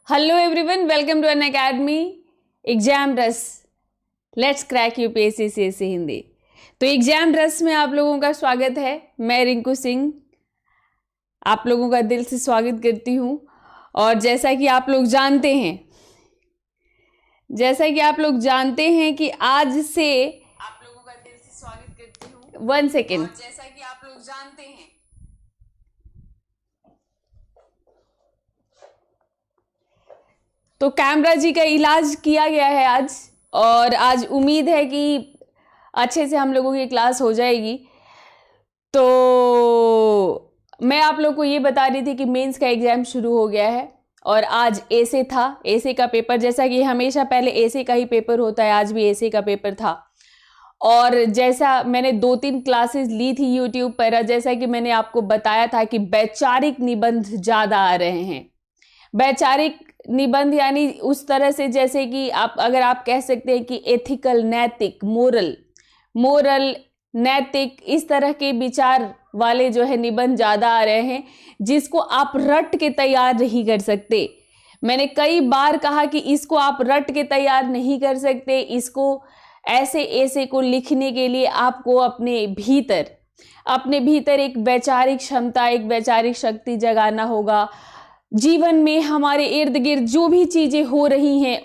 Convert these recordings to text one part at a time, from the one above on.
Hello everyone, welcome to Unacademy exam rush. Let's crack UPSC CSC Hindi. तो exam रस में आप लोगों का स्वागत है। मैं रिंकू सिंह आप लोगों का दिल से स्वागत करती हूँ। और जैसा कि आप लोग जानते हैं कि आज से आप लोगों का दिल से स्वागत करती हूँ। 1 सेकेंड। जैसा कि आप लोग जानते हैं तो कैमरा जी का इलाज किया गया है आज, और आज उम्मीद है कि अच्छे से हम लोगों की क्लास हो जाएगी। तो मैं आप लोग को ये बता रही थी कि मेंस का एग्ज़ाम शुरू हो गया है और आज एसे था, एसे का पेपर। जैसा कि हमेशा पहले एसे का ही पेपर होता है, आज भी एसे का पेपर था। और जैसा मैंने 2-3 क्लासेस ली थी यूट्यूब पर, जैसा कि मैंने आपको बताया था कि वैचारिक निबंध ज़्यादा आ रहे हैं। वैचारिक निबंध यानी उस तरह से जैसे कि अगर आप कह सकते हैं कि एथिकल, नैतिक, मोरल नैतिक, इस तरह के विचार वाले जो है निबंध ज़्यादा आ रहे हैं, जिसको आप रट के तैयार नहीं कर सकते। मैंने कई बार कहा कि इसको आप रट के तैयार नहीं कर सकते। इसको ऐसे को लिखने के लिए आपको अपने भीतर एक वैचारिक क्षमता, एक वैचारिक शक्ति जगाना होगा। जीवन में हमारे इर्द गिर्द जो भी चीजें हो रही हैं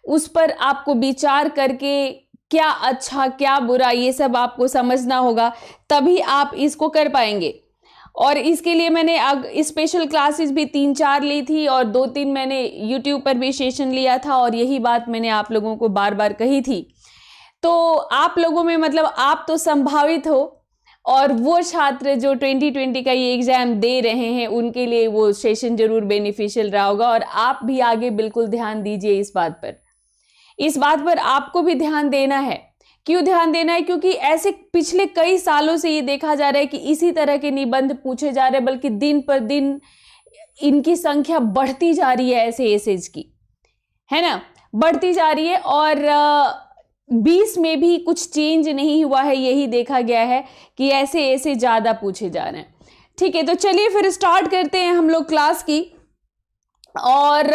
उस पर आपको विचार करके क्या अच्छा क्या बुरा ये सब आपको समझना होगा, तभी आप इसको कर पाएंगे। और इसके लिए मैंने स्पेशल क्लासेस भी 3-4 ली थी और 2-3 मैंने यूट्यूब पर भी सेशन लिया था, और यही बात मैंने आप लोगों को बार बार कही थी। तो आप लोगों में मतलब आप तो संभावित हो, और वो छात्र जो 2020 का ये एग्जाम दे रहे हैं उनके लिए वो सेशन जरूर बेनिफिशियल रहा होगा। और आप भी आगे बिल्कुल ध्यान दीजिए इस बात पर आपको भी ध्यान देना है। क्यों ध्यान देना है? क्योंकि ऐसे पिछले कई सालों से ये देखा जा रहा है कि इसी तरह के निबंध पूछे जा रहे हैं, बल्कि दिन पर दिन इनकी संख्या बढ़ती जा रही है। ऐसे एसेज की, है ना, बढ़ती जा रही है। और 20 में भी कुछ चेंज नहीं हुआ है। यही देखा गया है कि ऐसे ज़्यादा पूछे जा रहे हैं। ठीक है, तो चलिए फिर स्टार्ट करते हैं हम लोग क्लास की। और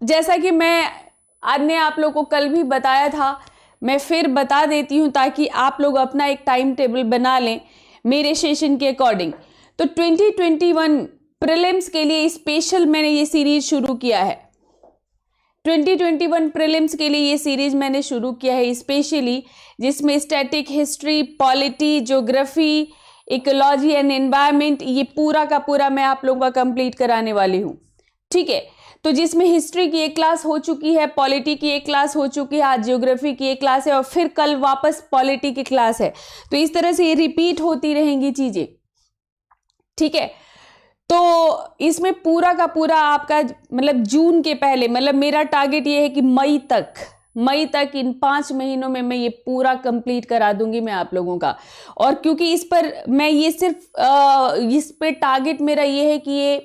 जैसा कि मैंने आप लोग को कल भी बताया था, मैं फिर बता देती हूँ ताकि आप लोग अपना एक टाइम टेबल बना लें मेरे सेशन के अकॉर्डिंग। तो 2021 प्रीलिम्स के लिए स्पेशल मैंने ये सीरीज शुरू किया है। 2021 प्रीलिम्स के लिए ये सीरीज मैंने शुरू किया है स्पेशली, जिसमें static, history, polity, geography, ecology and environment, ये पूरा का पूरा मैं आप लोगों का कंप्लीट कराने वाली हूँ। ठीक है, तो जिसमें हिस्ट्री की एक क्लास हो चुकी है, पॉलिटी की एक क्लास हो चुकी है, आज ज्योग्राफी की एक क्लास है, और फिर कल वापस पॉलिटी की क्लास है। तो इस तरह से ये रिपीट होती रहेंगी चीजें। ठीक है, तो इसमें पूरा का पूरा आपका मतलब जून के पहले, मतलब मेरा टारगेट ये है कि मई तक इन 5 महीनों में मैं ये पूरा कंप्लीट करा दूंगी मैं आप लोगों का। और क्योंकि इस पर मैं ये सिर्फ इस पे टारगेट मेरा ये है कि ये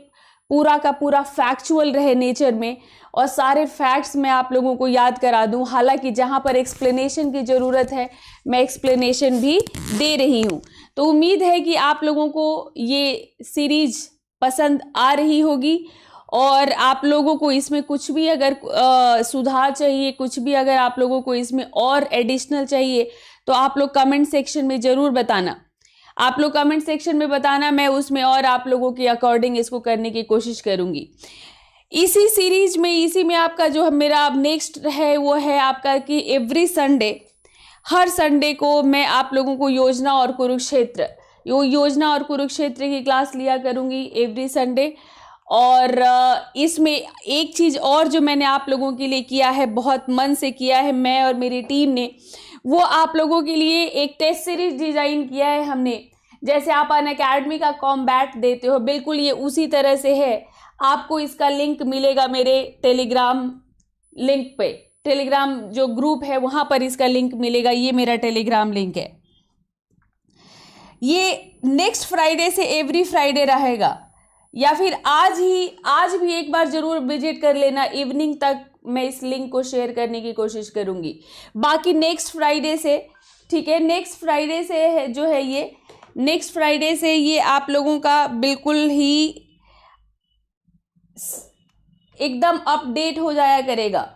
पूरा का पूरा फैक्चुअल रहे नेचर में, और सारे फैक्ट्स मैं आप लोगों को याद करा दूं। हालांकि जहां पर एक्सप्लेनेशन की ज़रूरत है मैं एक्सप्लेनेशन भी दे रही हूं। तो उम्मीद है कि आप लोगों को ये सीरीज पसंद आ रही होगी, और आप लोगों को इसमें कुछ भी अगर सुधार चाहिए, कुछ भी अगर आप लोगों को इसमें और एडिशनल चाहिए, तो आप लोग कमेंट सेक्शन में ज़रूर बताना। मैं उसमें और आप लोगों के अकॉर्डिंग इसको करने की कोशिश करूंगी। इसी सीरीज में, इसी में आपका जो मेरा अब नेक्स्ट है वो है आपका कि एवरी संडे, हर संडे को मैं आप लोगों को योजना और कुरुक्षेत्र की क्लास लिया करूंगी एवरी संडे। और इसमें एक चीज़ और जो मैंने आप लोगों के लिए किया है, बहुत मन से किया है मैं और मेरी टीम ने, वो आप लोगों के लिए एक टेस्ट सीरीज डिजाइन किया है हमने। जैसे आप अनअकैडमी का कॉम्बैट देते हो, बिल्कुल ये उसी तरह से है। आपको इसका लिंक मिलेगा मेरे टेलीग्राम लिंक पे, टेलीग्राम जो ग्रुप है वहां पर इसका लिंक मिलेगा। ये मेरा टेलीग्राम लिंक है। ये नेक्स्ट फ्राइडे से एवरी फ्राइडे रहेगा, या फिर आज भी एक बार जरूर विजिट कर लेना। इवनिंग तक मैं इस लिंक को शेयर करने की कोशिश करूंगी। बाकी नेक्स्ट फ्राइडे से, ठीक है, नेक्स्ट फ्राइडे से जो है ये, नेक्स्ट फ्राइडे से ये आप लोगों का बिल्कुल ही एकदम अपडेट हो जाया करेगा।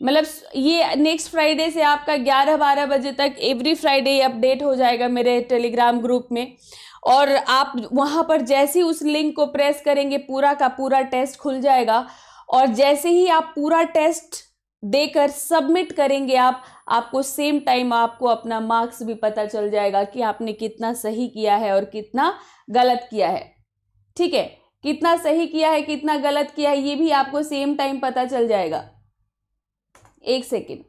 मतलब ये नेक्स्ट फ्राइडे से आपका 11-12 बजे तक एवरी फ्राइडे अपडेट हो जाएगा मेरे टेलीग्राम ग्रुप में। और आप वहाँ पर जैसे ही उस लिंक को प्रेस करेंगे पूरा का पूरा टेस्ट खुल जाएगा। और जैसे ही आप पूरा टेस्ट देकर सबमिट करेंगे आपको सेम टाइम आपको अपना मार्क्स भी पता चल जाएगा कि आपने कितना सही किया है और कितना गलत किया है। ठीक है, कितना सही किया है कितना गलत किया है ये भी आपको सेम टाइम पता चल जाएगा। एक सेकेंड।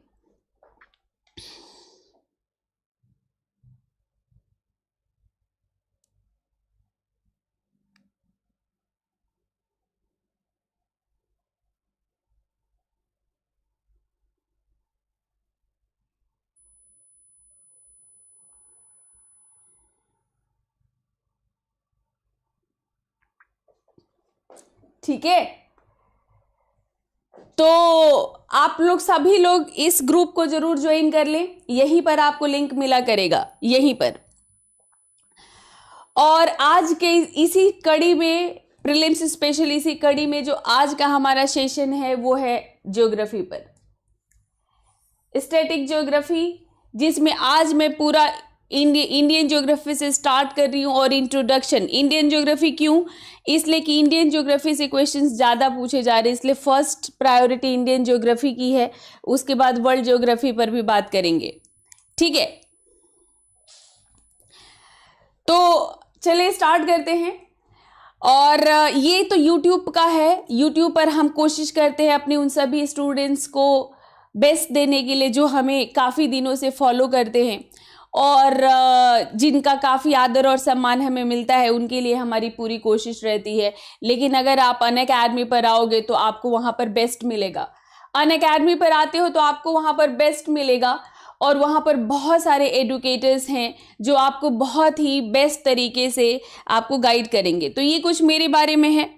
ठीक है, तो आप लोग सभी लोग इस ग्रुप को जरूर ज्वाइन कर लें। यहीं पर आपको लिंक मिला करेगा, यहीं पर। और आज के इसी कड़ी में, प्रीलिम्स स्पेशल इसी कड़ी में जो आज का हमारा सेशन है वो है ज्योग्राफी पर, स्टैटिक ज्योग्राफी, जिसमें आज मैं पूरा इंडियन ज्योग्राफी से स्टार्ट कर रही हूँ। और इंट्रोडक्शन इंडियन ज्योग्राफी क्यों, इसलिए कि इंडियन ज्योग्राफी से क्वेश्चंस ज़्यादा पूछे जा रहे हैं, इसलिए फर्स्ट प्रायोरिटी इंडियन ज्योग्राफी की है। उसके बाद वर्ल्ड ज्योग्राफी पर भी बात करेंगे। ठीक है, तो चलिए स्टार्ट करते हैं। और ये तो यूट्यूब का है, यूट्यूब पर हम कोशिश करते हैं अपने उन सभी स्टूडेंट्स को बेस्ट देने के लिए जो हमें काफ़ी दिनों से फॉलो करते हैं और जिनका काफ़ी आदर और सम्मान हमें मिलता है, उनके लिए हमारी पूरी कोशिश रहती है। लेकिन अगर आप अनअकैडमी पर आओगे तो आपको वहाँ पर बेस्ट मिलेगा। अनअकैडमी पर आते हो तो आपको वहाँ पर बेस्ट मिलेगा और वहाँ पर बहुत सारे एडुकेटर्स हैं जो आपको बहुत ही बेस्ट तरीके से आपको गाइड करेंगे। तो ये कुछ मेरे बारे में है।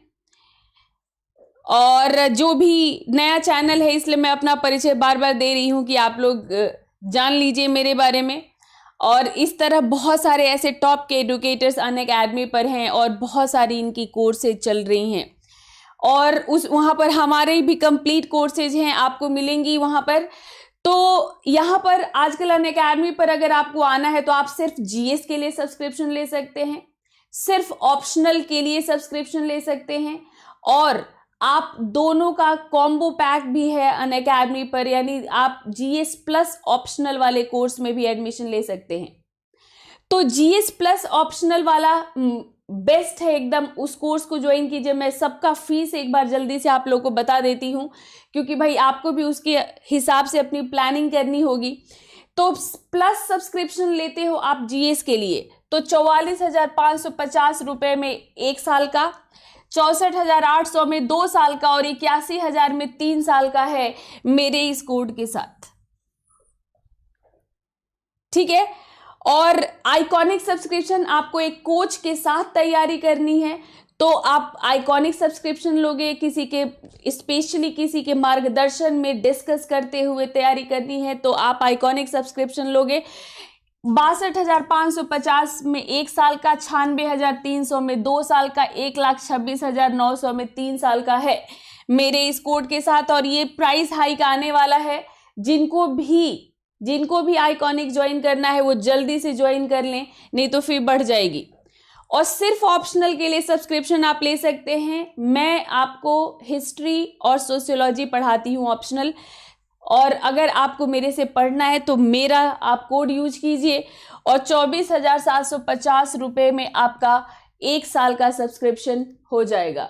और जो भी नया चैनल है इसलिए मैं अपना परिचय बार बार दे रही हूँ कि आप लोग जान लीजिए मेरे बारे में। और इस तरह बहुत सारे ऐसे टॉप के एडुकेटर्स अनअकैडमी पर हैं और बहुत सारी इनकी कोर्सेज चल रही हैं। और उस वहाँ पर हमारे भी कंप्लीट कोर्सेज हैं, आपको मिलेंगी वहाँ पर। तो यहाँ पर आजकल अनअकैडमी पर अगर आपको आना है तो आप सिर्फ जीएस के लिए सब्सक्रिप्शन ले सकते हैं, सिर्फ ऑप्शनल के लिए सब्सक्रिप्शन ले सकते हैं, और आप दोनों का कॉम्बो पैक भी है अनअकैडमी पर, यानी आप जीएस प्लस ऑप्शनल वाले कोर्स में भी एडमिशन ले सकते हैं। तो जीएस प्लस ऑप्शनल वाला बेस्ट है एकदम, उस कोर्स को ज्वाइन कीजिए। मैं सबका फीस एक बार जल्दी से आप लोगों को बता देती हूँ, क्योंकि भाई आपको भी उसके हिसाब से अपनी प्लानिंग करनी होगी। तो प्लस सब्सक्रिप्शन लेते हो आप जीएस के लिए तो 44,550 रुपये में 1 साल का, 64,800 में 2 साल का और 81,000 में 3 साल का है मेरे इस कोड के साथ। ठीक है, और आइकॉनिक सब्सक्रिप्शन आपको एक कोच के साथ तैयारी करनी है तो आप आइकॉनिक सब्सक्रिप्शन लोगे, किसी के स्पेशली किसी के मार्गदर्शन में डिस्कस करते हुए तैयारी करनी है तो आप आइकॉनिक सब्सक्रिप्शन लोगे। 62,550 में 1 साल का, 96,300 में 2 साल का, 1,26,900 में 3 साल का है मेरे इस कोड के साथ। और ये प्राइस हाइक आने वाला है, जिनको भी आइकॉनिक ज्वाइन करना है वो जल्दी से ज्वाइन कर लें, नहीं तो फी बढ़ जाएगी। और सिर्फ ऑप्शनल के लिए सब्सक्रिप्शन आप ले सकते हैं। मैं आपको हिस्ट्री और सोशियोलॉजी पढ़ाती हूँ ऑप्शनल, और अगर आपको मेरे से पढ़ना है तो मेरा आप कोड यूज कीजिए और 24,750 रुपये में आपका 1 साल का सब्सक्रिप्शन हो जाएगा।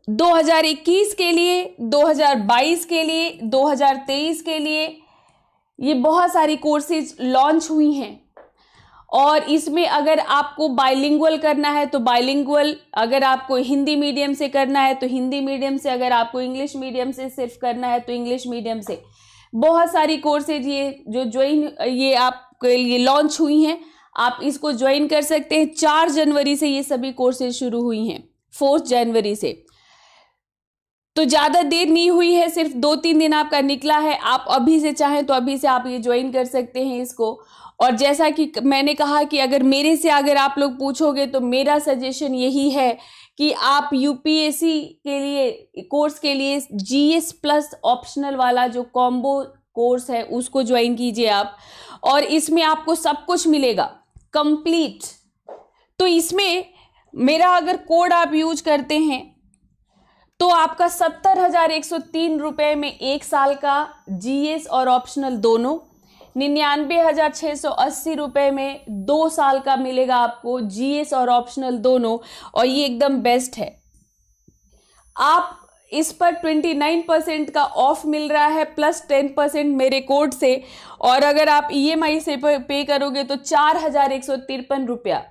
2021 के लिए, 2022 के लिए, 2023 के लिए ये बहुत सारी कोर्सेज लॉन्च हुई हैं। और इसमें अगर आपको बाइलिंगुअल करना है तो बाइलिंगुअल, अगर आपको हिंदी मीडियम से करना है तो हिंदी मीडियम से, अगर आपको इंग्लिश मीडियम से सिर्फ करना है तो इंग्लिश मीडियम से, बहुत सारी कोर्सेज ये आपके लिए लॉन्च हुई हैं। आप इसको ज्वाइन कर सकते हैं। 4 जनवरी से ये सभी कोर्सेज शुरू हुई हैं, 4 जनवरी से। तो ज़्यादा देर नहीं हुई है, सिर्फ 2-3 दिन आपका निकला है। आप अभी से चाहें तो अभी से आप ये ज्वाइन कर सकते हैं इसको। और जैसा कि मैंने कहा कि अगर मेरे से अगर आप लोग पूछोगे तो मेरा सजेशन यही है कि आप यूपीएससी के लिए कोर्स के लिए जीएस प्लस ऑप्शनल वाला जो कॉम्बो कोर्स है उसको ज्वाइन कीजिए आप। और इसमें आपको सब कुछ मिलेगा कंप्लीट। तो इसमें मेरा अगर कोड आप यूज करते हैं तो आपका 70,103 रुपये में 1 साल का जीएस और ऑप्शनल दोनों, 99,680 रुपये में 2 साल का मिलेगा आपको जीएस और ऑप्शनल दोनों। और ये एकदम बेस्ट है। आप इस पर 29% का ऑफ मिल रहा है प्लस 10% मेरे कोड से। और अगर आप ईएमआई से पे करोगे तो 4,153 रुपया,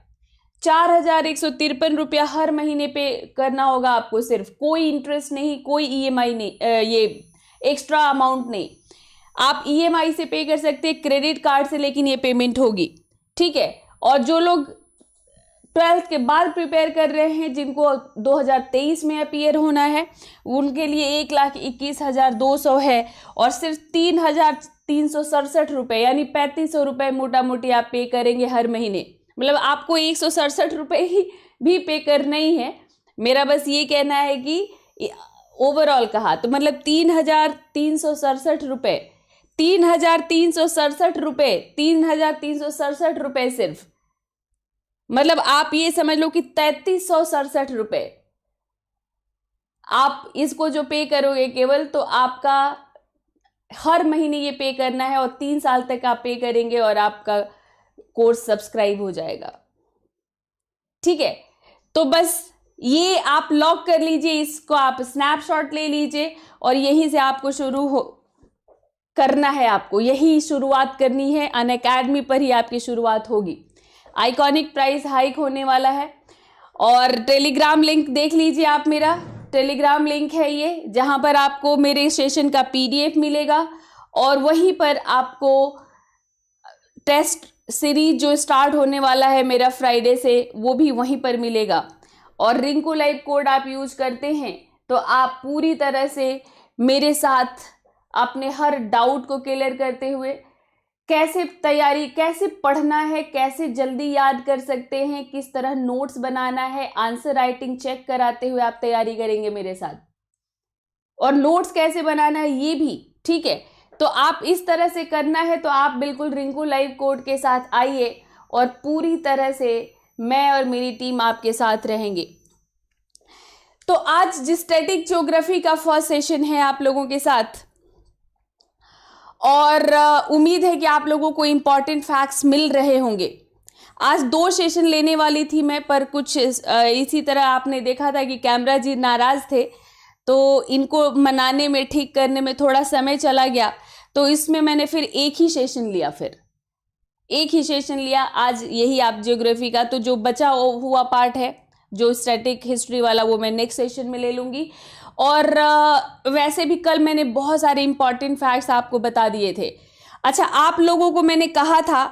4,153 रुपया हर महीने पे करना होगा आपको। सिर्फ कोई इंटरेस्ट नहीं, कोई ईएमआई नहीं, ये एक्स्ट्रा अमाउंट नहीं। आप ईएमआई से पे कर सकते हैं, क्रेडिट कार्ड से, लेकिन ये पेमेंट होगी, ठीक है। और जो लोग 12th के बाद प्रिपेयर कर रहे हैं, जिनको 2023 में अपीयर होना है, उनके लिए 1,21,200 है। और सिर्फ 3,367 रुपये यानी 3,500 रुपये मोटा मोटी आप पे करेंगे हर महीने। मतलब आपको 167 रुपये ही भी पे करना ही है। मेरा बस ये कहना है कि ओवरऑल कहा तो मतलब 3,367 रुपये, 3,367 रुपये, 3,367 रुपये सिर्फ। मतलब आप ये समझ लो कि 3,367 रुपये आप इसको जो पे करोगे केवल, तो आपका हर महीने ये पे करना है। और 3 साल तक आप पे करेंगे और आपका कोर्स सब्सक्राइब हो जाएगा, ठीक है। तो बस ये आप लॉक कर लीजिए, इसको आप स्नैपशॉट ले लीजिए और यहीं से आपको करना है। आपको यही शुरुआत करनी है। अनअकैडमी पर ही आपकी शुरुआत होगी। आइकॉनिक प्राइस हाइक होने वाला है। और टेलीग्राम लिंक देख लीजिए आप, मेरा टेलीग्राम लिंक है ये, जहां पर आपको मेरे सेशन का पीडीएफ मिलेगा। और वहीं पर आपको टेस्ट सीरीज जो स्टार्ट होने वाला है मेरा फ्राइडे से, वो भी वहीं पर मिलेगा। और रिंकू लाइव कोड आप यूज करते हैं तो आप पूरी तरह से मेरे साथ अपने हर डाउट को क्लियर करते हुए कैसे तैयारी, कैसे पढ़ना है, कैसे जल्दी याद कर सकते हैं, किस तरह नोट्स बनाना है, आंसर राइटिंग चेक कराते हुए आप तैयारी करेंगे मेरे साथ। और नोट्स कैसे बनाना है ये भी, ठीक है। तो आप इस तरह से करना है तो आप बिल्कुल रिंकू लाइव कोड के साथ आइए और पूरी तरह से मैं और मेरी टीम आपके साथ रहेंगे। तो आज स्टैटिक ज्योग्राफी का फर्स्ट सेशन है आप लोगों के साथ। और उम्मीद है कि आप लोगों को इम्पॉर्टेंट फैक्ट्स मिल रहे होंगे। आज 2 सेशन लेने वाली थी मैं, पर कुछ इसी तरह आपने देखा था कि कैमरा जी नाराज थे, तो इनको मनाने में, ठीक करने में थोड़ा समय चला गया। तो इसमें मैंने फिर एक ही सेशन लिया आज, यही आप ज्योग्राफी का। तो जो बचा हुआ पार्ट है जो स्टैटिक हिस्ट्री वाला, वो मैं नेक्स्ट सेशन में ले लूँगी। और वैसे भी कल मैंने बहुत सारे इंपॉर्टेंट फैक्ट्स आपको बता दिए थे। अच्छा, आप लोगों को मैंने कहा था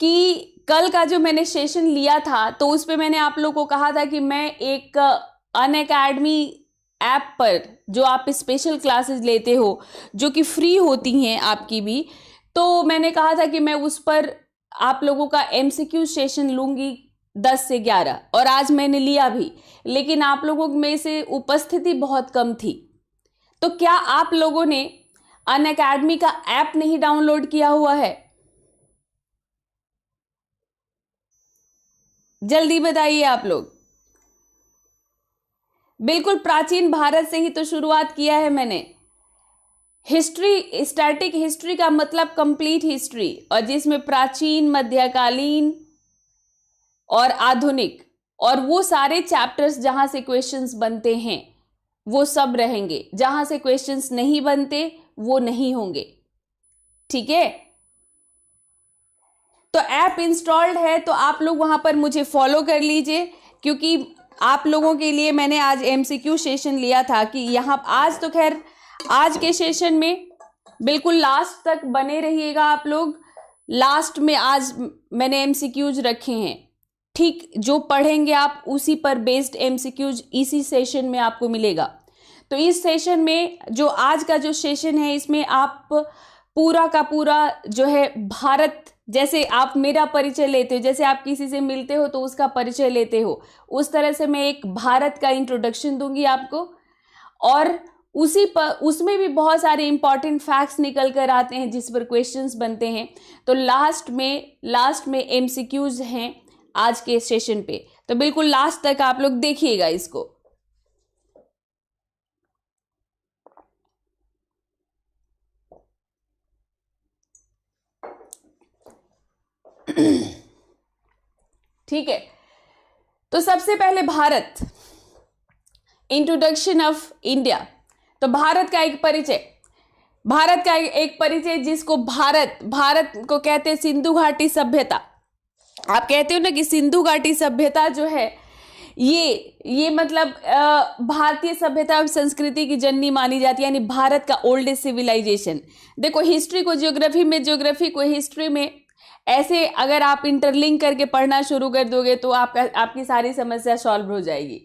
कि कल का जो मैंने सेशन लिया था तो उस पर मैंने आप लोगों को कहा था कि मैं एक अनअकैडमी ऐप पर जो आप स्पेशल क्लासेस लेते हो, जो कि फ्री होती हैं आपकी भी, तो मैंने कहा था कि मैं उस पर आप लोगों का एमसीक्यू सेशन लूँगी 10 से 11। और आज मैंने लिया भी, लेकिन आप लोगों में से उपस्थिति बहुत कम थी। तो क्या आप लोगों ने अनअकैडमी का ऐप नहीं डाउनलोड किया हुआ है? जल्दी बताइए आप लोग। बिल्कुल प्राचीन भारत से ही तो शुरुआत किया है मैंने। हिस्ट्री, स्टैटिक हिस्ट्री का मतलब कंप्लीट हिस्ट्री, और जिसमें प्राचीन, मध्यकालीन और आधुनिक, और वो सारे चैप्टर्स जहां से क्वेश्चंस बनते हैं वो सब रहेंगे। जहां से क्वेश्चंस नहीं बनते वो नहीं होंगे, ठीक है। तो ऐप इंस्टॉल्ड है तो आप लोग वहां पर मुझे फॉलो कर लीजिए, क्योंकि आप लोगों के लिए मैंने आज एमसीक्यू सेशन लिया था कि यहाँ आज तो खैर आज के सेशन में बिल्कुल लास्ट तक बने रहिएगा आप लोग। लास्ट में आज मैंने एमसीक्यूज रखे हैं, ठीक जो पढ़ेंगे आप उसी पर बेस्ड एमसीक्यूज इसी सेशन में आपको मिलेगा। तो इस सेशन में जो आज का जो सेशन है इसमें आप पूरा का पूरा जो है भारत, जैसे आप मेरा परिचय लेते हो, जैसे आप किसी से मिलते हो तो उसका परिचय लेते हो, उस तरह से मैं एक भारत का इंट्रोडक्शन दूंगी आपको। और उसमें भी बहुत सारे इंपॉर्टेंट फैक्ट्स निकल कर आते हैं जिस पर क्वेश्चंस बनते हैं। तो लास्ट में एमसीक्यूज हैं आज के सेशन पे, तो बिल्कुल लास्ट तक आप लोग देखिएगा इसको। ठीक है, तो सबसे पहले भारत, इंट्रोडक्शन ऑफ इंडिया। तो भारत का एक परिचय जिसको भारत को कहते हैं सिंधु घाटी सभ्यता। आप कहते हो ना कि सिंधु घाटी सभ्यता जो है ये मतलब भारतीय सभ्यता और संस्कृति की जननी मानी जाती है, यानी भारत का ओल्डेस्ट सिविलाइजेशन। देखो हिस्ट्री को हिस्ट्री में ऐसे अगर आप इंटरलिंक करके पढ़ना शुरू कर दोगे तो आपकी सारी समस्या सॉल्व हो जाएगी।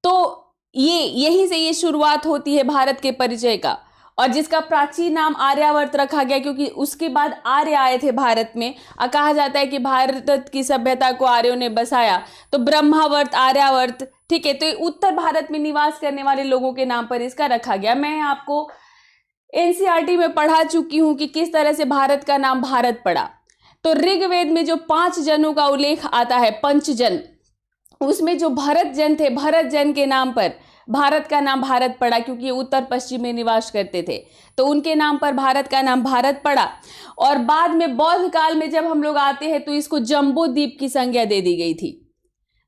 तो यहीं से ये शुरुआत होती है भारत के परिचय का, और जिसका प्राचीन नाम आर्यावर्त रखा गया क्योंकि उसके बाद आर्य आए थे भारत में। कहा जाता है कि भारत की सभ्यता को आर्यों ने बसाया, तो ब्रह्मावर्त, आर्यावर्त, ठीक है। तो उत्तर भारत में निवास करने वाले लोगों के नाम पर इसका रखा गया। मैं आपको एनसीईआरटी में पढ़ा चुकी हूं कि किस तरह से भारत का नाम भारत पड़ा। तो ऋग्वेद में जो 5 जनों का उल्लेख आता है, पंचजन, उसमें जो भरत जन थे, भरत जन के नाम पर भारत का नाम भारत पड़ा क्योंकि ये उत्तर पश्चिम में निवास करते थे, तो उनके नाम पर भारत का नाम भारत पड़ा। और बाद में बौद्ध काल में जब हम लोग आते हैं तो इसको जम्बो द्वीप की संज्ञा दे दी गई थी।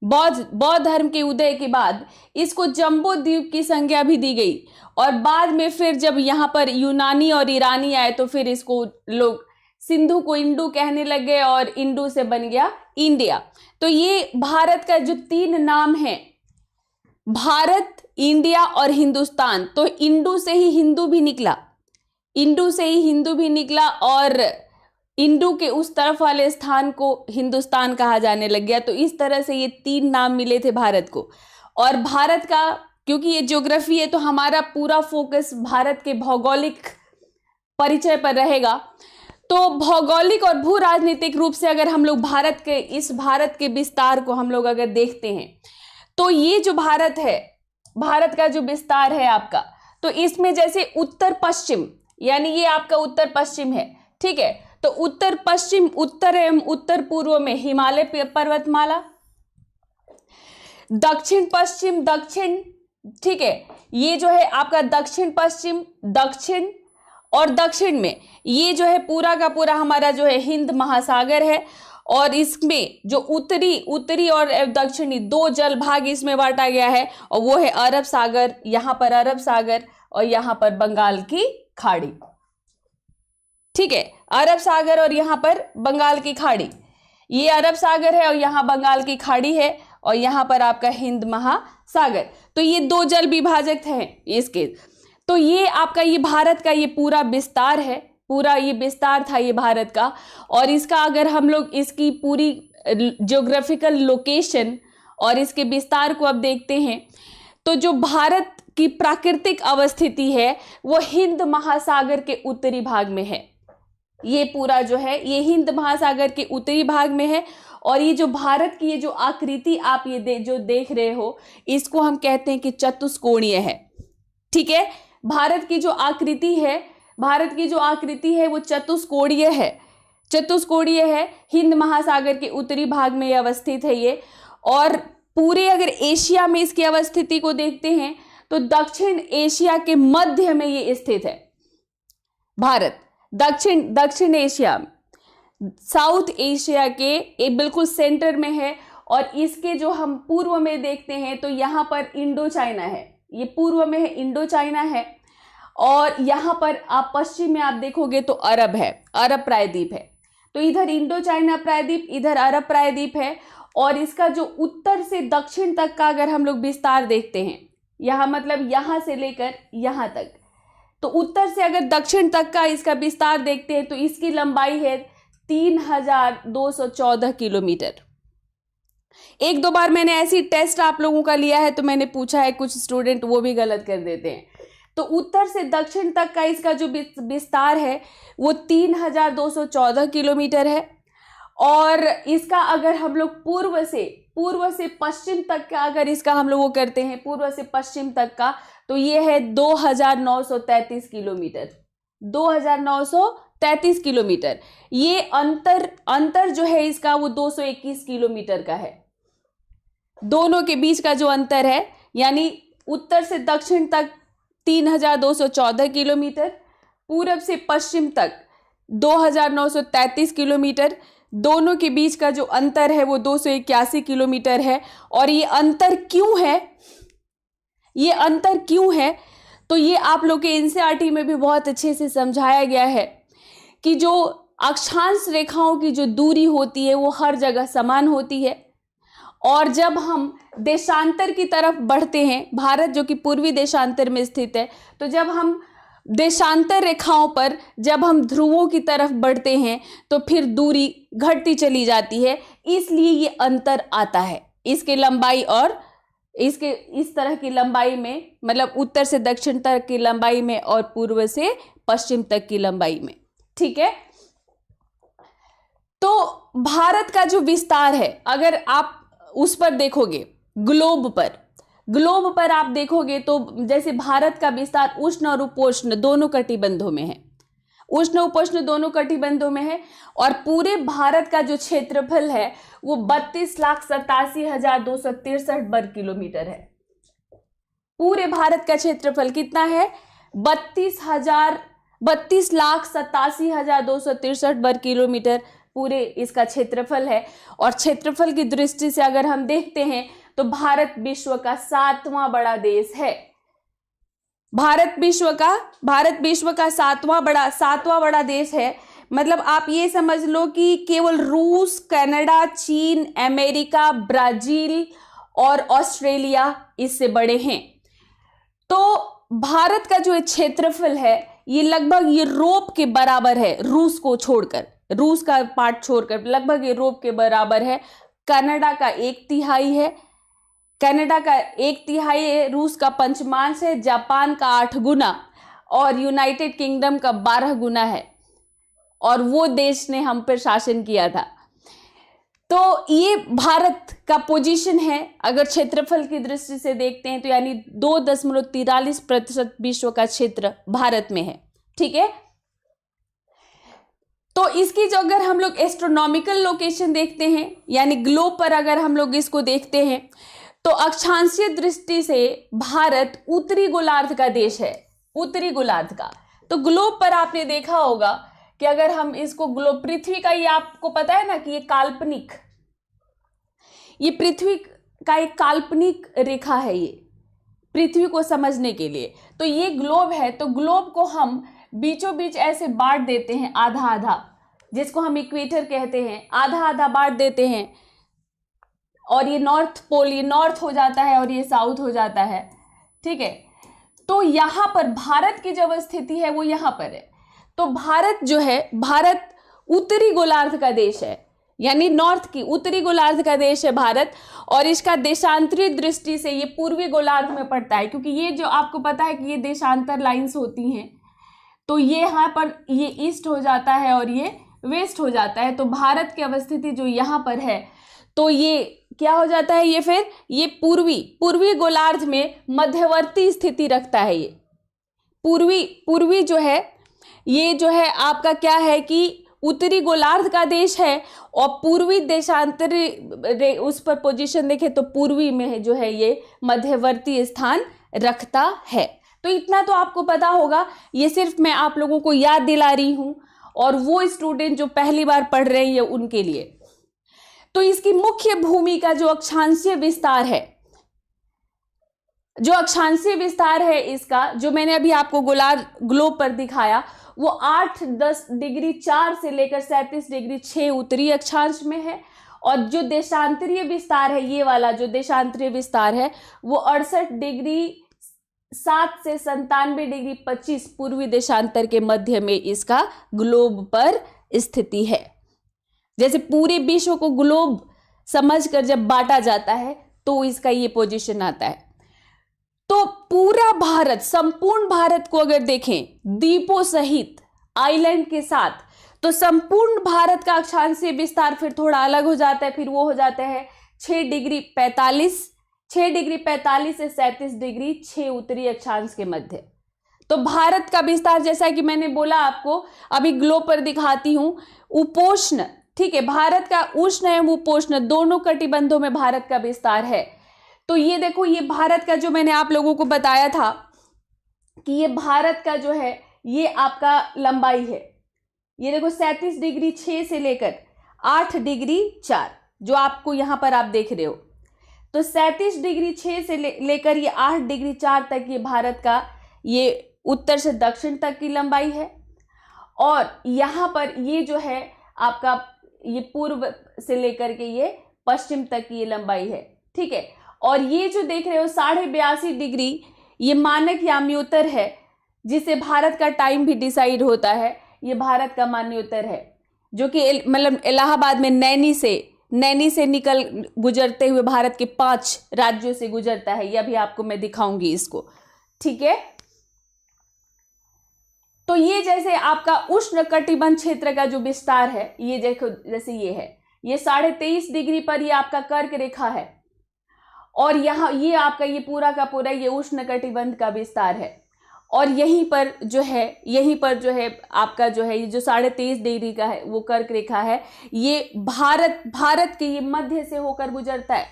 बौद्ध धर्म के उदय के बाद इसको जम्बो द्वीप की संज्ञा भी दी गई। और बाद में फिर जब यहाँ पर यूनानी और ईरानी आए तो फिर इसको लोग सिंधु को इंडू कहने लग गए और इंडू से बन गया इंडिया। तो ये भारत का जो 3 नाम है, भारत, इंडिया और हिंदुस्तान, तो इंडू से ही हिंदू भी निकला और इंडू के उस तरफ वाले स्थान को हिंदुस्तान कहा जाने लग गया। तो इस तरह से ये 3 नाम मिले थे भारत को। और भारत का, क्योंकि ये ज्योग्राफी है तो हमारा पूरा फोकस भारत के भौगोलिक परिचय पर रहेगा। तो भौगोलिक और भू राजनीतिक रूप से अगर हम लोग भारत के विस्तार को हम लोग अगर देखते हैं तो ये जो भारत है, भारत का जो विस्तार है आपका, तो इसमें जैसे उत्तर पश्चिम, यानी ये आपका उत्तर पश्चिम है, ठीक है। तो उत्तर पश्चिम, उत्तर एवं उत्तर पूर्व में हिमालय पर्वतमाला, दक्षिण पश्चिम, दक्षिण, ठीक है, ये जो है आपका दक्षिण पश्चिम, दक्षिण, और दक्षिण में ये जो है पूरा का पूरा हमारा जो है हिंद महासागर है। और इसमें जो उत्तरी और दक्षिणी 2 जल भाग इसमें बांटा गया है, और वो है अरब सागर, यहाँ पर अरब सागर और यहाँ पर बंगाल की खाड़ी, ठीक है। अरब सागर और यहाँ पर बंगाल की खाड़ी, ये अरब सागर है और यहाँ बंगाल की खाड़ी है, और यहाँ पर आपका हिंद महासागर। तो ये 2 जल विभाजक हैं इसके। तो ये आपका ये भारत का ये पूरा विस्तार है, पूरा ये विस्तार था ये भारत का। और इसका अगर हम लोग इसकी पूरी ज्योग्राफिकल लोकेशन और इसके विस्तार को अब देखते हैं तो जो भारत की प्राकृतिक अवस्थिति है वो हिंद महासागर के उत्तरी भाग में है। ये पूरा जो है ये हिंद महासागर के उत्तरी भाग में है। और ये जो भारत की ये जो आकृति आप ये जो देख रहे हो, इसको हम कहते हैं कि चतुष्कोणीय है, ठीक है। भारत की जो आकृति है वो चतुष्कोणीय है, हिंद महासागर के उत्तरी भाग में ये अवस्थित है ये। और पूरे अगर एशिया में इसकी अवस्थिति को देखते हैं तो दक्षिण एशिया के मध्य में ये स्थित है भारत। दक्षिण एशिया, साउथ एशिया के एक बिल्कुल सेंटर में है। और इसके जो हम पूर्व में देखते हैं तो यहाँ पर इंडो चाइना है, ये पूर्व में है, इंडो चाइना है। और यहाँ पर आप पश्चिम में आप देखोगे तो अरब है, अरब प्रायद्वीप है। तो इधर इंडो चाइना प्रायद्वीप, इधर अरब प्रायद्वीप है। और इसका जो उत्तर से दक्षिण तक का अगर हम लोग विस्तार देखते हैं, यहाँ मतलब यहाँ से लेकर यहाँ तक, तो उत्तर से अगर दक्षिण तक का इसका विस्तार देखते हैं तो इसकी लंबाई है 3214 किलोमीटर। 1-2 बार मैंने ऐसी टेस्ट आप लोगों का लिया है तो मैंने पूछा है, कुछ स्टूडेंट वो भी गलत कर देते हैं। तो उत्तर से दक्षिण तक का इसका जो विस्तार है वो 3214 किलोमीटर है। और इसका अगर हम लोग पूर्व से पश्चिम तक का अगर इसका हम लोग वो करते हैं, पूर्व से पश्चिम तक का, तो ये है 2933 किलोमीटर। 2933 किलोमीटर। ये अंतर जो है इसका वो 221 किलोमीटर का है। दोनों के बीच का जो अंतर है, यानी उत्तर से दक्षिण तक 3214 किलोमीटर, पूरब से पश्चिम तक 2933 किलोमीटर, दोनों के बीच का जो अंतर है वो 281 किलोमीटर है। और ये अंतर क्यों है, तो ये आप लोग के एनसीईआरटी में भी बहुत अच्छे से समझाया गया है कि जो अक्षांश रेखाओं की जो दूरी होती है वो हर जगह समान होती है। और जब हम देशांतर की तरफ बढ़ते हैं, भारत जो कि पूर्वी देशांतर में स्थित है, तो जब हम देशांतर रेखाओं पर जब हम ध्रुवों की तरफ बढ़ते हैं तो फिर दूरी घटती चली जाती है, इसलिए ये अंतर आता है इसके लंबाई और इसके इस तरह की लंबाई में, मतलब उत्तर से दक्षिण तक की लंबाई में और पूर्व से पश्चिम तक की लंबाई में। ठीक है, तो भारत का जो विस्तार है, अगर आप उस पर देखोगे, ग्लोब पर आप देखोगे तो जैसे भारत का विस्तार उष्ण और उपोष्ण दोनों कटिबंधों में है, उष्ण उपोष्ण दोनों कटिबंधों में है। और पूरे भारत का जो क्षेत्रफल है वो 32,87,263 वर्ग किलोमीटर है। पूरे भारत का क्षेत्रफल कितना है? 32,87,263 वर्ग किलोमीटर पूरे इसका क्षेत्रफल है। और क्षेत्रफल की दृष्टि से अगर हम देखते हैं तो भारत विश्व का 7वां बड़ा देश है। भारत विश्व का 7वां बड़ा देश है। मतलब आप ये समझ लो कि केवल रूस, कनाडा, चीन, अमेरिका, ब्राजील और ऑस्ट्रेलिया इससे बड़े हैं। तो भारत का जो क्षेत्रफल है ये लगभग यूरोप के बराबर है, रूस का पार्ट छोड़कर लगभग यूरोप के बराबर है। कनाडा का 1/3 है, रूस का 5/5 है, जापान का 8 गुना और यूनाइटेड किंगडम का 12 गुना है। और वो देश ने हम पर शासन किया था। तो ये भारत का पोजीशन है। अगर क्षेत्रफल की दृष्टि से देखते हैं तो यानी 2.43% विश्व का क्षेत्र भारत में है। ठीक है, तो इसकी जो अगर हम लोग एस्ट्रोनॉमिकल लोकेशन देखते हैं, यानी ग्लोब पर अगर हम लोग इसको देखते हैं, तो अक्षांशीय दृष्टि से भारत उत्तरी गोलार्ध का देश है, उत्तरी गोलार्ध का। तो ग्लोब पर आपने देखा होगा कि अगर हम इसको ग्लोब, पृथ्वी का, ये आपको पता है ना कि ये पृथ्वी का एक काल्पनिक रेखा है, ये पृथ्वी को समझने के लिए। तो ये ग्लोब है, तो ग्लोब को हम बीचों बीच ऐसे बांट देते हैं, आधा आधा, जिसको हम इक्वेटर कहते हैं, आधा आधा बांट देते हैं। और ये नॉर्थ पोल, ये नॉर्थ हो जाता है और ये साउथ हो जाता है। ठीक है, तो यहां पर भारत की जो स्थिति है वो यहां पर है। तो भारत जो है, भारत उत्तरी गोलार्ध का देश है, यानी नॉर्थ की उत्तरी गोलार्ध का देश है भारत। और इसका देशांतरीय दृष्टि से ये पूर्वी गोलार्ध में पड़ता है, क्योंकि ये जो आपको पता है कि ये देशांतर लाइंस होती हैं, तो ये यहाँ पर ये ईस्ट हो जाता है और ये वेस्ट हो जाता है। तो भारत की अवस्थिति जो यहाँ पर है, तो ये क्या हो जाता है, ये फिर ये पूर्वी गोलार्ध में मध्यवर्ती स्थिति रखता है। ये पूर्वी जो है, ये जो है आपका क्या है कि उत्तरी गोलार्ध का देश है और पूर्वी देशांतर उस पर पोजीशन देखे तो पूर्वी में जो है ये मध्यवर्ती स्थान रखता है। तो इतना तो आपको पता होगा, ये सिर्फ मैं आप लोगों को याद दिला रही हूं और वो स्टूडेंट जो पहली बार पढ़ रहे हैं उनके लिए। तो इसकी मुख्य भूमि का जो अक्षांशीय विस्तार है, इसका जो मैंने अभी आपको ग्लोब पर दिखाया, वो 8-10 डिग्री 4 से लेकर 37 डिग्री 6 उत्तरी अक्षांश में है। और जो देशांतरीय विस्तार है, ये वाला जो देशांतरीय विस्तार है, वो 68 डिग्री 7 से 97 डिग्री 25 पूर्वी देशांतर के मध्य में इसका ग्लोब पर स्थिति है। जैसे पूरे विश्व को ग्लोब समझकर जब बांटा जाता है तो इसका ये पोजीशन आता है। तो पूरा भारत, संपूर्ण भारत को अगर देखें द्वीपों सहित, आइलैंड के साथ, तो संपूर्ण भारत का अक्षांशीय विस्तार फिर थोड़ा अलग हो जाता है। फिर वो हो जाता है 6 डिग्री 45 से 37 डिग्री 6 उत्तरी अक्षांश के मध्य। तो भारत का विस्तार, जैसा कि मैंने बोला आपको, अभी ग्लोब पर दिखाती हूं, उपोष्ण, ठीक है, भारत का उष्ण एवं उपोष्ण दोनों कटिबंधों में भारत का विस्तार है। तो ये देखो, ये भारत का जो मैंने आप लोगों को बताया था कि ये भारत का जो है ये आपका लंबाई है, ये देखो 37 डिग्री 6 से लेकर 8 डिग्री 4, जो आपको यहां पर आप देख रहे हो। तो 37 डिग्री 6 से लेकर ये 8 डिग्री 4 तक ये भारत का ये उत्तर से दक्षिण तक की लंबाई है। और यहाँ पर ये जो है आपका ये पूर्व से लेकर के ये पश्चिम तक की ये लंबाई है, ठीक है। और ये जो देख रहे हो 82.5 डिग्री ये मानक याम्योत्तर है, जिससे भारत का टाइम भी डिसाइड होता है। ये भारत का मान्योत्तर है, जो कि मतलब इलाहाबाद में नैनी से निकल गुजरते हुए भारत के 5 राज्यों से गुजरता है। यह भी आपको मैं दिखाऊंगी इसको, ठीक है। तो ये जैसे आपका उष्ण कटिबंध क्षेत्र का जो विस्तार है, ये देखो, जैसे ये है, ये 23.5 डिग्री पर ये आपका कर्क रेखा है, और यहाँ ये आपका ये पूरा का पूरा ये उष्ण कटिबंध का विस्तार है। और यहीं पर जो है आपका जो है ये जो 23.5 डिग्री का है वो कर्क रेखा है। ये भारत के ये मध्य से होकर गुजरता है।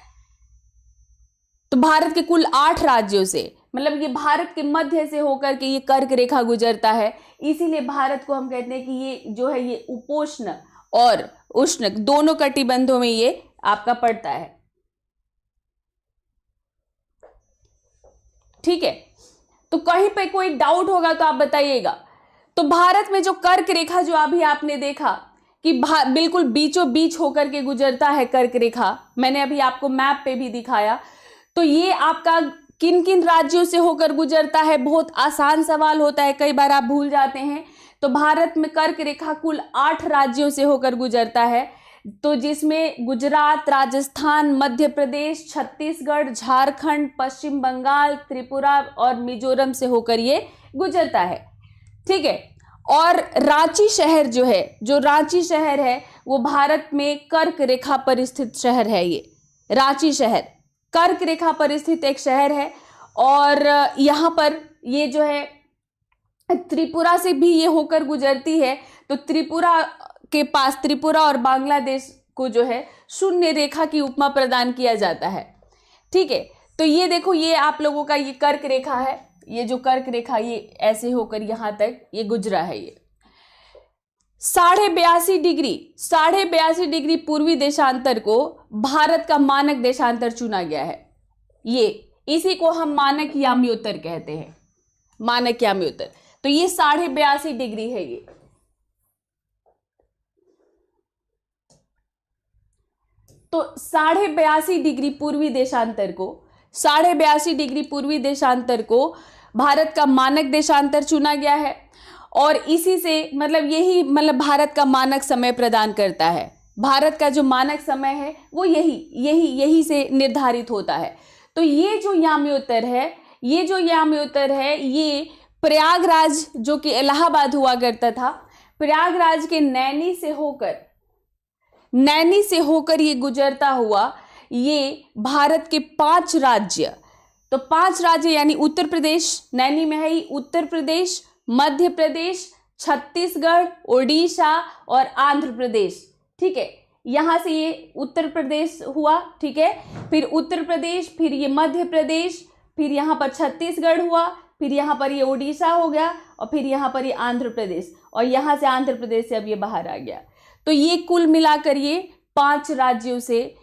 तो भारत के कुल 8 राज्यों से, मतलब ये भारत के मध्य से होकर के ये कर्क रेखा गुजरता है। इसीलिए भारत को हम कहते हैं कि ये जो है ये उपोष्ण और उष्ण दोनों कटिबंधों में ये आपका पड़ता है, ठीक है। तो कहीं पे कोई डाउट होगा तो आप बताइएगा। तो भारत में जो कर्क रेखा जो अभी आपने देखा कि बिल्कुल बीचों बीच होकर के गुजरता है कर्क रेखा, मैंने अभी आपको मैप पे भी दिखाया। तो ये आपका किन किन राज्यों से होकर गुजरता है, बहुत आसान सवाल होता है, कई बार आप भूल जाते हैं। तो भारत में कर्क रेखा कुल 8 राज्यों से होकर गुजरता है, तो जिसमें गुजरात, राजस्थान, मध्य प्रदेश, छत्तीसगढ़, झारखंड, पश्चिम बंगाल, त्रिपुरा और मिजोरम से होकर ये गुजरता है, ठीक है। और रांची शहर जो रांची शहर है वो भारत में कर्क रेखा पर स्थित शहर है। ये रांची शहर कर्क रेखा पर स्थित एक शहर है। और यहाँ पर ये जो है त्रिपुरा से भी ये होकर गुजरती है। तो त्रिपुरा के पास, त्रिपुरा और बांग्लादेश को जो है शून्य रेखा की उपमा प्रदान किया जाता है, ठीक है। तो ये देखो, ये आप लोगों का ये कर्क रेखा है, ये जो कर्क रेखा ये ऐसे होकर यहां तक ये गुजरा है। ये 82.5 डिग्री पूर्वी देशांतर को भारत का मानक देशांतर चुना गया है। ये इसी को हम मानक याम्योत्तर कहते हैं, मानक याम्योत्तर। तो ये 82.5 डिग्री है। ये तो 82.5 डिग्री पूर्वी देशांतर को भारत का मानक देशांतर चुना गया है। और इसी से यही भारत का मानक समय प्रदान करता है। भारत का जो मानक समय है वो यही से निर्धारित होता है। तो ये जो याम्योत्तर है ये प्रयागराज, जो कि इलाहाबाद हुआ करता था, प्रयागराज के नैनी से होकर ये गुजरता हुआ ये भारत के 5 राज्य, तो 5 राज्य यानी उत्तर प्रदेश, नैनी में है उत्तर प्रदेश, मध्य प्रदेश, छत्तीसगढ़, ओडिशा और आंध्र प्रदेश, ठीक है। यहां से ये उत्तर प्रदेश हुआ, ठीक है। फिर उत्तर प्रदेश, फिर ये मध्य प्रदेश, फिर यहाँ पर छत्तीसगढ़ हुआ, फिर यहाँ पर ये ओडिशा हो गया, और फिर यहाँ पर ये आंध्र प्रदेश, और यहाँ से आंध्र प्रदेश से अब ये बाहर आ गया। तो ये कुल मिलाकर ये 5 राज्यों से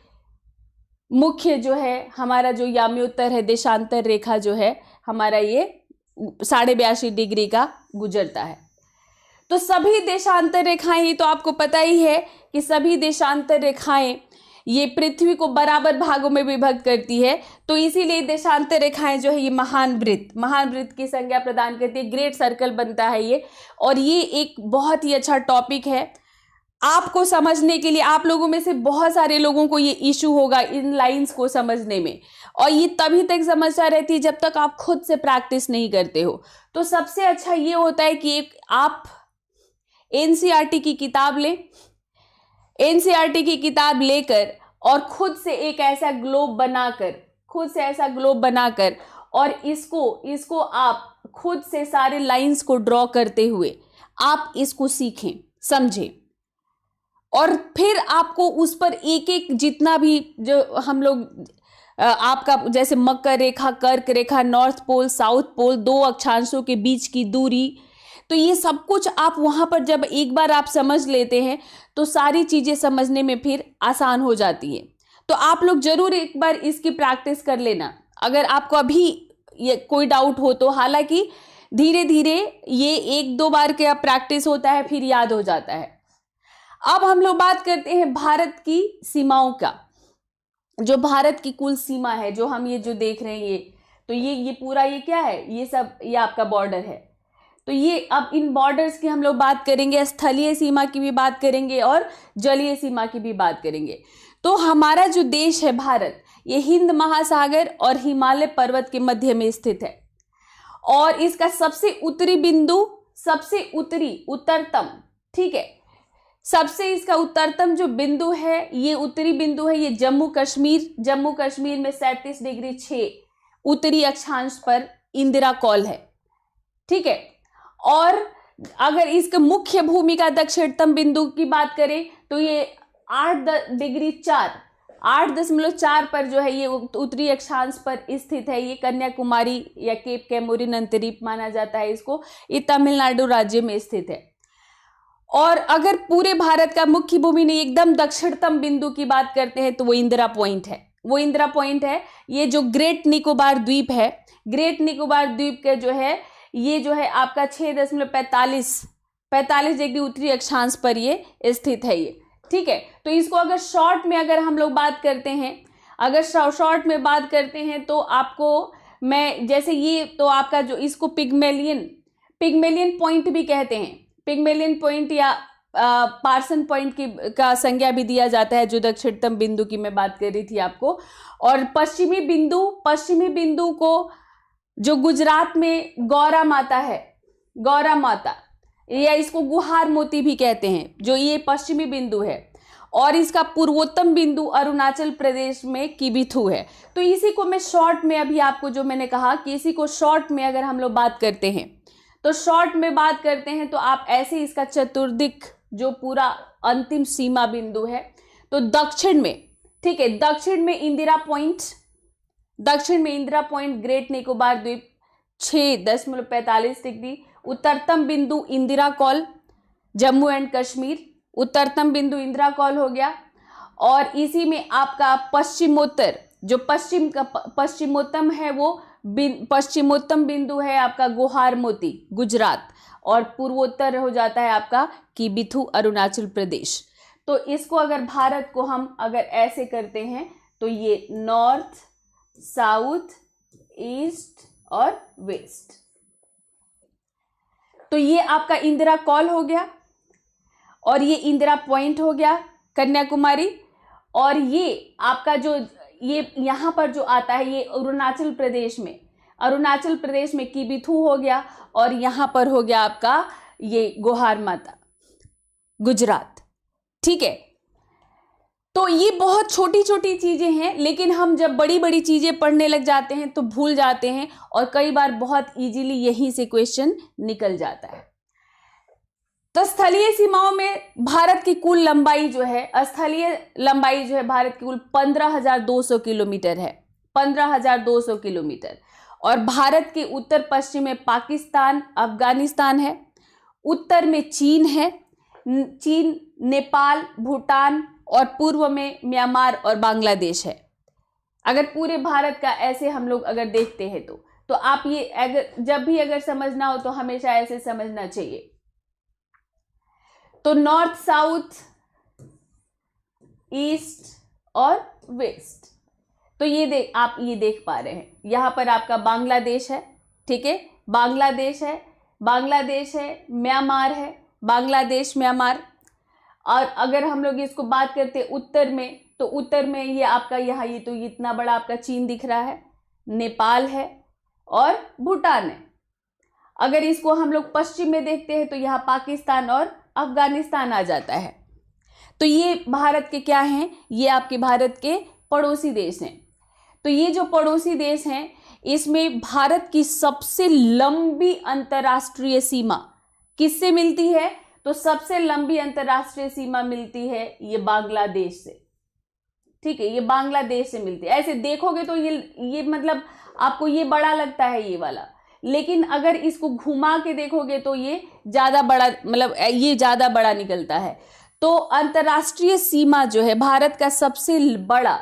मुख्य जो है हमारा जो याम्योत्तर है, देशांतर रेखा जो है हमारा ये 82.5 डिग्री का गुजरता है। तो सभी देशांतर रेखाएं, ये तो आपको पता ही है कि सभी देशांतर रेखाएं ये पृथ्वी को बराबर भागों में विभक्त करती है। तो इसीलिए देशांतर रेखाएं जो है ये महान वृत्त की संज्ञा प्रदान करती है, ग्रेट सर्कल बनता है ये। और ये एक बहुत ही अच्छा टॉपिक है, आपको समझने के लिए, आप लोगों में से बहुत सारे लोगों को ये इशू होगा इन लाइंस को समझने में, और ये तभी तक समस्या रहती है जब तक आप खुद से प्रैक्टिस नहीं करते हो। तो सबसे अच्छा ये होता है कि एक आप एनसीईआरटी की किताब लें, एनसीईआरटी की किताब लेकर और खुद से एक ऐसा ग्लोब बनाकर, खुद से ऐसा ग्लोब बनाकर, और इसको आप खुद से सारे लाइंस को ड्रॉ करते हुए आप इसको सीखें, समझें, और फिर आपको उस पर एक एक जितना भी जो हम लोग आपका जैसे मकर रेखा, कर्क रेखा, नॉर्थ पोल, साउथ पोल, दो अक्षांशों के बीच की दूरी, तो ये सब कुछ आप वहां पर जब एक बार आप समझ लेते हैं तो सारी चीजें समझने में फिर आसान हो जाती है। तो आप लोग जरूर एक बार इसकी प्रैक्टिस कर लेना अगर आपको अभी ये कोई डाउट हो तो। हालांकि धीरे धीरे ये एक दो बार के प्रैक्टिस होता है फिर याद हो जाता है। अब हम लोग बात करते हैं भारत की सीमाओं का। जो भारत की कुल सीमा है, जो हम ये जो देख रहे हैं, ये पूरा ये क्या है, ये सब ये आपका बॉर्डर है। तो ये अब इन बॉर्डर्स की हम लोग बात करेंगे, स्थलीय सीमा की भी बात करेंगे और जलीय सीमा की भी बात करेंगे। तो हमारा जो देश है भारत, ये हिंद महासागर और हिमालय पर्वत के मध्य में स्थित है, और इसका सबसे उत्तरी बिंदु, सबसे उत्तरी उत्तरतम, ठीक है, सबसे इसका उत्तरतम जो बिंदु है, ये उत्तरी बिंदु है, ये जम्मू कश्मीर में 37 डिग्री 6 उत्तरी अक्षांश पर इंदिरा कॉल है, ठीक है। और अगर इसका मुख्य भूमि का दक्षिणतम बिंदु की बात करें तो ये 8.4 पर जो है ये उत्तरी अक्षांश पर स्थित है। ये कन्याकुमारी या केप कैमोरिन अंतरीप माना जाता है इसको, ये तमिलनाडु राज्य में स्थित है। और अगर पूरे भारत का मुख्य भूमि ने एकदम दक्षिणतम बिंदु की बात करते हैं तो वो इंदिरा पॉइंट है। ये जो ग्रेट निकोबार द्वीप है, ग्रेट निकोबार द्वीप के जो है ये जो है आपका 6.45 डिग्री उत्तरी अक्षांश पर ये स्थित है ये, ठीक है। तो इसको अगर शॉर्ट में अगर हम लोग बात करते हैं, अगर शॉर्ट में बात करते हैं तो आपको मैं जैसे ये तो आपका जो इसको पिग्मेलियन पॉइंट भी कहते हैं, पिग्मेलियन पॉइंट या पार्सन पॉइंट की का संज्ञा भी दिया जाता है, जो दक्षिणतम बिंदु की मैं बात कर रही थी आपको। और पश्चिमी बिंदु को जो गुजरात में गौरा माता है, गौरा माता, या इसको गुहार मोती भी कहते हैं, जो ये पश्चिमी बिंदु है। और इसका पूर्वोत्तम बिंदु अरुणाचल प्रदेश में किबिथु है। तो इसी को मैं शॉर्ट में अभी आपको जो मैंने कहा कि इसी को शॉर्ट में अगर हम लोग बात करते हैं तो शॉर्ट में बात करते हैं तो आप ऐसे इसका चतुर्दिक जो पूरा अंतिम सीमा बिंदु है, तो दक्षिण में, ठीक है, दक्षिण में इंदिरा पॉइंट ग्रेट निकोबार द्वीप 6.45 डिग्री, उत्तरतम बिंदु इंदिरा कॉल जम्मू एंड कश्मीर, उत्तरतम बिंदु इंदिरा कॉल हो गया। और इसी में आपका पश्चिमोत्तर जो पश्चिमोत्तम है वो पश्चिमोत्तम बिंदु है आपका गुहार मोती गुजरात, और पूर्वोत्तर हो जाता है आपका किबिथु अरुणाचल प्रदेश। तो इसको अगर भारत को हम अगर ऐसे करते हैं तो ये नॉर्थ, साउथ, ईस्ट और वेस्ट, तो ये आपका इंदिरा कॉल हो गया, और ये इंदिरा पॉइंट हो गया कन्याकुमारी। और ये आपका जो ये यहाँ पर जो आता है ये अरुणाचल प्रदेश में किबिथु हो गया, और यहाँ पर हो गया आपका ये गुहार माता गुजरात, ठीक है। तो ये बहुत छोटी छोटी चीजें हैं, लेकिन हम जब बड़ी बड़ी चीजें पढ़ने लग जाते हैं तो भूल जाते हैं, और कई बार बहुत इजीली यहीं से क्वेश्चन निकल जाता है। तो स्थलीय सीमाओं में भारत की कुल लंबाई जो है, स्थलीय लंबाई जो है भारत की कुल 15,200 किलोमीटर है, 15,200 किलोमीटर। और भारत के उत्तर पश्चिम में पाकिस्तान, अफगानिस्तान है, उत्तर में चीन है, चीन, नेपाल, भूटान, और पूर्व में म्यांमार और बांग्लादेश है। अगर पूरे भारत का ऐसे हम लोग अगर देखते हैं तो आप ये अगर जब भी अगर समझना हो तो हमेशा ऐसे समझना चाहिए। तो नॉर्थ, साउथ, ईस्ट और वेस्ट, तो ये आप ये देख पा रहे हैं, यहाँ पर आपका बांग्लादेश है, ठीक है, बांग्लादेश है, म्यांमार है, बांग्लादेश, म्यांमार, और अगर हम लोग इसको बात करते हैं उत्तर में, तो उत्तर में ये आपका यहाँ ये तो इतना बड़ा आपका चीन दिख रहा है, नेपाल है और भूटान है। अगर इसको हम लोग पश्चिम में देखते हैं तो यहाँ पाकिस्तान और अफगानिस्तान आ जाता है। तो ये भारत के क्या हैं, ये आपके भारत के पड़ोसी देश हैं। तो ये जो पड़ोसी देश हैं, इसमें भारत की सबसे लंबी अंतर्राष्ट्रीय सीमा किससे मिलती है? तो सबसे लंबी अंतर्राष्ट्रीय सीमा मिलती है ये बांग्लादेश से। ठीक है, ये बांग्लादेश से मिलती है। ऐसे देखोगे तो ये मतलब आपको ये बड़ा लगता है ये वाला, लेकिन अगर इसको घुमा के देखोगे तो ये ज्यादा बड़ा, मतलब ये ज्यादा बड़ा निकलता है। तो अंतर्राष्ट्रीय सीमा जो है भारत का सबसे बड़ा,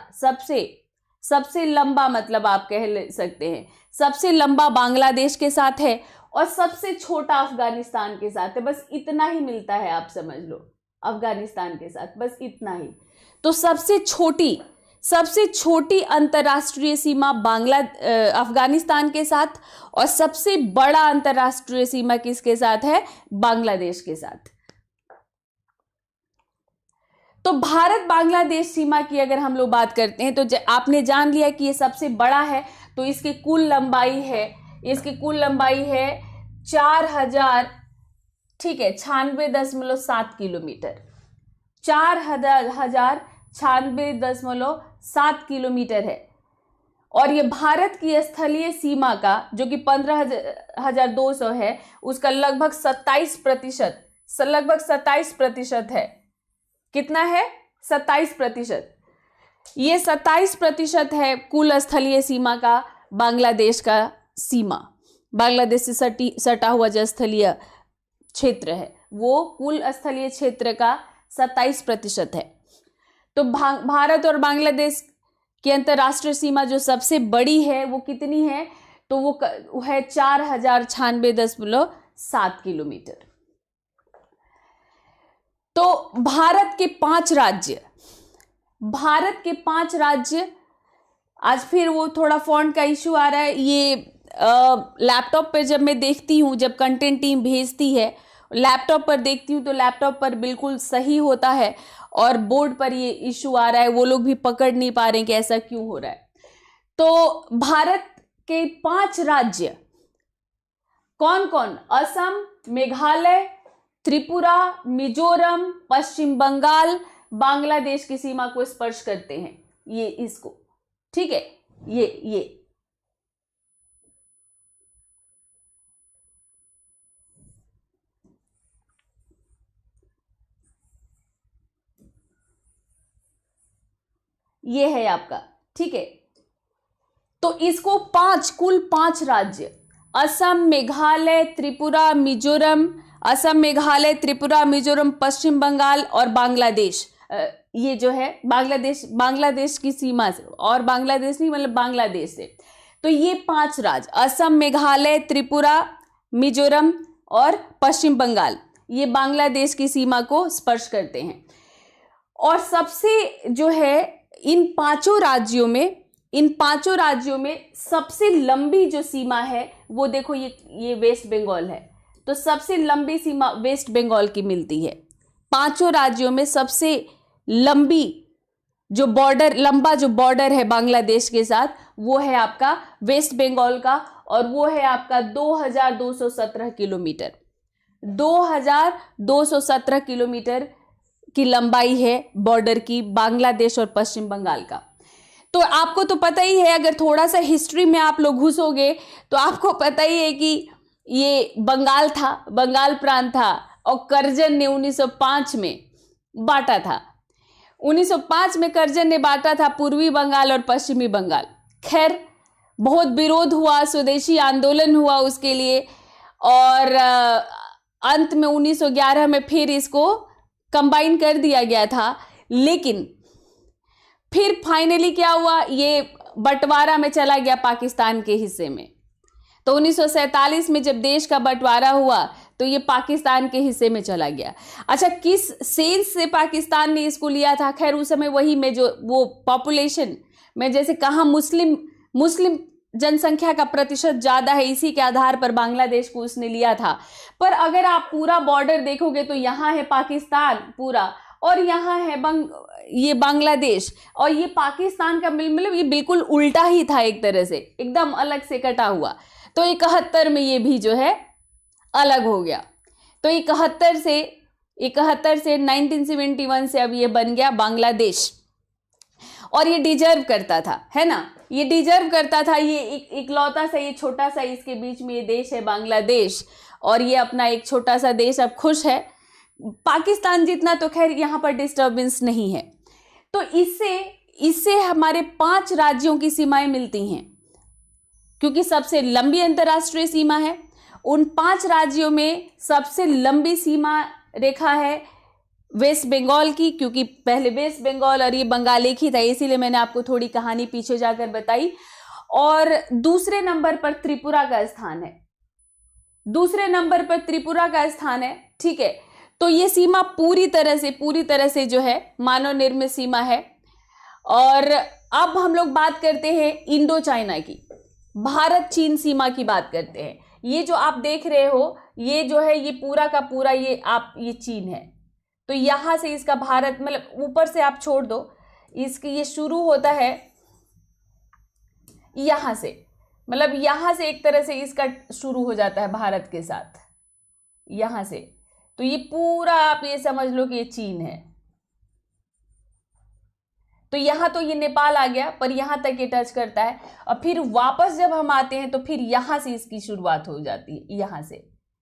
सबसे लंबा, मतलब आप कह सकते हैं सबसे लंबा बांग्लादेश के साथ है और सबसे छोटा अफगानिस्तान के साथ है। बस इतना ही मिलता है, आप समझ लो, अफगानिस्तान के साथ बस इतना ही। तो सबसे छोटी अंतर्राष्ट्रीय सीमा अफगानिस्तान के साथ और सबसे बड़ा अंतर्राष्ट्रीय सीमा किसके साथ है? बांग्लादेश के साथ। तो भारत बांग्लादेश सीमा की अगर हम लोग बात करते हैं तो आपने जान लिया कि ये सबसे बड़ा है। तो इसकी कुल लंबाई है 4000, ठीक है, 96.7 किलोमीटर, 4096.7 किलोमीटर है। और ये भारत की स्थलीय सीमा का जो कि 15,200 है, उसका लगभग 27% है। कितना है? 27%। ये 27% है कुल स्थलीय सीमा का बांग्लादेश का सीमा। बांग्लादेश से सटा हुआ जो स्थलीय क्षेत्र है वो कुल स्थलीय क्षेत्र का 27% है। तो भारत और बांग्लादेश की अंतर्राष्ट्रीय सीमा जो सबसे बड़ी है वो कितनी है? तो वो है 4096.7 किलोमीटर। तो भारत के 5 राज्य, आज फिर वो थोड़ा फॉन्ट का इशू आ रहा है। ये लैपटॉप पर जब मैं देखती हूँ, जब कंटेंट टीम भेजती है, लैपटॉप पर देखती हूँ तो लैपटॉप पर बिल्कुल सही होता है और बोर्ड पर ये इशू आ रहा है। वो लोग भी पकड़ नहीं पा रहे हैं कि ऐसा क्यों हो रहा है। तो भारत के 5 राज्य कौन कौन? असम, मेघालय, त्रिपुरा, मिजोरम, पश्चिम बंगाल बांग्लादेश की सीमा को स्पर्श करते हैं। ये इसको, ठीक है, ये है आपका, ठीक है। तो इसको कुल 5 राज्य, असम, मेघालय, त्रिपुरा, मिजोरम, पश्चिम बंगाल और बांग्लादेश, ये जो है बांग्लादेश की सीमा से, और बांग्लादेश नहीं मतलब बांग्लादेश से। तो ये 5 राज्य, असम, मेघालय, त्रिपुरा, मिजोरम और पश्चिम बंगाल, ये बांग्लादेश की सीमा को स्पर्श करते हैं। और सबसे जो है इन पांचों राज्यों में सबसे लंबी जो सीमा है वो देखो, ये वेस्ट बंगाल है। तो सबसे लंबी सीमा वेस्ट बंगाल की मिलती है। 5 राज्यों में सबसे लंबा जो बॉर्डर है बांग्लादेश के साथ वो है आपका वेस्ट बंगाल का, और वो है आपका 2217 किलोमीटर। 2217 किलोमीटर की लंबाई है बॉर्डर की बांग्लादेश और पश्चिम बंगाल का। तो आपको तो पता ही है, अगर थोड़ा सा हिस्ट्री में आप लोग घुसोगे तो आपको पता ही है कि ये बंगाल प्रांत था और कर्जन ने 1905 में बांटा था। 1905 में कर्जन ने बांटा था पूर्वी बंगाल और पश्चिमी बंगाल। खैर बहुत विरोध हुआ, स्वदेशी आंदोलन हुआ उसके लिए, और अंत में 1911 में फिर इसको कंबाइन कर दिया गया था। लेकिन फिर फाइनली क्या हुआ, ये बंटवारा में चला गया पाकिस्तान के हिस्से में। तो 1947 में जब देश का बंटवारा हुआ तो ये पाकिस्तान के हिस्से में चला गया। अच्छा, किस सेंस से पाकिस्तान ने इसको लिया था? खैर उस समय वही में जो वो पॉपुलेशन में, जैसे कहाँ मुस्लिम जनसंख्या का प्रतिशत ज्यादा है, इसी के आधार पर बांग्लादेश को उसने लिया था। पर अगर आप पूरा बॉर्डर देखोगे तो यहाँ है पाकिस्तान पूरा, और यहाँ है ये बांग्लादेश, और ये पाकिस्तान का मतलब ये बिल्कुल उल्टा ही था, एक तरह से एकदम अलग से कटा हुआ। तो 71 में ये भी जो है अलग हो गया। तो 71 से 1971 से अब ये बन गया बांग्लादेश। और ये डिजर्व करता था, है ना, ये डिजर्व करता था। ये इकलौता सा, ये छोटा सा इसके बीच में ये देश है बांग्लादेश, और ये अपना एक छोटा सा देश अब खुश है। पाकिस्तान जितना तो खैर यहाँ पर डिस्टर्बेंस नहीं है। तो इससे हमारे 5 राज्यों की सीमाएं मिलती हैं, क्योंकि सबसे लंबी अंतर्राष्ट्रीय सीमा है। उन 5 राज्यों में सबसे लंबी सीमा रेखा है वेस्ट बंगाल की, क्योंकि पहले वेस्ट बंगाल और ये बंगाल एक ही था, इसीलिए मैंने आपको थोड़ी कहानी पीछे जाकर बताई। और दूसरे नंबर पर त्रिपुरा का स्थान है, दूसरे नंबर पर त्रिपुरा का स्थान है, ठीक है। तो ये सीमा पूरी तरह से जो है मानव निर्मित सीमा है। और अब हम लोग बात करते हैं इंडो चाइना की, भारत चीन सीमा की बात करते हैं। ये जो आप देख रहे हो, ये जो है ये पूरा का पूरा ये चीन है। तो यहां से इसका भारत, मतलब ऊपर से आप छोड़ दो, इसकी ये शुरू होता है यहां से, मतलब यहां से एक तरह से इसका शुरू हो जाता है भारत के साथ, यहां से। तो ये पूरा आप ये समझ लो कि ये चीन है। तो यहां तो ये नेपाल आ गया, पर यहां तक ये टच करता है। और फिर वापस जब हम आते हैं तो फिर यहां से इसकी शुरुआत हो जाती है,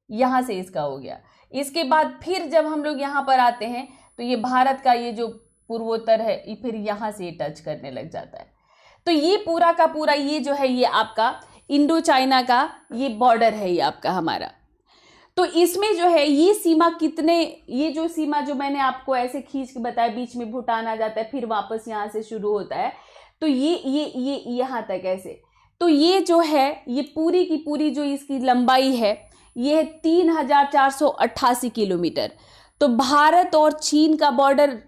यहां से इसका हो गया। इसके बाद फिर जब हम लोग यहां पर आते हैं तो ये भारत का ये जो पूर्वोत्तर है, ये फिर यहां से ये टच करने लग जाता है। तो ये पूरा का पूरा ये जो है ये आपका इंडो चाइना का ये बॉर्डर है, ये आपका हमारा। तो इसमें जो है ये सीमा ये जो सीमा जो मैंने आपको ऐसे खींच के बताया, बीच में भूटान आ जाता है, फिर वापस यहाँ से शुरू होता है। तो ये यहाँ तक ऐसे। तो ये जो है ये पूरी की पूरी जो इसकी लंबाई है ये है 3488 किलोमीटर। तो भारत और चीन का बॉर्डर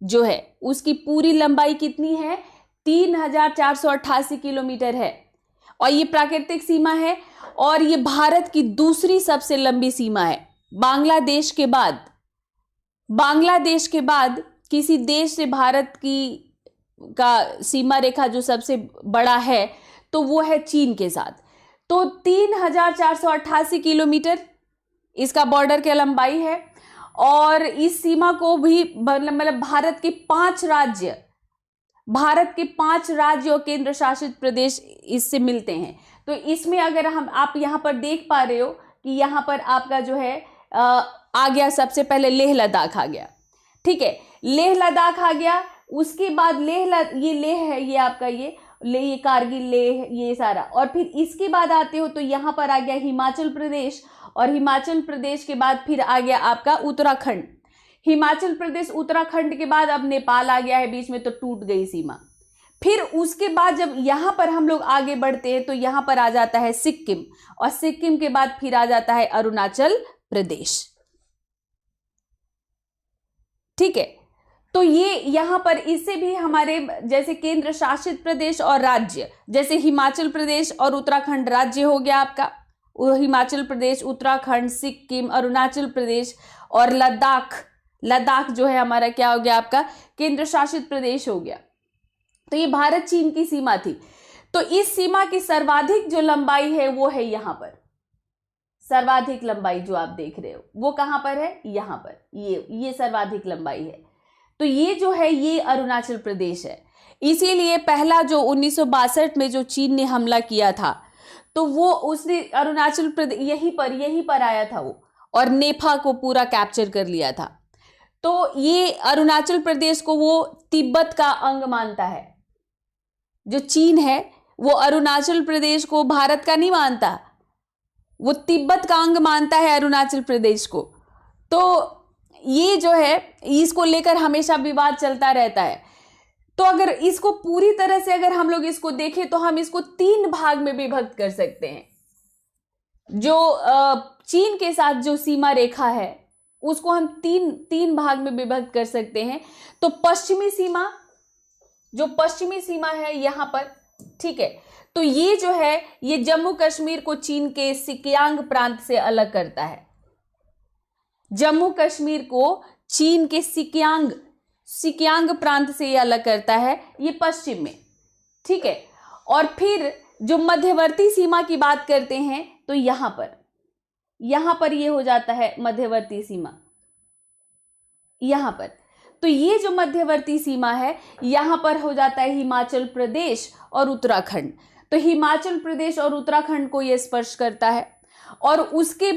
जो है उसकी पूरी लंबाई कितनी है? 3488 किलोमीटर है। और ये प्राकृतिक सीमा है, और ये भारत की दूसरी सबसे लंबी सीमा है। बांग्लादेश के बाद किसी देश से भारत का सीमा रेखा जो सबसे बड़ा है तो वो है चीन के साथ। तो 3488 किलोमीटर इसका बॉर्डर की लंबाई है। और इस सीमा को भी मतलब भारत के 5 राज्य और केंद्र शासित प्रदेश इससे मिलते हैं। तो इसमें अगर आप यहाँ पर देख पा रहे हो कि यहाँ पर आपका जो है आ गया, सबसे पहले लेह लद्दाख आ गया, ठीक है, लेह लद्दाख आ गया। उसके बाद लेह है, ये आपका ये कारगिल, लेह, ये सारा। और फिर इसके बाद आते हो तो यहाँ पर आ गया हिमाचल प्रदेश, और हिमाचल प्रदेश के बाद फिर आ गया आपका उत्तराखंड। हिमाचल प्रदेश उत्तराखंड के बाद अब नेपाल आ गया है बीच में, तो टूट गई सीमा। फिर उसके बाद जब यहाँ पर हम लोग आगे बढ़ते हैं तो यहाँ पर आ जाता है सिक्किम, और सिक्किम के बाद फिर आ जाता है अरुणाचल प्रदेश, ठीक है। तो ये यहाँ पर इससे भी हमारे जैसे केंद्र शासित प्रदेश और राज्य, जैसे हिमाचल प्रदेश और उत्तराखंड राज्य हो गया आपका, हिमाचल प्रदेश, उत्तराखंड, सिक्किम, अरुणाचल प्रदेश और लद्दाख जो है हमारा क्या हो गया आपका केंद्र शासित प्रदेश हो गया। तो ये भारत चीन की सीमा थी। तो इस सीमा की सर्वाधिक जो लंबाई है वो है यहाँ पर, सर्वाधिक लंबाई जो आप देख रहे हो वो कहाँ पर है? यहाँ पर, ये सर्वाधिक लंबाई है। तो ये जो है ये अरुणाचल प्रदेश है। इसीलिए पहला जो 1962 में जो चीन ने हमला किया था तो वो उसने अरुणाचल प्रदेश यहीं पर आया था वो, और नेफा को पूरा कैप्चर कर लिया था। तो ये अरुणाचल प्रदेश को वो तिब्बत का अंग मानता है। जो चीन है वो अरुणाचल प्रदेश को भारत का नहीं मानता, वो तिब्बत का अंग मानता है अरुणाचल प्रदेश को। तो ये जो है इसको लेकर हमेशा विवाद चलता रहता है। तो अगर इसको पूरी तरह से अगर हम लोग इसको देखें तो हम इसको 3 भाग में विभक्त कर सकते हैं। जो चीन के साथ जो सीमा रेखा है उसको हम तीन भाग में विभक्त कर सकते हैं। तो पश्चिमी सीमा है यहाँ पर, ठीक है। तो ये जो है ये जम्मू कश्मीर को चीन के सिकियांग प्रांत से अलग करता है। जम्मू कश्मीर को चीन के सिकियांग प्रांत से ये अलग करता है, ये पश्चिम में, ठीक है। और फिर जो मध्यवर्ती सीमा की बात करते हैं तो यहां पर ये हो जाता है मध्यवर्ती सीमा, यहां पर। तो ये जो मध्यवर्ती सीमा है यहां पर हो जाता है हिमाचल प्रदेश और उत्तराखंड। तो हिमाचल प्रदेश और उत्तराखंड को ये स्पर्श करता है। और उसके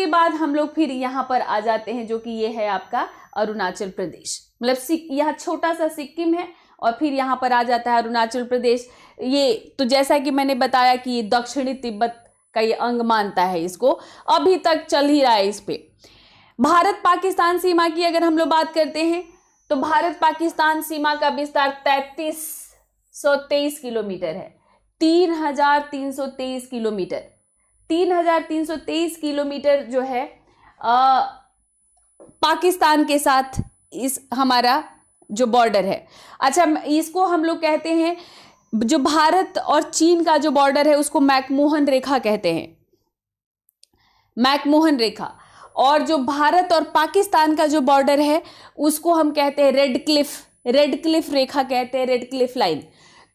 बाद हम लोग फिर यहां पर आ जाते हैं, जो कि ये है आपका अरुणाचल प्रदेश। मतलब यहाँ छोटा सा सिक्किम है और फिर यहाँ पर आ जाता है अरुणाचल प्रदेश। ये तो जैसा कि मैंने बताया कि ये दक्षिणी तिब्बत का ये अंग मानता है इसको, अभी तक चल ही रहा है इस पे। भारत पाकिस्तान सीमा की अगर हम लोग बात करते हैं तो भारत पाकिस्तान सीमा का विस्तार 3323 किलोमीटर है। 3323 किलोमीटर, 3323 किलोमीटर जो है पाकिस्तान के साथ इस हमारा जो बॉर्डर है। अच्छा, इसको हम लोग कहते हैं, जो भारत और चीन का जो बॉर्डर है उसको मैकमोहन रेखा कहते हैं, मैकमोहन रेखा। और जो भारत और पाकिस्तान का जो बॉर्डर है उसको हम कहते हैं रेड क्लिफ रेखा कहते हैं, रेड क्लिफ लाइन।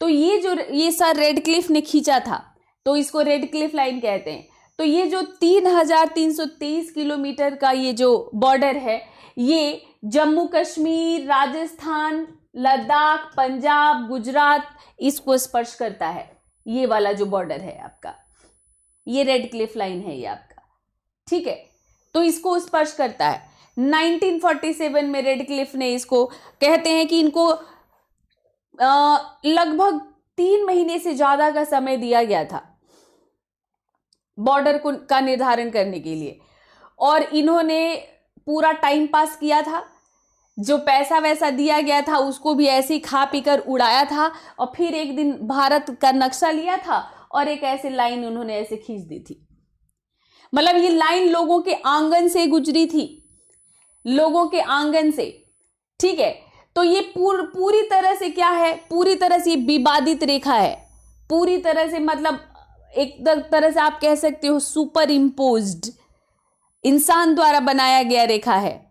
तो ये सर रेड क्लिफ ने खींचा था तो इसको रेड क्लिफ लाइन कहते हैं। तो ये जो 3323 किलोमीटर का ये जो बॉर्डर है, ये जम्मू कश्मीर, राजस्थान, लद्दाख, पंजाब, गुजरात, इसको स्पर्श करता है। ये वाला जो बॉर्डर है आपका, ये रेड क्लिफ लाइन है ये आपका, ठीक है। तो इसको स्पर्श करता है। 1947 में रेड क्लिफ ने इसको कहते हैं कि इनको लगभग 3 महीने से ज्यादा का समय दिया गया था बॉर्डर का निर्धारण करने के लिए, और इन्होंने पूरा टाइम पास किया था। जो पैसा वैसा दिया गया था उसको भी ऐसे ही खा पी कर उड़ाया था, और फिर एक दिन भारत का नक्शा लिया था और एक ऐसे लाइन उन्होंने ऐसे खींच दी थी। मतलब ये लाइन लोगों के आंगन से गुजरी थी, लोगों के आंगन से, ठीक है। तो ये पूरी तरह से क्या है, पूरी तरह से विवादित रेखा है, पूरी तरह से, मतलब एक तरह से आप कह सकते हो सुपर इम्पोज्ड, इंसान द्वारा बनाया गया रेखा है,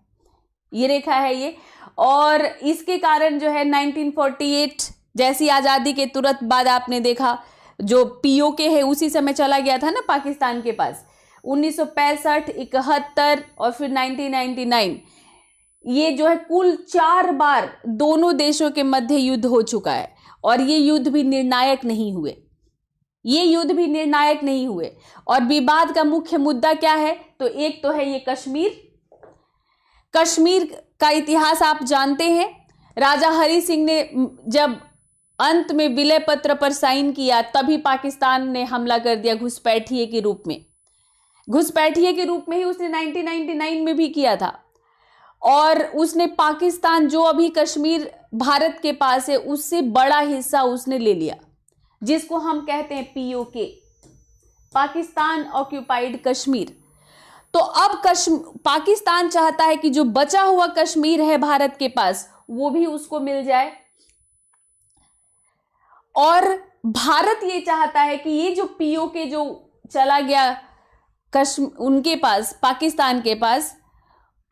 ये रेखा है ये। और इसके कारण जो है 1948 जैसी आज़ादी के तुरंत बाद आपने देखा जो पीओके है उसी समय चला गया था ना पाकिस्तान के पास। 1965, 71 और फिर 1999, ये जो है कुल 4 बार दोनों देशों के मध्य युद्ध हो चुका है, और ये युद्ध भी निर्णायक नहीं हुए, ये युद्ध भी निर्णायक नहीं हुए। और विवाद का मुख्य मुद्दा क्या है, तो एक तो है ये कश्मीर का इतिहास आप जानते हैं। राजा हरि सिंह ने जब अंत में विलय पत्र पर साइन किया तभी पाकिस्तान ने हमला कर दिया घुसपैठिए के रूप में, घुसपैठिए के रूप में ही उसने 1999 में भी किया था। और उसने पाकिस्तान, जो अभी कश्मीर भारत के पास है, उससे बड़ा हिस्सा उसने ले लिया, जिसको हम कहते हैं पीओके, पाकिस्तान ऑक्यूपाइड कश्मीर। तो अब पाकिस्तान चाहता है कि जो बचा हुआ कश्मीर है भारत के पास वो भी उसको मिल जाए, और भारत ये चाहता है कि ये जो पीओके जो चला गया उनके पास, पाकिस्तान के पास,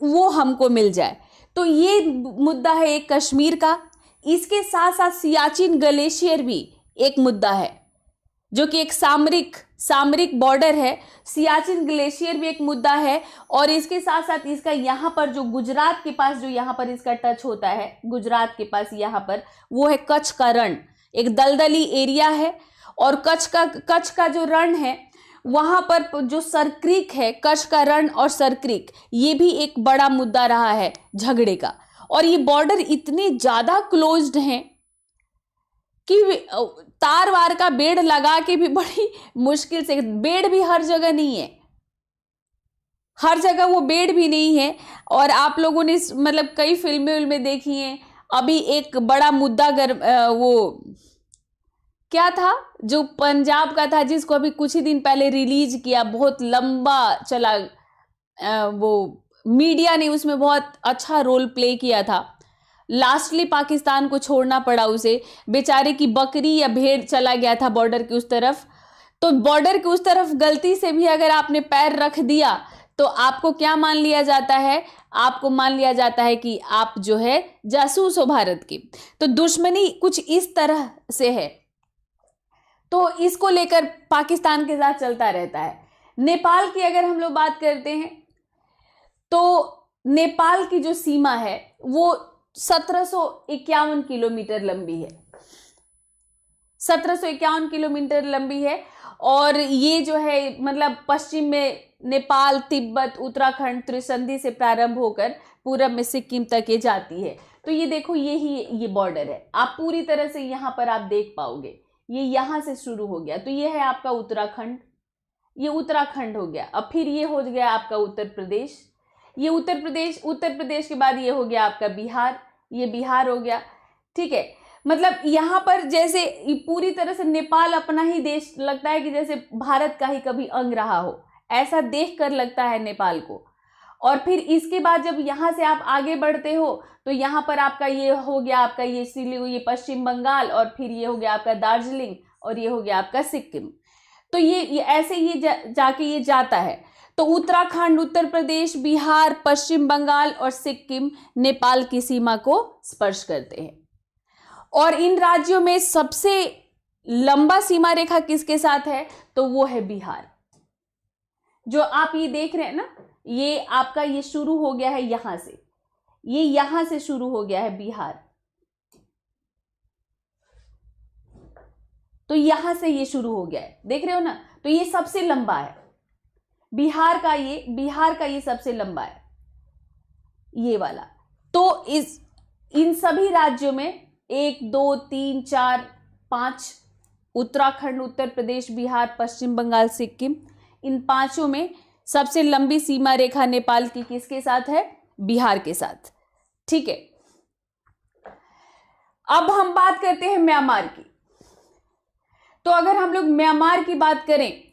वो हमको मिल जाए। तो ये मुद्दा है एक कश्मीर का। इसके साथ साथ सियाचिन ग्लेशियर भी एक मुद्दा है, जो कि एक सामरिक बॉर्डर है। सियाचिन ग्लेशियर भी एक मुद्दा है, और इसके साथ साथ इसका यहाँ पर जो गुजरात के पास जो यहाँ पर इसका टच होता है, गुजरात के पास यहाँ पर, वो है कच्छ का रण, एक दलदली एरिया है। और कच्छ का जो रण है वहां पर जो सरक्रीक है, कच्छ का रण और सरक्रीक, ये भी एक बड़ा मुद्दा रहा है झगड़े का। और ये बॉर्डर इतने ज्यादा क्लोज्ड हैं कि तार वार का बेड़ लगा के भी बड़ी मुश्किल से, बेड़ भी हर जगह नहीं है, हर जगह वो बेड़ भी नहीं है। और आप लोगों ने मतलब कई फिल्में देखी हैं। अभी एक बड़ा मुद्दा वो क्या था जो पंजाब का था, जिसको अभी कुछ ही दिन पहले रिलीज किया, बहुत लंबा चला, वो मीडिया ने उसमें बहुत अच्छा रोल प्ले किया था। लास्टली पाकिस्तान को छोड़ना पड़ा उसे, बेचारे की बकरी या भेड़ चला गया था बॉर्डर की उस तरफ। तो बॉर्डर की उस तरफ गलती से भी अगर आपने पैर रख दिया तो आपको क्या मान लिया जाता है, आपको मान लिया जाता है कि आप जो है जासूस हो भारत की। तो दुश्मनी कुछ इस तरह से है, तो इसको लेकर पाकिस्तान के साथ चलता रहता है। नेपाल की अगर हम लोग बात करते हैं तो नेपाल की जो सीमा है वो 1751 किलोमीटर लंबी है, 1751 किलोमीटर लंबी है। और ये जो है मतलब पश्चिम में नेपाल, तिब्बत, उत्तराखंड, त्रिसंधि से प्रारंभ होकर पूरब में सिक्किम तक ये जाती है। तो ये देखो ये बॉर्डर है, आप पूरी तरह से यहाँ पर आप देख पाओगे, ये यहाँ से शुरू हो गया। तो ये है आपका उत्तराखंड, ये उत्तराखंड हो गया। अब फिर ये हो गया आपका उत्तर प्रदेश, ये उत्तर प्रदेश के बाद ये हो गया आपका बिहार, ये बिहार हो गया। ठीक है, मतलब यहाँ पर जैसे पूरी तरह से नेपाल अपना ही देश लगता है कि जैसे भारत का ही कभी अंग रहा हो, ऐसा देख कर लगता है नेपाल को। और फिर इसके बाद जब यहाँ से आप आगे बढ़ते हो तो यहाँ पर आपका ये हो गया आपका ये सिलीगुड़ी, ये पश्चिम बंगाल, और फिर ये हो गया आपका दार्जिलिंग, और ये हो गया आपका सिक्किम। तो ये ऐसे ये जाके ये जाता है। तो उत्तराखंड, उत्तर प्रदेश, बिहार, पश्चिम बंगाल और सिक्किम नेपाल की सीमा को स्पर्श करते हैं। और इन राज्यों में सबसे लंबा सीमा रेखा किसके साथ है, तो वो है बिहार। जो आप ये देख रहे हैं ना, ये आपका ये शुरू हो गया है यहां से, ये यहां से शुरू हो गया है बिहार। तो यहां से ये शुरू हो गया है, देख रहे हो ना। तो ये सबसे लंबा है बिहार का ये सबसे लंबा है ये वाला। तो इन सभी राज्यों में 1, 2, 3, 4, 5 उत्तराखंड, उत्तर प्रदेश, बिहार, पश्चिम बंगाल, सिक्किम, इन पांचों में सबसे लंबी सीमा रेखा नेपाल की किसके साथ है, बिहार के साथ। ठीक है, अब हम बात करते हैं म्यांमार की। तो अगर हम लोग म्यांमार की बात करें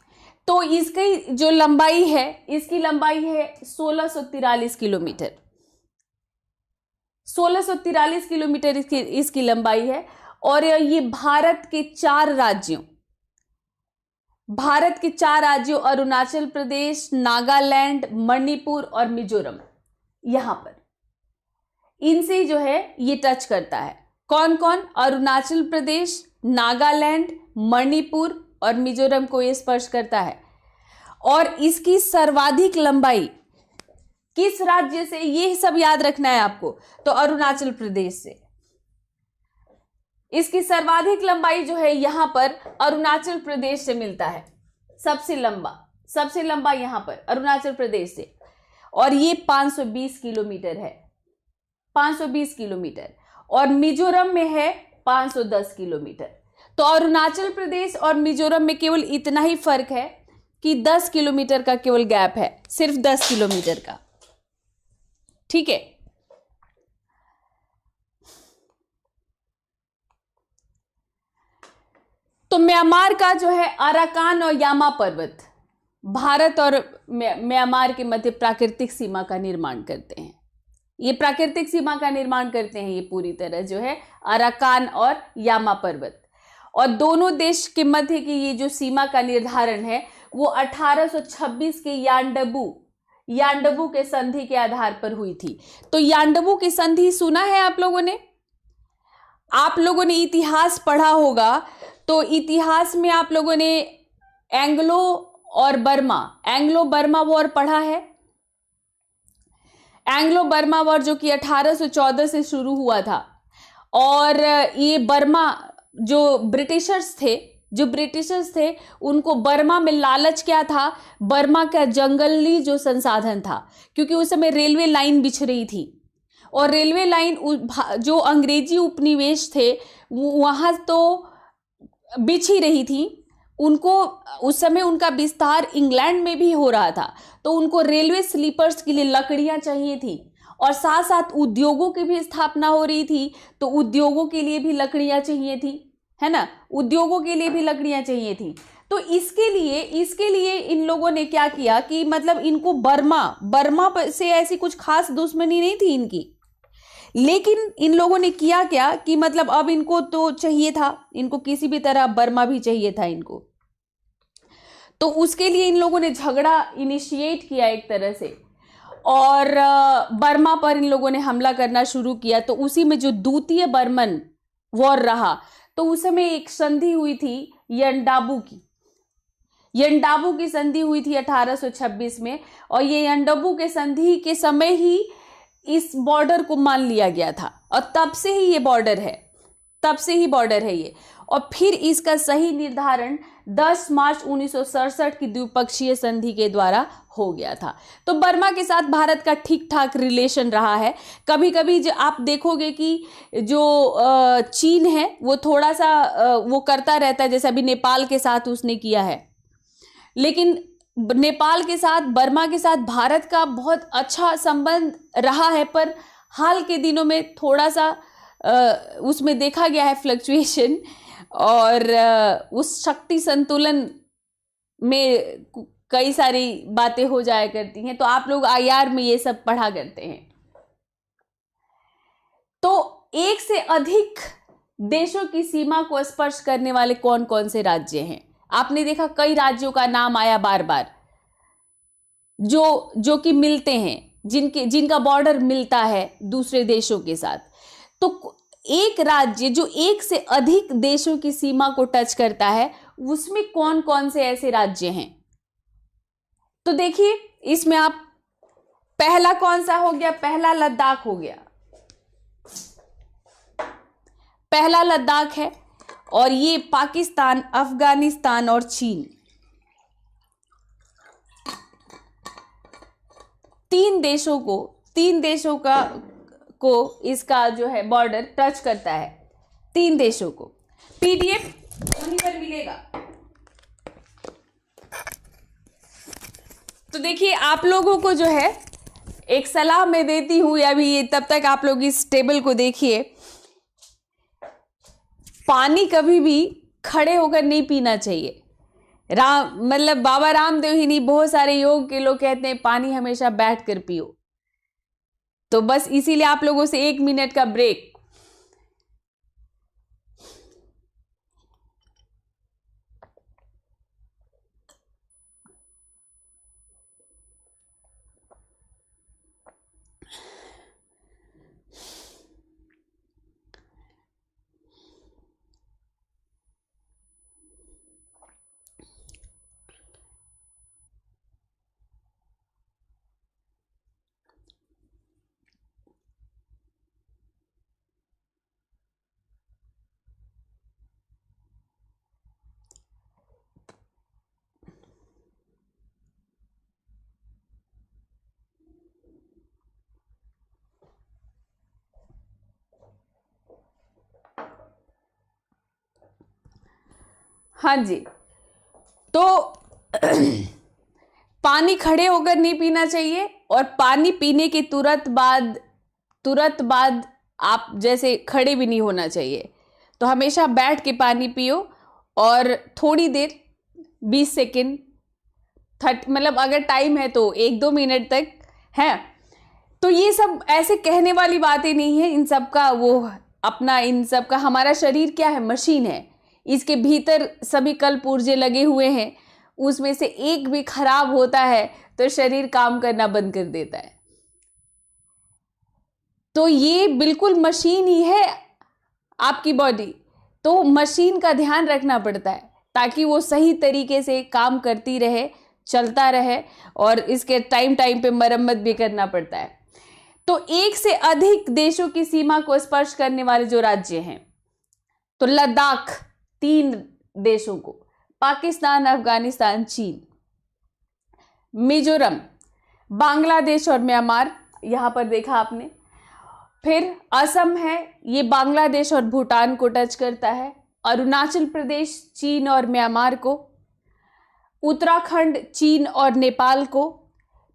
तो इसकी जो लंबाई है, इसकी लंबाई है 1643 किलोमीटर, 1643 किलोमीटर इसकी लंबाई है। और ये भारत के 4 राज्यों अरुणाचल प्रदेश, नागालैंड, मणिपुर और मिजोरम, यहां पर इनसे जो है ये टच करता है। कौन कौन, अरुणाचल प्रदेश, नागालैंड, मणिपुर और मिजोरम को ये स्पर्श करता है। और इसकी सर्वाधिक लंबाई किस राज्य से, ये सब याद रखना है आपको, तो अरुणाचल प्रदेश से। इसकी सर्वाधिक लंबाई जो है यहां पर अरुणाचल प्रदेश से मिलता है, सबसे लंबा यहां पर अरुणाचल प्रदेश से। और ये 520 किलोमीटर है, 520 किलोमीटर। और मिजोरम में है 510 किलोमीटर। तो अरुणाचल प्रदेश और मिजोरम में केवल इतना ही फर्क है कि 10 किलोमीटर का केवल गैप है, सिर्फ 10 किलोमीटर का। ठीक है, तो म्यांमार का जो है अराकान और यामा पर्वत भारत और म्यांमार के मध्य प्राकृतिक सीमा का निर्माण करते हैं। ये प्राकृतिक सीमा का निर्माण करते हैं ये पूरी तरह जो है अराकान और यामा पर्वत। और दोनों देश के मध्य की ये जो सीमा का निर्धारण है वो 1826 के यांडबू के संधि के आधार पर हुई थी। तो यांडबू की संधि सुना है आप लोगों ने इतिहास पढ़ा होगा। तो इतिहास में आप लोगों ने एंग्लो बर्मा वॉर पढ़ा है। एंग्लो बर्मा वॉर जो कि 1814 से शुरू हुआ था। और ये बर्मा जो ब्रिटिशर्स थे उनको बर्मा में लालच क्या था, बर्मा का जंगली जो संसाधन था, क्योंकि उस समय रेलवे लाइन बिछ रही थी। और रेलवे लाइन जो अंग्रेजी उपनिवेश थे वहां तो बिछ ही रही थी, उनको उस समय उनका विस्तार इंग्लैंड में भी हो रहा था। तो उनको रेलवे स्लीपर्स के लिए लकड़ियां चाहिए थी और साथ साथ उद्योगों की भी स्थापना हो रही थी। तो उद्योगों के लिए भी लकड़ियां चाहिए थी, है ना, उद्योगों के लिए भी लकड़ियां चाहिए थी। तो इसके लिए इन लोगों ने क्या किया कि मतलब इनको बर्मा से ऐसी कुछ खास दुश्मनी नहीं थी इनकी, लेकिन इन लोगों ने किया क्या कि मतलब अब इनको तो चाहिए था, इनको किसी भी तरह बर्मा भी चाहिए था इनको। तो उसके लिए इन लोगों ने झगड़ा इनिशिएट किया एक तरह से, और बर्मा पर इन लोगों ने हमला करना शुरू किया। तो उसी में जो द्वितीय बर्मन वॉर रहा, तो उस समय एक संधि हुई थी यंडाबू की संधि हुई थी 1826 में, और ये यंडाबू के संधि के समय ही इस बॉर्डर को मान लिया गया था, और तब से ही ये बॉर्डर है ये। और फिर इसका सही निर्धारण 10 मार्च 1967 की द्विपक्षीय संधि के द्वारा हो गया था। तो बर्मा के साथ भारत का ठीक ठाक रिलेशन रहा है। कभी कभी जो आप देखोगे कि जो चीन है वो थोड़ा सा वो करता रहता है, जैसे अभी नेपाल के साथ उसने किया है, लेकिन नेपाल के साथ, बर्मा के साथ भारत का बहुत अच्छा संबंध रहा है। पर हाल के दिनों में थोड़ा सा उसमें देखा गया है फ्लक्चुएशन, और उस शक्ति संतुलन में कई सारी बातें हो जाया करती हैं। तो आप लोग आईआर में ये सब पढ़ा करते हैं। तो एक से अधिक देशों की सीमा को स्पर्श करने वाले कौन कौन से राज्य हैं? आपने देखा कई राज्यों का नाम आया बार बार, जो कि मिलते हैं, जिनका बॉर्डर मिलता है दूसरे देशों के साथ। तो एक राज्य जो एक से अधिक देशों की सीमा को टच करता है, उसमें कौन कौन से ऐसे राज्य हैं? तो देखिए, इसमें आप पहला कौन सा हो गया? पहला लद्दाख हो गया। पहला लद्दाख है, और ये पाकिस्तान, अफगानिस्तान और चीन, तीन देशों को इसका जो है बॉर्डर टच करता है, 3 देशों को। पीडीएफ वहीं पर मिलेगा। तो देखिए, आप लोगों को जो है एक सलाह मैं देती हूं, अभी ये तब तक आप लोग इस टेबल को देखिए। पानी कभी भी खड़े होकर नहीं पीना चाहिए। मतलब बाबा रामदेव ही नहीं, बहुत सारे योग के लोग कहते हैं पानी हमेशा बैठ कर पियो। तो बस इसीलिए आप लोगों से 1 मिनट का ब्रेक। हाँ जी, तो पानी खड़े होकर नहीं पीना चाहिए, और पानी पीने के तुरंत बाद आप जैसे खड़े भी नहीं होना चाहिए। तो हमेशा बैठ के पानी पियो, और थोड़ी देर 20 सेकेंड 30, मतलब अगर टाइम है तो 1-2 मिनट तक है। तो ये सब ऐसे कहने वाली बातें नहीं है, इन सब का हमारा शरीर क्या है? मशीन है। इसके भीतर सभी कल पुर्जे लगे हुए हैं, उसमें से एक भी खराब होता है तो शरीर काम करना बंद कर देता है। तो ये बिल्कुल मशीन ही है आपकी बॉडी। तो मशीन का ध्यान रखना पड़ता है ताकि वो सही तरीके से काम करती रहे, चलता रहे, और इसके टाइम पे मरम्मत भी करना पड़ता है। तो एक से अधिक देशों की सीमा को स्पर्श करने वाले जो राज्य हैं, तो लद्दाख 3 देशों को, पाकिस्तान, अफगानिस्तान, चीन। मिजोरम, बांग्लादेश और म्यांमार, यहां पर देखा आपने। फिर असम है, ये बांग्लादेश और भूटान को टच करता है। अरुणाचल प्रदेश चीन और म्यांमार को। उत्तराखंड चीन और नेपाल को।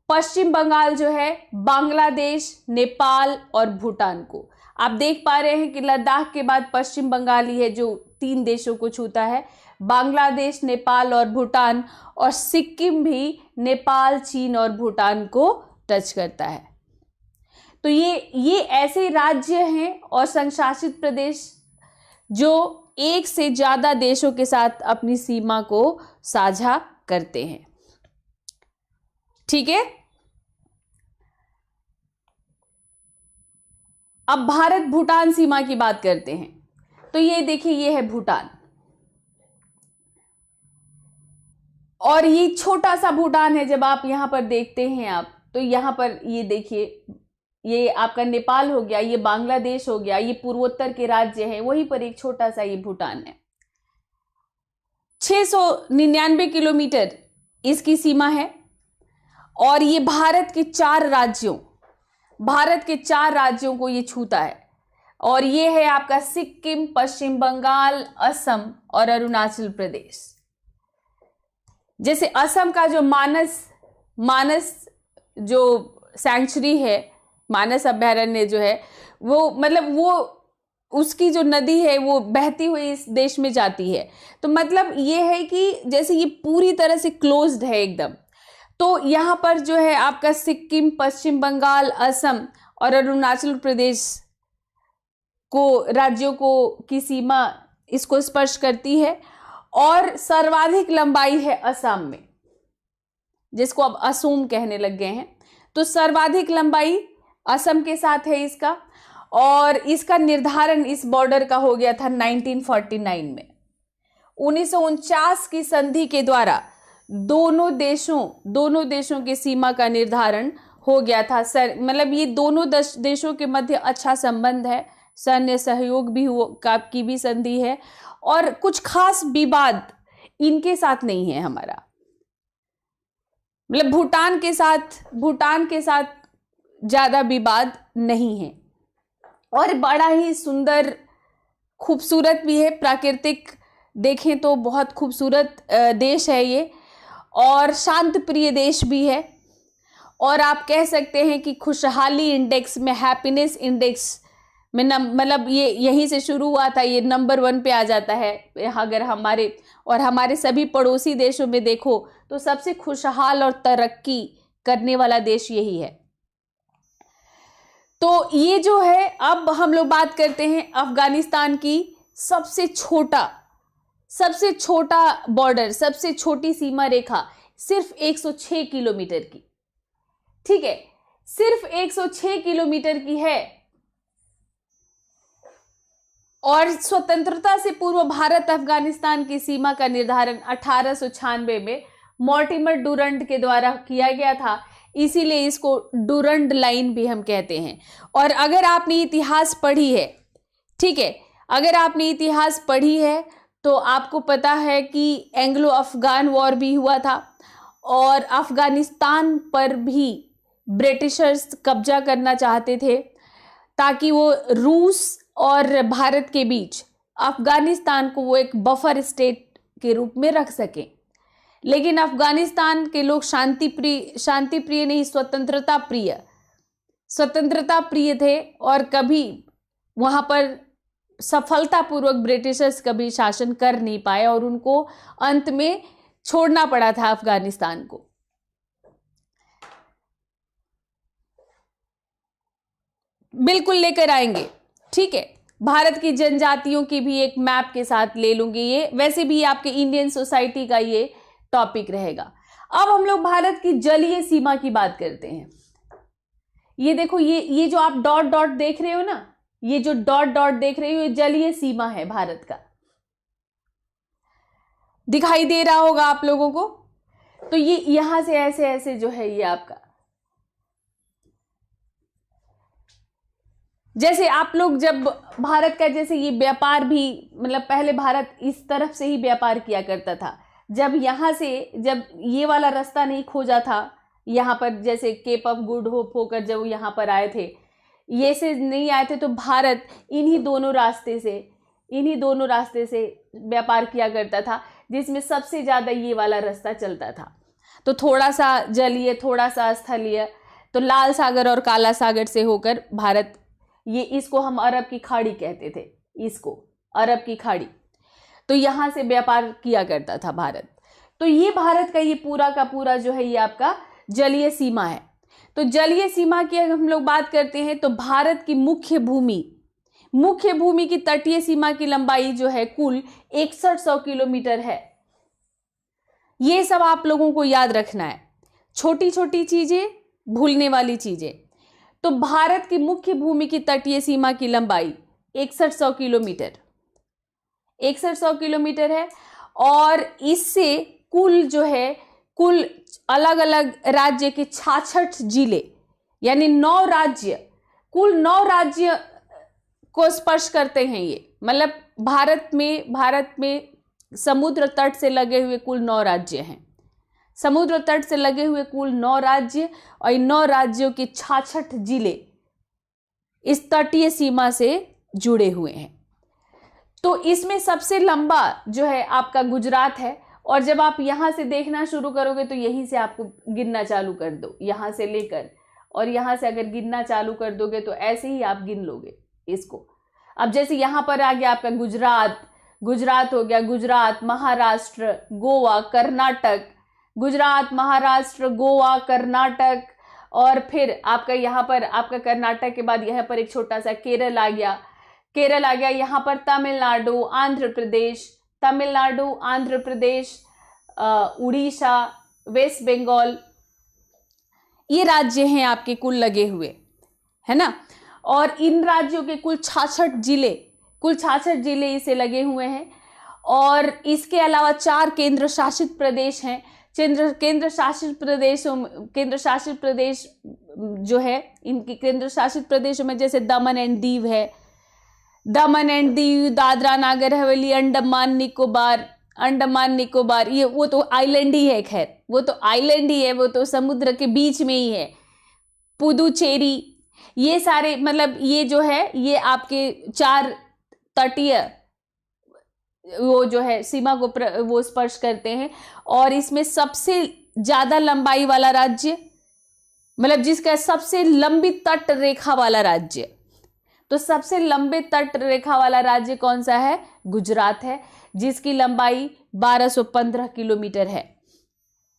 पश्चिम बंगाल जो है बांग्लादेश, नेपाल और भूटान को। आप देख पा रहे हैं कि लद्दाख के बाद पश्चिम बंगाल ही है जो 3 देशों को छूता है, बांग्लादेश, नेपाल और भूटान, और सिक्किम भी नेपाल, चीन और भूटान को टच करता है। तो ये ऐसे राज्य हैं और संशासित प्रदेश जो एक से ज़्यादा देशों के साथ अपनी सीमा को साझा करते हैं। ठीक है, अब भारत भूटान सीमा की बात करते हैं। तो ये देखिए, ये है भूटान, और ये छोटा सा भूटान है। जब आप यहां पर देखते हैं आप, तो यहां पर ये देखिए, ये आपका नेपाल हो गया, ये बांग्लादेश हो गया, ये पूर्वोत्तर के राज्य हैं, वहीं पर एक छोटा सा ये भूटान है। 699 किलोमीटर इसकी सीमा है, और ये भारत के 4 राज्यों को ये छूता है। और ये है आपका सिक्किम, पश्चिम बंगाल, असम और अरुणाचल प्रदेश। जैसे असम का जो मानस जो सैंक्चुरी है, मानस अभयारण्य जो है, वो मतलब वो उसकी जो नदी है वो बहती हुई इस देश में जाती है। तो मतलब ये है कि जैसे ये पूरी तरह से क्लोज्ड है एकदम। तो यहाँ पर जो है आपका सिक्किम, पश्चिम बंगाल, असम और अरुणाचल प्रदेश को राज्यों को की सीमा इसको स्पर्श करती है। और सर्वाधिक लंबाई है असम में, जिसको अब असम कहने लग गए हैं। तो सर्वाधिक लंबाई असम के साथ है इसका, और इसका निर्धारण इस बॉर्डर का हो गया था 1949 में। 1949 की संधि के द्वारा दोनों देशों की सीमा का निर्धारण हो गया था। मतलब ये दोनों देशों के मध्य अच्छा संबंध है, सैन्य सहयोग भी की भी संधि है, और कुछ खास विवाद इनके साथ नहीं है हमारा। मतलब भूटान के साथ ज्यादा विवाद नहीं है, और बड़ा ही सुंदर खूबसूरत भी है। प्राकृतिक देखें तो बहुत खूबसूरत देश है ये, और शांत प्रिय देश भी है। और आप कह सकते हैं कि खुशहाली इंडेक्स में, हैप्पीनेस इंडेक्स में मतलब ये यहीं से शुरू हुआ था, ये नंबर 1 पे आ जाता है। अगर हमारे सभी पड़ोसी देशों में देखो तो सबसे खुशहाल और तरक्की करने वाला देश यही है। तो ये जो है, अब हम लोग बात करते हैं अफगानिस्तान की सबसे छोटा बॉर्डर, सबसे छोटी सीमा रेखा, सिर्फ 106 किलोमीटर की। ठीक है, सिर्फ 106 किलोमीटर की है। और स्वतंत्रता से पूर्व भारत अफगानिस्तान की सीमा का निर्धारण 1896 में मॉर्टिमर डुरंड के द्वारा किया गया था, इसीलिए इसको डुरंड लाइन भी हम कहते हैं। और अगर आपने इतिहास पढ़ी है, ठीक है, अगर आपने इतिहास पढ़ी है तो आपको पता है कि एंग्लो अफगान वॉर भी हुआ था, और अफगानिस्तान पर भी ब्रिटिशर्स कब्जा करना चाहते थे, ताकि वो रूस और भारत के बीच अफगानिस्तान को वो एक बफर स्टेट के रूप में रख सकें। लेकिन अफगानिस्तान के लोग शांति प्रिय नहीं, स्वतंत्रता प्रिय थे, और कभी वहां पर सफलतापूर्वक ब्रिटिशर्स कभी शासन कर नहीं पाए, और उनको अंत में छोड़ना पड़ा था अफगानिस्तान को। बिल्कुल लेकर आएंगे, ठीक है। भारत की जनजातियों की भी एक मैप के साथ ले लूंगी, ये वैसे भी आपके इंडियन सोसाइटी का ये टॉपिक रहेगा। अब हम लोग भारत की जलीय सीमा की बात करते हैं। ये देखो, ये जो आप डॉट डॉट देख रहे हो ना, ये जो डॉट डॉट देख रहे हो, ये जलीय सीमा है भारत का। दिखाई दे रहा होगा आप लोगों को। तो ये यहां से ऐसे ऐसे जो है ये आपका, जैसे आप लोग जब भारत का, जैसे ये व्यापार भी, मतलब पहले भारत इस तरफ से ही व्यापार किया करता था। जब यहां से, जब ये वाला रास्ता नहीं खोजा था, यहाँ पर जैसे केप ऑफ गुड होप होकर जब यहाँ पर आए थे, ये से नहीं आए थे, तो भारत इन्हीं दोनों रास्ते से व्यापार किया करता था, जिसमें सबसे ज़्यादा ये वाला रास्ता चलता था। तो थोड़ा सा जलीय, थोड़ा सा स्थलीय, तो लाल सागर और काला सागर से होकर भारत, ये इसको हम अरब की खाड़ी कहते थे, इसको अरब की खाड़ी। तो यहाँ से व्यापार किया करता था भारत। तो ये भारत का ये पूरा का पूरा जो है ये आपका जलीय सीमा है। तो जलीय सीमा की अगर हम लोग बात करते हैं तो भारत की मुख्य भूमि की तटीय सीमा की लंबाई जो है कुल 6100 किलोमीटर है। ये सब आप लोगों को याद रखना है, छोटी छोटी चीजें, भूलने वाली चीजें। तो भारत की मुख्य भूमि की तटीय सीमा की लंबाई 6100 किलोमीटर, 6100 किलोमीटर है। और इससे कुल जो है, कुल अलग अलग राज्य के 66 जिले, यानी 9 राज्य, कुल 9 राज्य को स्पर्श करते हैं ये। मतलब भारत में समुद्र तट से लगे हुए कुल 9 राज्य हैं, समुद्र तट से लगे हुए कुल 9 राज्य, और इन 9 राज्यों के 66 जिले इस तटीय सीमा से जुड़े हुए हैं। तो इसमें सबसे लंबा जो है आपका गुजरात है। और जब आप यहां से देखना शुरू करोगे तो यहीं से आपको गिनना चालू कर दो, यहां से लेकर, और यहां से अगर गिनना चालू कर दोगे तो ऐसे ही आप गिन लोगे इसको। अब जैसे यहां पर आ गया आपका गुजरात हो गया, गुजरात, महाराष्ट्र, गोवा, कर्नाटक, गुजरात, महाराष्ट्र, गोवा, कर्नाटक, और फिर आपका यहाँ पर आपका कर्नाटक के बाद यहाँ पर एक छोटा सा केरल आ गया, यहाँ पर तमिलनाडु, आंध्र प्रदेश, उड़ीसा, वेस्ट बंगाल, ये राज्य हैं आपके कुल लगे हुए, है ना। और इन राज्यों के कुल 66 जिले इसे लगे हुए हैं। और इसके अलावा 4 केंद्र शासित प्रदेश हैं। केंद्र शासित प्रदेश जो है, इनके केंद्र शासित प्रदेशों में जैसे दमन एंड दीव है, दादरा नागर हवेली, अंडमान निकोबार, ये वो तो आइलैंड ही है, खैर वो तो आइलैंड ही है, वो तो समुद्र के बीच में ही है। पुदुचेरी, ये सारे, मतलब ये जो है ये आपके 4 तटीय वो जो है सीमा को वो स्पर्श करते हैं। और इसमें सबसे ज्यादा लंबाई वाला राज्य, मतलब जिसका सबसे लंबी तट रेखा वाला राज्य, तो सबसे लंबे तट रेखा वाला राज्य कौन सा है? गुजरात है, जिसकी लंबाई 1215 किलोमीटर है।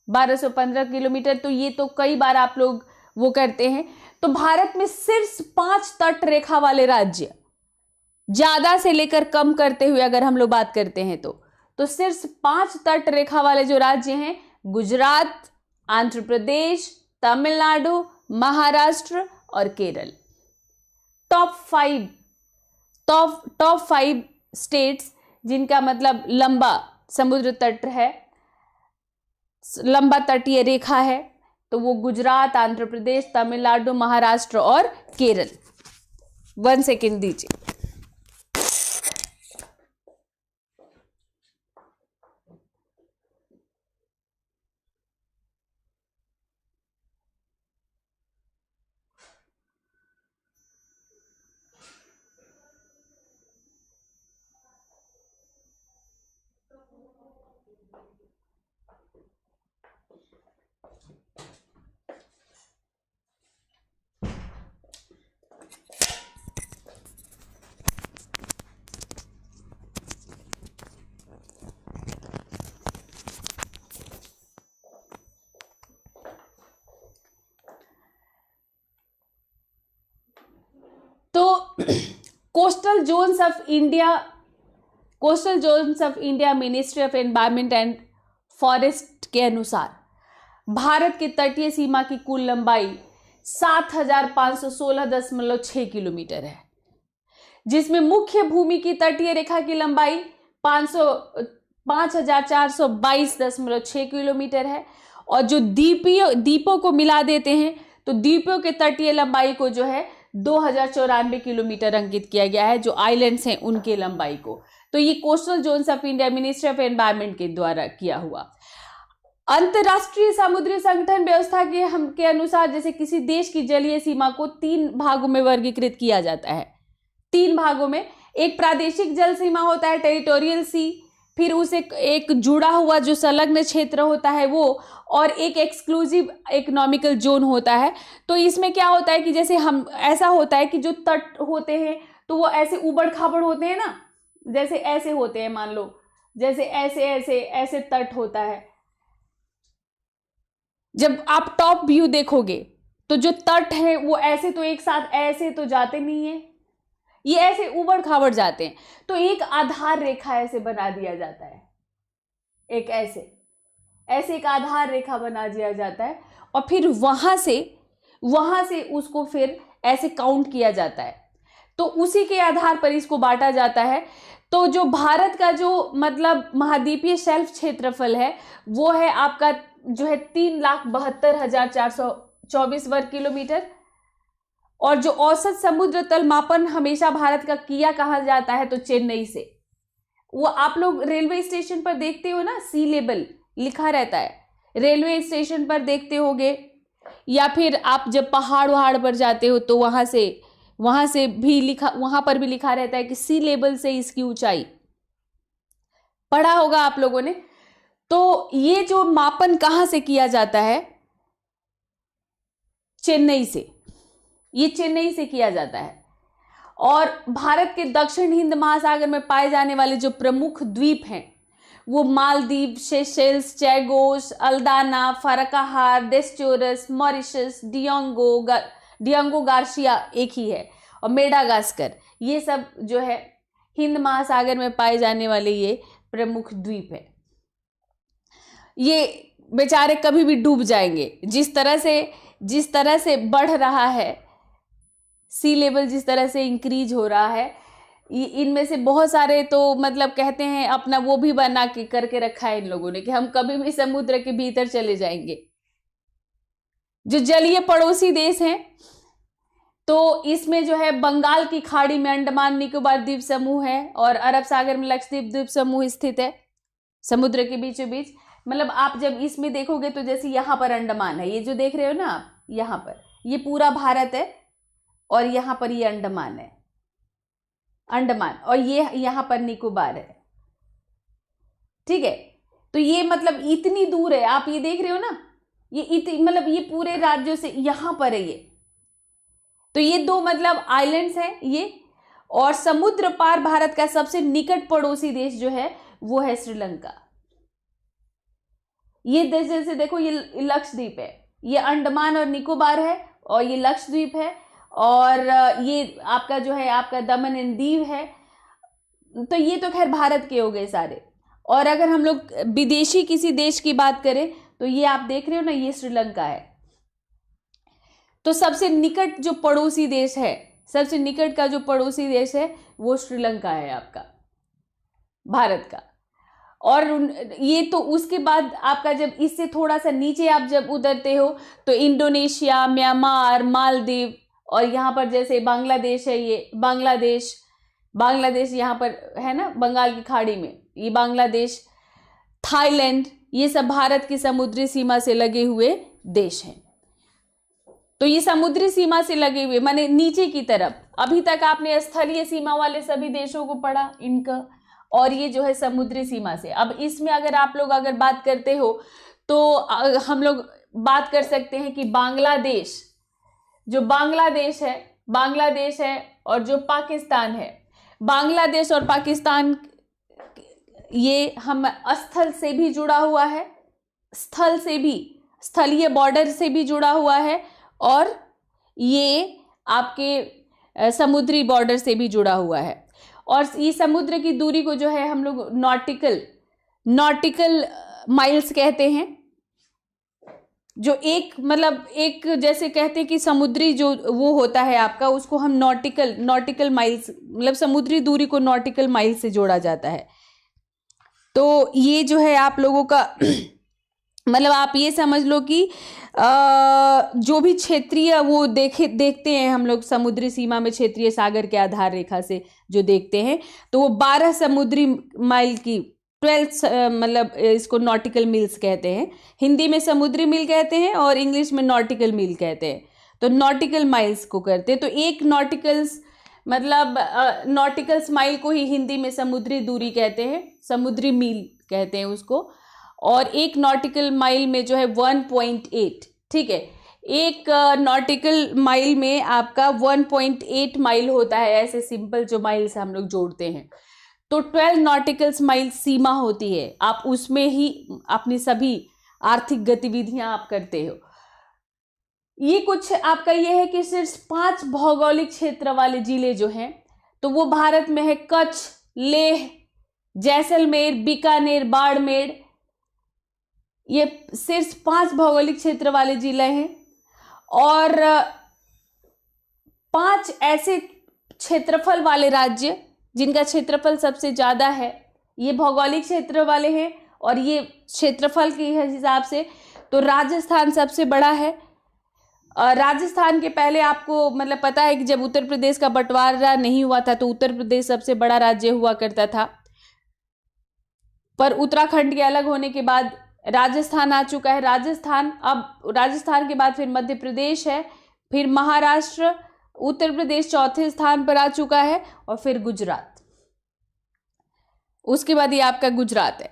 1215 किलोमीटर। तो ये तो कई बार आप लोग वो करते हैं। तो भारत में सिर्फ 5 तट रेखा वाले राज्य, ज्यादा से लेकर कम करते हुए अगर हम लोग बात करते हैं तो सिर्फ 5 तट रेखा वाले जो राज्य हैं, गुजरात, आंध्र प्रदेश, तमिलनाडु, महाराष्ट्र और केरल। टॉप 5 स्टेट्स जिनका मतलब लंबा समुद्र तट है, लंबा तटीय रेखा है, तो वो गुजरात, आंध्र प्रदेश, तमिलनाडु, महाराष्ट्र और केरल। 1 सेकेंड दीजिए। तो coastal zones of India ministry of environment and forest के अनुसार भारत की तटीय सीमा की कुल लंबाई 7516.6 किलोमीटर है, जिसमें मुख्य भूमि की तटीय रेखा की लंबाई 5422.6 किलोमीटर है। और जो द्वीपों को मिला देते हैं तो द्वीपों के तटीय लंबाई को जो है 2094 किलोमीटर अंकित किया गया है, जो आइलैंड्स हैं उनके लंबाई को। तो ये coastal zones of India ministry of environment के द्वारा किया हुआ। अंतरराष्ट्रीय समुद्री संगठन व्यवस्था के अनुसार जैसे किसी देश की जलीय सीमा को 3 भागों में वर्गीकृत किया जाता है। 3 भागों में, एक प्रादेशिक जल सीमा होता है, टेरिटोरियल सी, फिर उसे एक जुड़ा हुआ जो संलग्न क्षेत्र होता है वो, और एक एक्सक्लूसिव इकोनॉमिकल जोन होता है। तो इसमें क्या होता है कि जैसे हम ऐसा होता है कि जो तट होते हैं तो वो ऐसे उबड़ खाबड़ होते हैं ना, जैसे ऐसे होते हैं, मान लो जैसे ऐसे ऐसे ऐसे तट होता है। जब आप टॉप व्यू देखोगे तो जो तट है वो ऐसे तो एक साथ ऐसे तो जाते नहीं है, ये ऐसे उबड़ खाबड़ जाते हैं। तो एक आधार रेखा ऐसे बना दिया जाता है, एक ऐसे एक आधार रेखा बना दिया जाता है और फिर वहां से उसको फिर ऐसे काउंट किया जाता है। तो उसी के आधार पर इसको बांटा जाता है। तो जो भारत का जो मतलब महाद्वीपीय शेल्फ क्षेत्रफल है वो है आपका जो है 3,72,424 वर्ग किलोमीटर। और जो औसत समुद्र तल मापन हमेशा भारत का किया कहा जाता है तो चेन्नई से। वो आप लोग रेलवे स्टेशन पर देखते हो ना, सी लेवल लिखा रहता है, रेलवे स्टेशन पर देखते होगे, या फिर आप जब पहाड़ पर जाते हो तो वहां से भी लिखा, वहां पर भी लिखा रहता है कि सी लेवल से इसकी ऊंचाई, पढ़ा होगा आप लोगों ने। तो ये जो मापन कहां से किया जाता है, चेन्नई से, ये चेन्नई से किया जाता है। और भारत के दक्षिण हिंद महासागर में पाए जाने वाले जो प्रमुख द्वीप हैं वो मालदीव, सेशेल्स, चैगोस, अल्दाना, फरकाहार, डेस्टोरस, मॉरिशस, डियांगो गार्सिया एक ही है, और मेडागास्कर, ये सब जो है हिंद महासागर में पाए जाने वाले ये प्रमुख द्वीप है। ये बेचारे कभी भी डूब जाएंगे। जिस तरह से बढ़ रहा है सी लेवल, जिस तरह से इंक्रीज हो रहा है, इनमें से बहुत सारे तो मतलब कहते हैं अपना वो भी बना के करके रखा है इन लोगों ने कि हम कभी भी समुद्र के भीतर चले जाएंगे। जो जलीय पड़ोसी देश हैं तो इसमें जो है बंगाल की खाड़ी में अंडमान निकोबार द्वीप समूह है और अरब सागर में लक्षद्वीप द्वीप समूह स्थित है समुद्र के बीचों बीच। मतलब आप जब इसमें देखोगे तो जैसे यहाँ पर अंडमान है, ये जो देख रहे हो ना आप, यहाँ पर ये पूरा भारत है और यहाँ पर ये अंडमान है, अंडमान, और ये यहाँ पर निकोबार है। ठीक है, तो ये मतलब इतनी दूर है, आप ये देख रहे हो ना, ये मतलब ये पूरे राज्यों से यहाँ पर है ये। तो ये दो मतलब आइलैंड्स हैं ये। और समुद्र पार भारत का सबसे निकट पड़ोसी देश जो है वो है श्रीलंका। ये देश जैसे देखो, ये लक्षद्वीप है, ये अंडमान और निकोबार है, और ये लक्षद्वीप है, और ये आपका जो है आपका दमन एंड दीव है। तो ये तो खैर भारत के हो गए सारे। और अगर हम लोग विदेशी किसी देश की बात करें तो ये आप देख रहे हो ना, ये श्रीलंका है। तो सबसे निकट जो पड़ोसी देश है, सबसे निकट का जो पड़ोसी देश है वो श्रीलंका है आपका भारत का। और ये तो उसके बाद आपका जब इससे थोड़ा सा नीचे आप जब उतरते हो तो इंडोनेशिया, म्यांमार, मालदीव, और यहाँ पर जैसे बांग्लादेश है, ये बांग्लादेश यहाँ पर है ना बंगाल की खाड़ी में, ये बांग्लादेश, थाईलैंड, ये सब भारत की समुद्री सीमा से लगे हुए देश हैं। तो ये समुद्री सीमा से लगे हुए माने नीचे की तरफ, अभी तक आपने स्थलीय सीमा वाले सभी देशों को पढ़ा इनका, और ये जो है समुद्री सीमा से। अब इसमें अगर आप लोग अगर बात करते हो तो हम लोग बात कर सकते हैं कि बांग्लादेश है और जो पाकिस्तान है, बांग्लादेश और पाकिस्तान ये हम स्थल से भी जुड़ा हुआ है, स्थल से भी, स्थलीय बॉर्डर से भी जुड़ा हुआ है, और ये आपके समुद्री बॉर्डर से भी जुड़ा हुआ है। और ये समुद्र की दूरी को जो है हम लोग नॉटिकल माइल्स कहते हैं। जो एक जैसे कहते हैं कि समुद्री जो वो होता है आपका, उसको हम नॉटिकल माइल्स, मतलब समुद्री दूरी को नॉटिकल माइल से जोड़ा जाता है। तो ये जो है आप लोगों का मतलब आप ये समझ लो कि जो भी क्षेत्रीय वो देखते हैं हम लोग समुद्री सीमा में क्षेत्रीय सागर के आधार रेखा से जो देखते हैं, तो वो 12 समुद्री माइल की 12 मतलब इसको नॉटिकल मील्स कहते हैं। हिंदी में समुद्री मील कहते हैं और इंग्लिश में नॉटिकल मील कहते हैं। तो नॉटिकल माइल्स को करते हैं। तो एक नॉटिकल्स माइल को ही हिंदी में समुद्री दूरी कहते हैं, समुद्री मील कहते हैं उसको। और एक नॉटिकल माइल में जो है 1.8, ठीक है, एक नॉटिकल माइल में आपका 1.8 माइल होता है। ऐसे सिंपल जो माइल्स हम लोग जोड़ते हैं तो 12 नॉटिकल्स माइल सीमा होती है। आप उसमें ही अपनी सभी आर्थिक गतिविधियां आप करते हो। ये कुछ आपका ये है कि सिर्फ 5 भौगोलिक क्षेत्र वाले जिले जो हैं तो वो भारत में है कच्छ, लेह, जैसलमेर, बीकानेर, बाड़मेर, ये सिर्फ 5 भौगोलिक क्षेत्र वाले जिले हैं और 5 ऐसे क्षेत्रफल वाले राज्य जिनका क्षेत्रफल सबसे ज़्यादा है, ये भौगोलिक क्षेत्र वाले हैं। और ये क्षेत्रफल के हिसाब से तो राजस्थान सबसे बड़ा है। राजस्थान के पहले आपको मतलब पता है कि जब उत्तर प्रदेश का बंटवारा नहीं हुआ था तो उत्तर प्रदेश सबसे बड़ा राज्य हुआ करता था, पर उत्तराखंड के अलग होने के बाद राजस्थान आ चुका है। राजस्थान के बाद फिर मध्य प्रदेश है, फिर महाराष्ट्र, उत्तर प्रदेश चौथे स्थान पर आ चुका है और फिर गुजरात, उसके बाद ये आपका गुजरात है।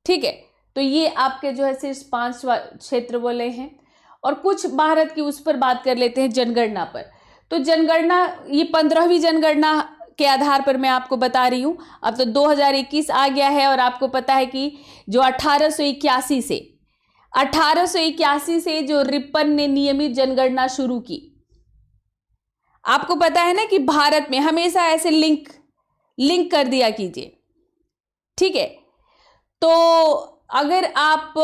ठीक है, तो ये आपके जो है सिर्फ 5 क्षेत्र बोले हैं। और कुछ भारत की उस पर बात कर लेते हैं, जनगणना पर। तो जनगणना ये 15वीं जनगणना के आधार पर मैं आपको बता रही हूँ। अब तो 2021 आ गया है और आपको पता है कि जो 1881 से जो रिपन ने नियमित जनगणना शुरू की। आपको पता है ना कि भारत में हमेशा ऐसे लिंक कर दिया कीजिए। ठीक है, तो अगर आप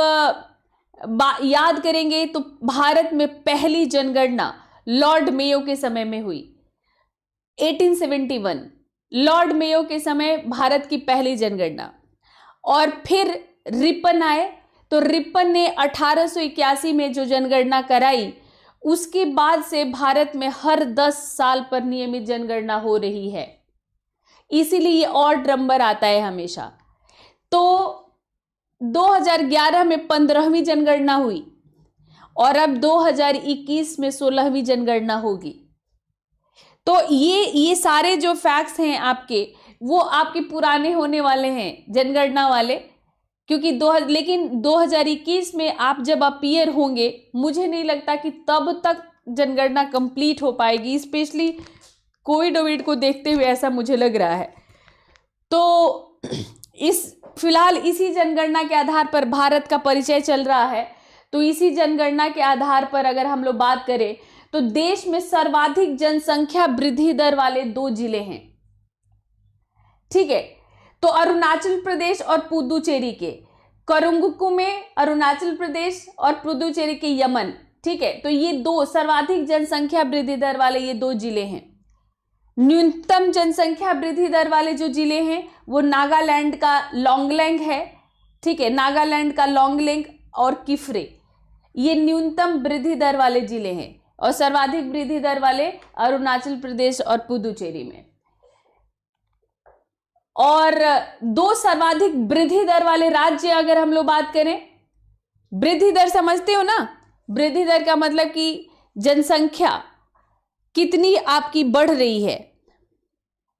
याद करेंगे तो भारत में पहली जनगणना लॉर्ड मेयो के समय में हुई, 1871 लॉर्ड मेयो के समय भारत की पहली जनगणना। और फिर रिपन आए, तो रिपन ने 1881 में जो जनगणना कराई, उसके बाद से भारत में हर 10 साल पर नियमित जनगणना हो रही है। इसीलिए ये ऑड नंबर आता है हमेशा। तो 2011 में 15वीं जनगणना हुई और अब 2021 में 16वीं जनगणना होगी। तो ये सारे जो फैक्ट्स हैं आपके, वो आपके पुराने होने वाले हैं जनगणना वाले, क्योंकि लेकिन 2021 में आप जब अपीयर होंगे, मुझे नहीं लगता कि तब तक जनगणना कंप्लीट हो पाएगी, स्पेशली कोविड को देखते हुए ऐसा मुझे लग रहा है। तो फिलहाल इसी जनगणना के आधार पर भारत का परिचय चल रहा है। तो इसी जनगणना के आधार पर अगर हम लोग बात करें तो देश में सर्वाधिक जनसंख्या वृद्धि दर वाले 2 जिले हैं। ठीक है, तो अरुणाचल प्रदेश और पुदुचेरी के करंगुकू में अरुणाचल प्रदेश और पुदुचेरी के यमन। ठीक है, तो ये 2 सर्वाधिक जनसंख्या वृद्धि दर वाले ये 2 जिले हैं। न्यूनतम जनसंख्या वृद्धि दर वाले जो जिले हैं वो नागालैंड का लोंगलेंग है। ठीक है, नागालैंड का लोंगलेंग और किफरे, ये न्यूनतम वृद्धि दर वाले जिले हैं। और सर्वाधिक वृद्धि दर वाले अरुणाचल प्रदेश और पुदुचेरी में। और 2 सर्वाधिक वृद्धि दर वाले राज्य अगर हम लोग बात करें, वृद्धि दर समझते हो ना, वृद्धि दर का मतलब कि जनसंख्या कितनी आपकी बढ़ रही है,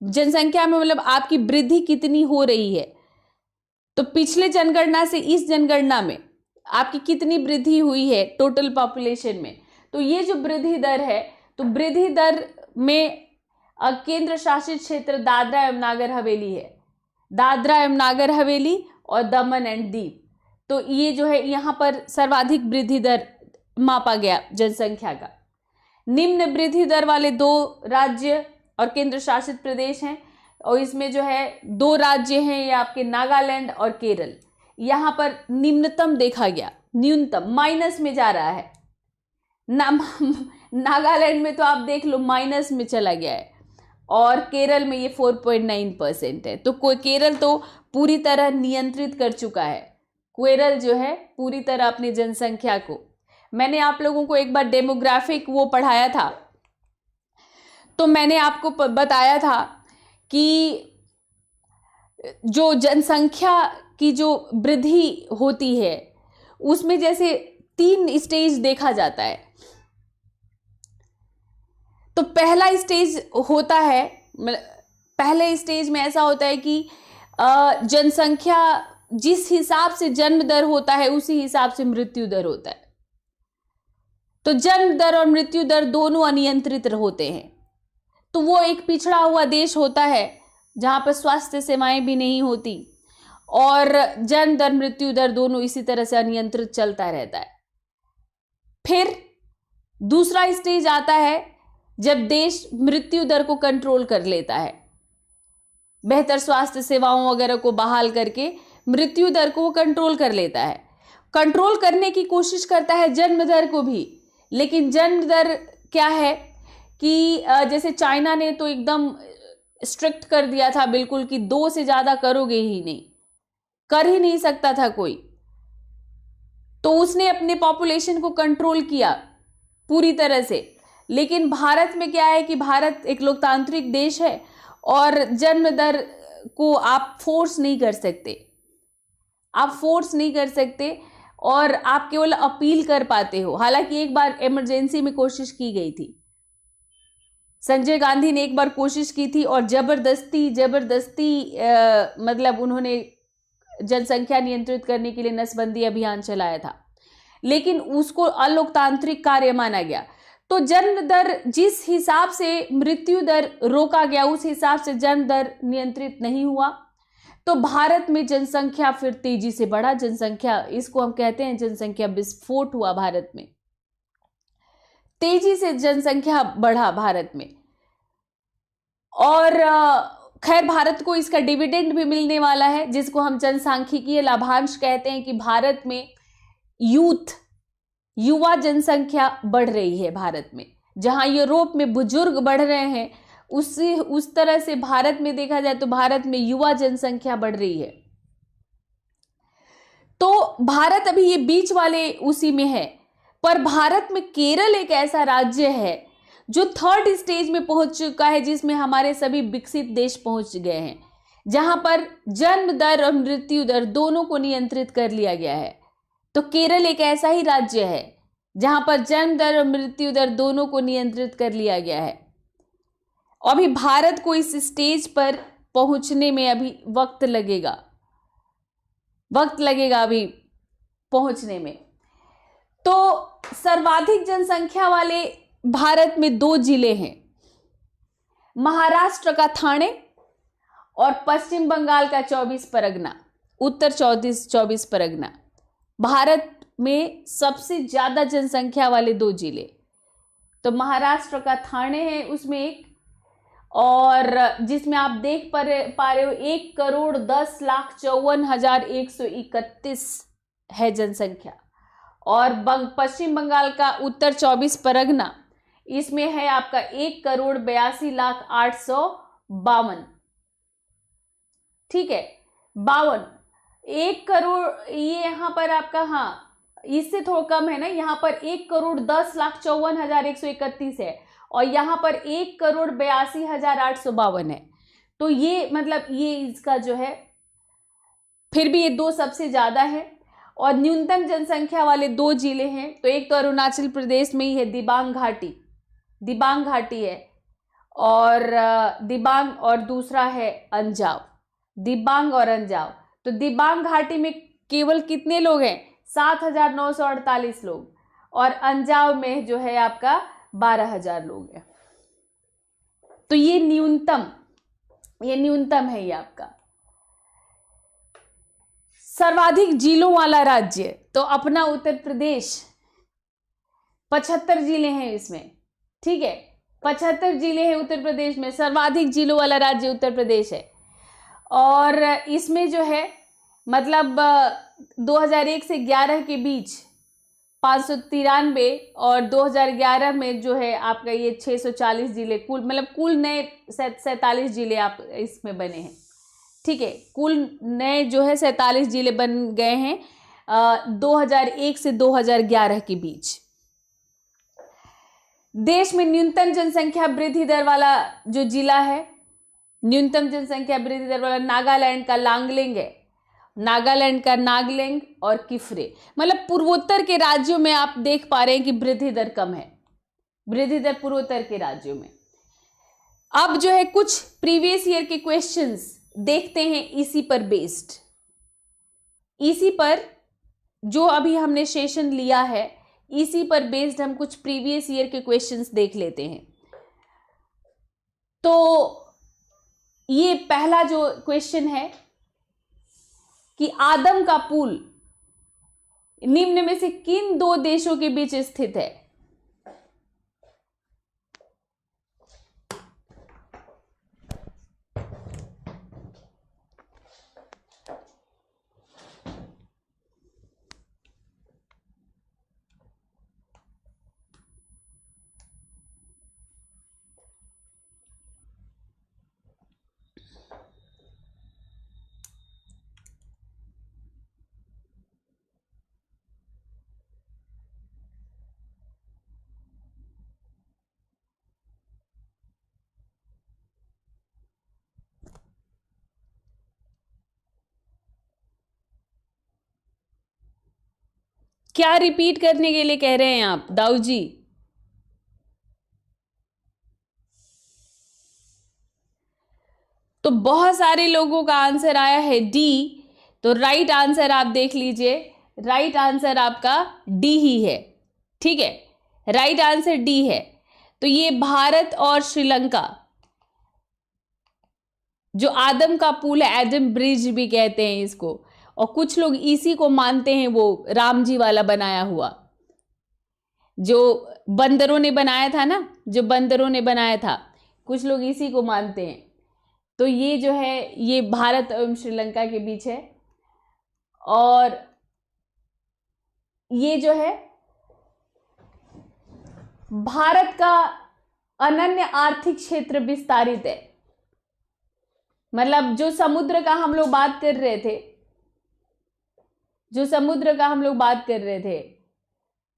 जनसंख्या में मतलब आपकी वृद्धि कितनी हो रही है। तो पिछले जनगणना से इस जनगणना में आपकी कितनी वृद्धि हुई है टोटल पॉपुलेशन में। तो ये जो वृद्धि दर है, तो वृद्धि दर में केंद्र शासित क्षेत्र दादरा एवं नागर हवेली है, दादरा एवं नागर हवेली और दमन एंड दीव। तो ये जो है यहाँ पर सर्वाधिक वृद्धि दर मापा गया जनसंख्या का। निम्न वृद्धि दर वाले 2 राज्य और केंद्र शासित प्रदेश हैं, और इसमें जो है 2 राज्य हैं ये आपके नागालैंड और केरल। यहाँ पर निम्नतम देखा गया, न्यूनतम माइनस में जा रहा है। नागालैंड में तो आप देख लो माइनस में चला गया है, और केरल में ये 4.9% है। तो केरल तो पूरी तरह नियंत्रित कर चुका है। केरल जो है पूरी तरह अपनी जनसंख्या को, मैंने आप लोगों को एक बार डेमोग्राफिक वो पढ़ाया था, तो मैंने आपको बताया था कि जो जनसंख्या की जो वृद्धि होती है उसमें जैसे 3 स्टेज देखा जाता है। तो पहला स्टेज होता है, पहले स्टेज में ऐसा होता है कि जनसंख्या जिस हिसाब से जन्म दर होता है उसी हिसाब से मृत्यु दर होता है। तो जन्म दर और मृत्यु दर दोनों अनियंत्रित होते हैं। तो वो एक पिछड़ा हुआ देश होता है जहाँ पर स्वास्थ्य सेवाएं भी नहीं होती, और जन्म दर मृत्यु दर दोनों इसी तरह से अनियंत्रित चलता रहता है। फिर दूसरा स्टेज आता है जब देश मृत्यु दर को कंट्रोल कर लेता है, बेहतर स्वास्थ्य सेवाओं वगैरह को बहाल करके मृत्यु दर को वो कंट्रोल कर लेता है। कंट्रोल करने की कोशिश करता है जन्म दर को भी, लेकिन जन्म दर क्या है कि जैसे चाइना ने तो एकदम स्ट्रिक्ट कर दिया था बिल्कुल कि 2 से ज्यादा करोगे ही नहीं, कर ही नहीं सकता था कोई, तो उसने अपने पॉपुलेशन को कंट्रोल किया पूरी तरह से। लेकिन भारत में क्या है कि भारत एक लोकतांत्रिक देश है और जन्म दर को आप फोर्स नहीं कर सकते, आप फोर्स नहीं कर सकते और आप केवल अपील कर पाते हो। हालांकि एक बार इमरजेंसी में कोशिश की गई थी, संजय गांधी ने एक बार कोशिश की थी और जबरदस्ती मतलब उन्होंने जनसंख्या नियंत्रित करने के लिए नसबंदी अभियान चलाया था, लेकिन उसको अलोकतांत्रिक कार्य माना गया। तो जन्म दर जिस हिसाब से मृत्यु दर रोका गया उस हिसाब से जन्म दर नियंत्रित नहीं हुआ, तो भारत में जनसंख्या फिर तेजी से बढ़ा। जनसंख्या, इसको हम कहते हैं जनसंख्या विस्फोट हुआ भारत में, तेजी से जनसंख्या बढ़ा भारत में। और खैर भारत को इसका डिविडेंड भी मिलने वाला है, जिसको हम जनसांख्यिकीय लाभांश कहते हैं कि भारत में युवा जनसंख्या बढ़ रही है भारत में। जहां यूरोप में बुजुर्ग बढ़ रहे हैं, उस तरह से भारत में देखा जाए तो भारत में युवा जनसंख्या बढ़ रही है। तो भारत अभी ये बीच वाले उसी में है। पर भारत में केरल एक ऐसा राज्य है जो 3rd स्टेज में पहुंच चुका है, जिसमें हमारे सभी विकसित देश पहुंच गए हैं, जहां पर जन्म दर और मृत्यु दर दोनों को नियंत्रित कर लिया गया है। तो केरल एक ऐसा ही राज्य है जहां पर जन्म दर और मृत्यु दर दोनों को नियंत्रित कर लिया गया है। अभी भारत को इस स्टेज पर पहुंचने में अभी वक्त लगेगा अभी पहुंचने में। तो सर्वाधिक जनसंख्या वाले भारत में 2 जिले हैं, महाराष्ट्र का ठाणे और पश्चिम बंगाल का 24 परगना, उत्तर 24 परगना। भारत में सबसे ज्यादा जनसंख्या वाले 2 जिले, तो महाराष्ट्र का ठाणे है उसमें एक, और जिसमें आप देख पा रहे हो 1,10,54,131 है जनसंख्या। और पश्चिम बंगाल का उत्तर 24 परगना, इसमें है आपका 1,82,08,52। ठीक है, 52, 1 करोड़, ये यहां पर आपका, हाँ इससे थोड़ा कम है ना, यहां पर 1,10,54,131 है और यहां पर 1,82,0852 है। तो ये मतलब ये इसका जो है, फिर भी ये 2 सबसे ज्यादा है। और न्यूनतम जनसंख्या वाले 2 जिले हैं, तो एक तो अरुणाचल प्रदेश में ही है, दिबांग घाटी है, और दिबांग, और दूसरा है अंजाव, दिबांग और अंजाव। तो दिबांग घाटी में केवल कितने लोग हैं? 7,948 लोग, और अंजाव में जो है आपका 12,000 लोग हैं। तो ये न्यूनतम है ये आपका। सर्वाधिक जिलों वाला राज्य तो अपना उत्तर प्रदेश, 75 जिले हैं इसमें। ठीक है, 75 जिले हैं उत्तर प्रदेश में, सर्वाधिक जिलों वाला राज्य उत्तर प्रदेश है। और इसमें जो है मतलब 2001 से 11 के बीच 593 और 2011 में जो है आपका ये 640 जिले, कुल नए 47 जिले आप इसमें बने हैं। ठीक है, कुल नए जो है 47 जिले बन गए हैं 2001 से 2011 के बीच। देश में न्यूनतम जनसंख्या वृद्धि दर वाला जो जिला है, न्यूनतम जनसंख्या वृद्धि दर वाला नागालैंड का लांगलेंग है, नागालैंड का नागलेंग और किफरे। मतलब पूर्वोत्तर के राज्यों में आप देख पा रहे हैं कि वृद्धि दर कम है, वृद्धि दर पूर्वोत्तर के राज्यों में। अब जो है कुछ प्रीवियस ईयर के क्वेश्चंस देखते हैं इसी पर बेस्ड, इसी पर जो अभी हमने सेशन लिया है इसी पर बेस्ड हम कुछ प्रीवियस ईयर के क्वेश्चंस देख लेते हैं। तो ये पहला जो क्वेश्चन है कि आदम का पुल निम्न में से किन 2 देशों के बीच स्थित है? क्या रिपीट करने के लिए कह रहे हैं आप दाऊ जी? तो बहुत सारे लोगों का आंसर आया है डी। तो राइट आंसर आप देख लीजिए, राइट आंसर आपका डी ही है। ठीक है, राइट आंसर डी है। तो ये भारत और श्रीलंका, जो आदम का पुल है, एडम ब्रिज भी कहते हैं इसको, और कुछ लोग इसी को मानते हैं, वो राम जी वाला बनाया हुआ जो बंदरों ने बनाया था ना, जो बंदरों ने बनाया था, कुछ लोग इसी को मानते हैं। तो ये जो है ये भारत एवं श्रीलंका के बीच है, और ये जो है भारत का अनन्य आर्थिक क्षेत्र विस्तारित है। मतलब जो समुद्र का हम लोग बात कर रहे थे, जो समुद्र का हम लोग बात कर रहे थे,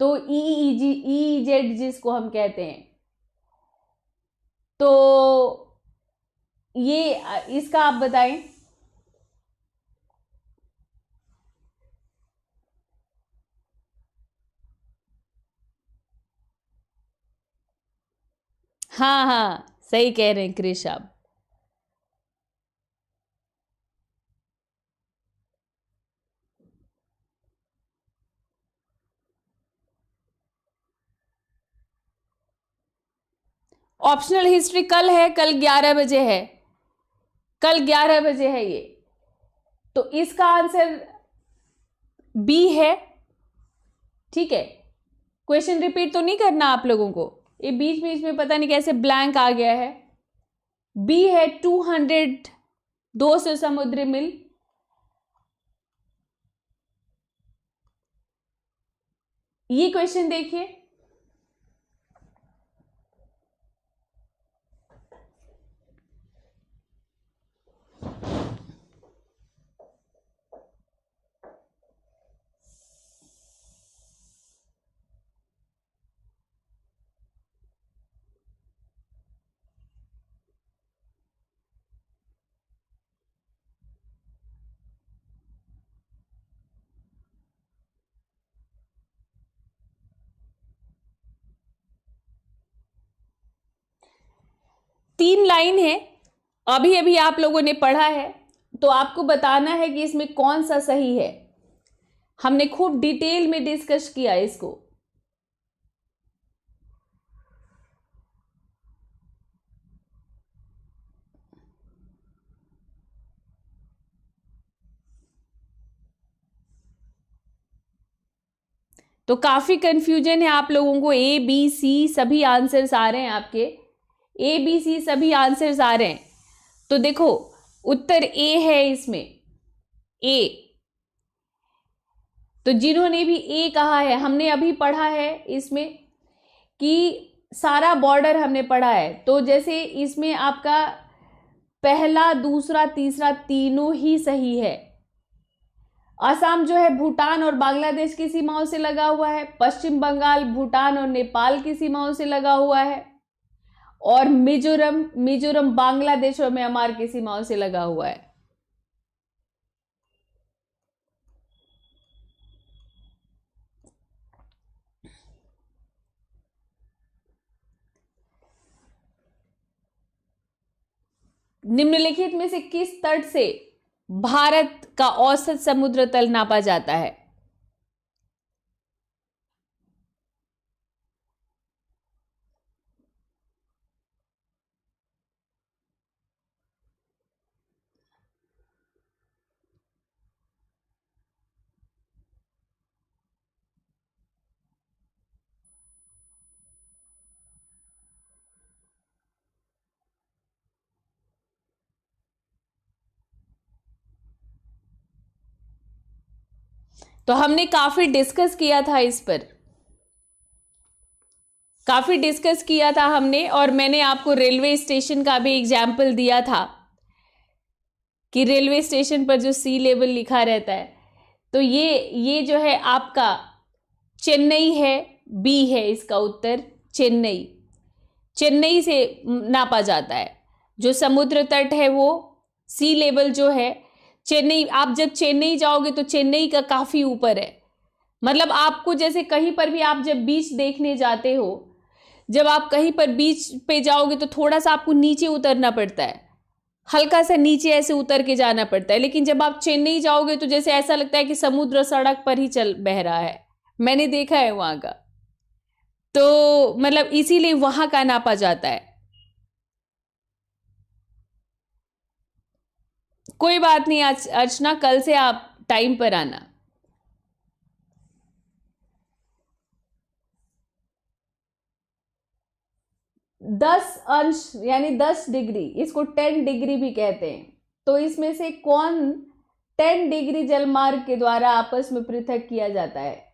तो EEZ जिसको हम कहते हैं, तो ये इसका आप बताएं। हाँ हाँ, सही कह रहे हैं क्रिश आप। ऑप्शनल हिस्ट्री कल है, कल 11 बजे है, कल 11 बजे है ये। तो इसका आंसर बी है। ठीक है, क्वेश्चन रिपीट तो नहीं करना आप लोगों को, ये बीच बीच में पता नहीं कैसे ब्लैंक आ गया है। बी है 200 समुद्री मील। ये क्वेश्चन देखिए, तीन लाइन है, अभी अभी आप लोगों ने पढ़ा है, तो आपको बताना है कि इसमें कौन सा सही है। हमने खूब डिटेल में डिस्कस किया इसको। तो काफी कंफ्यूजन है आप लोगों को, ए बी सी सभी आंसर्स आ रहे हैं आपके, ए बी सी सभी आंसर्स आ रहे हैं। तो देखो उत्तर ए है इसमें, ए। तो जिन्होंने भी ए कहा है, हमने अभी पढ़ा है इसमें कि सारा बॉर्डर हमने पढ़ा है। तो जैसे इसमें आपका पहला, दूसरा, तीसरा तीनों ही सही है। असम जो है भूटान और बांग्लादेश की सीमाओं से लगा हुआ है, पश्चिम बंगाल भूटान और नेपाल की सीमाओं से लगा हुआ है, और मिजोरम बांग्लादेश और म्यांमार की सीमाओं से लगा हुआ है। निम्नलिखित में से किस तट से भारत का औसत समुद्र तल नापा जाता है? तो हमने काफी डिस्कस किया था इस पर, काफी डिस्कस किया था हमने, और मैंने आपको रेलवे स्टेशन का भी एग्जाम्पल दिया था कि रेलवे स्टेशन पर जो सी लेवल लिखा रहता है, तो ये जो है आपका चेन्नई है, बी है इसका उत्तर, चेन्नई। चेन्नई से नापा जाता है जो समुद्र तट है, वो सी लेवल जो है चेन्नई, आप जब चेन्नई जाओगे तो चेन्नई का काफी ऊपर है, मतलब आपको जैसे कहीं पर भी आप जब बीच देखने जाते हो, जब आप कहीं पर बीच पे जाओगे तो थोड़ा सा आपको नीचे उतरना पड़ता है, हल्का सा नीचे ऐसे उतर के जाना पड़ता है। लेकिन जब आप चेन्नई जाओगे तो जैसे ऐसा लगता है कि समुद्र सड़क पर ही चल बह रहा है। मैंने देखा है वहां का, तो मतलब इसीलिए वहां का नापा जाता है। कोई बात नहीं अर्चना, कल से आप टाइम पर आना। 10 अंश यानी 10 डिग्री, इसको 10 डिग्री भी कहते हैं। तो इसमें से कौन 10 डिग्री जलमार्ग के द्वारा आपस में पृथक किया जाता है?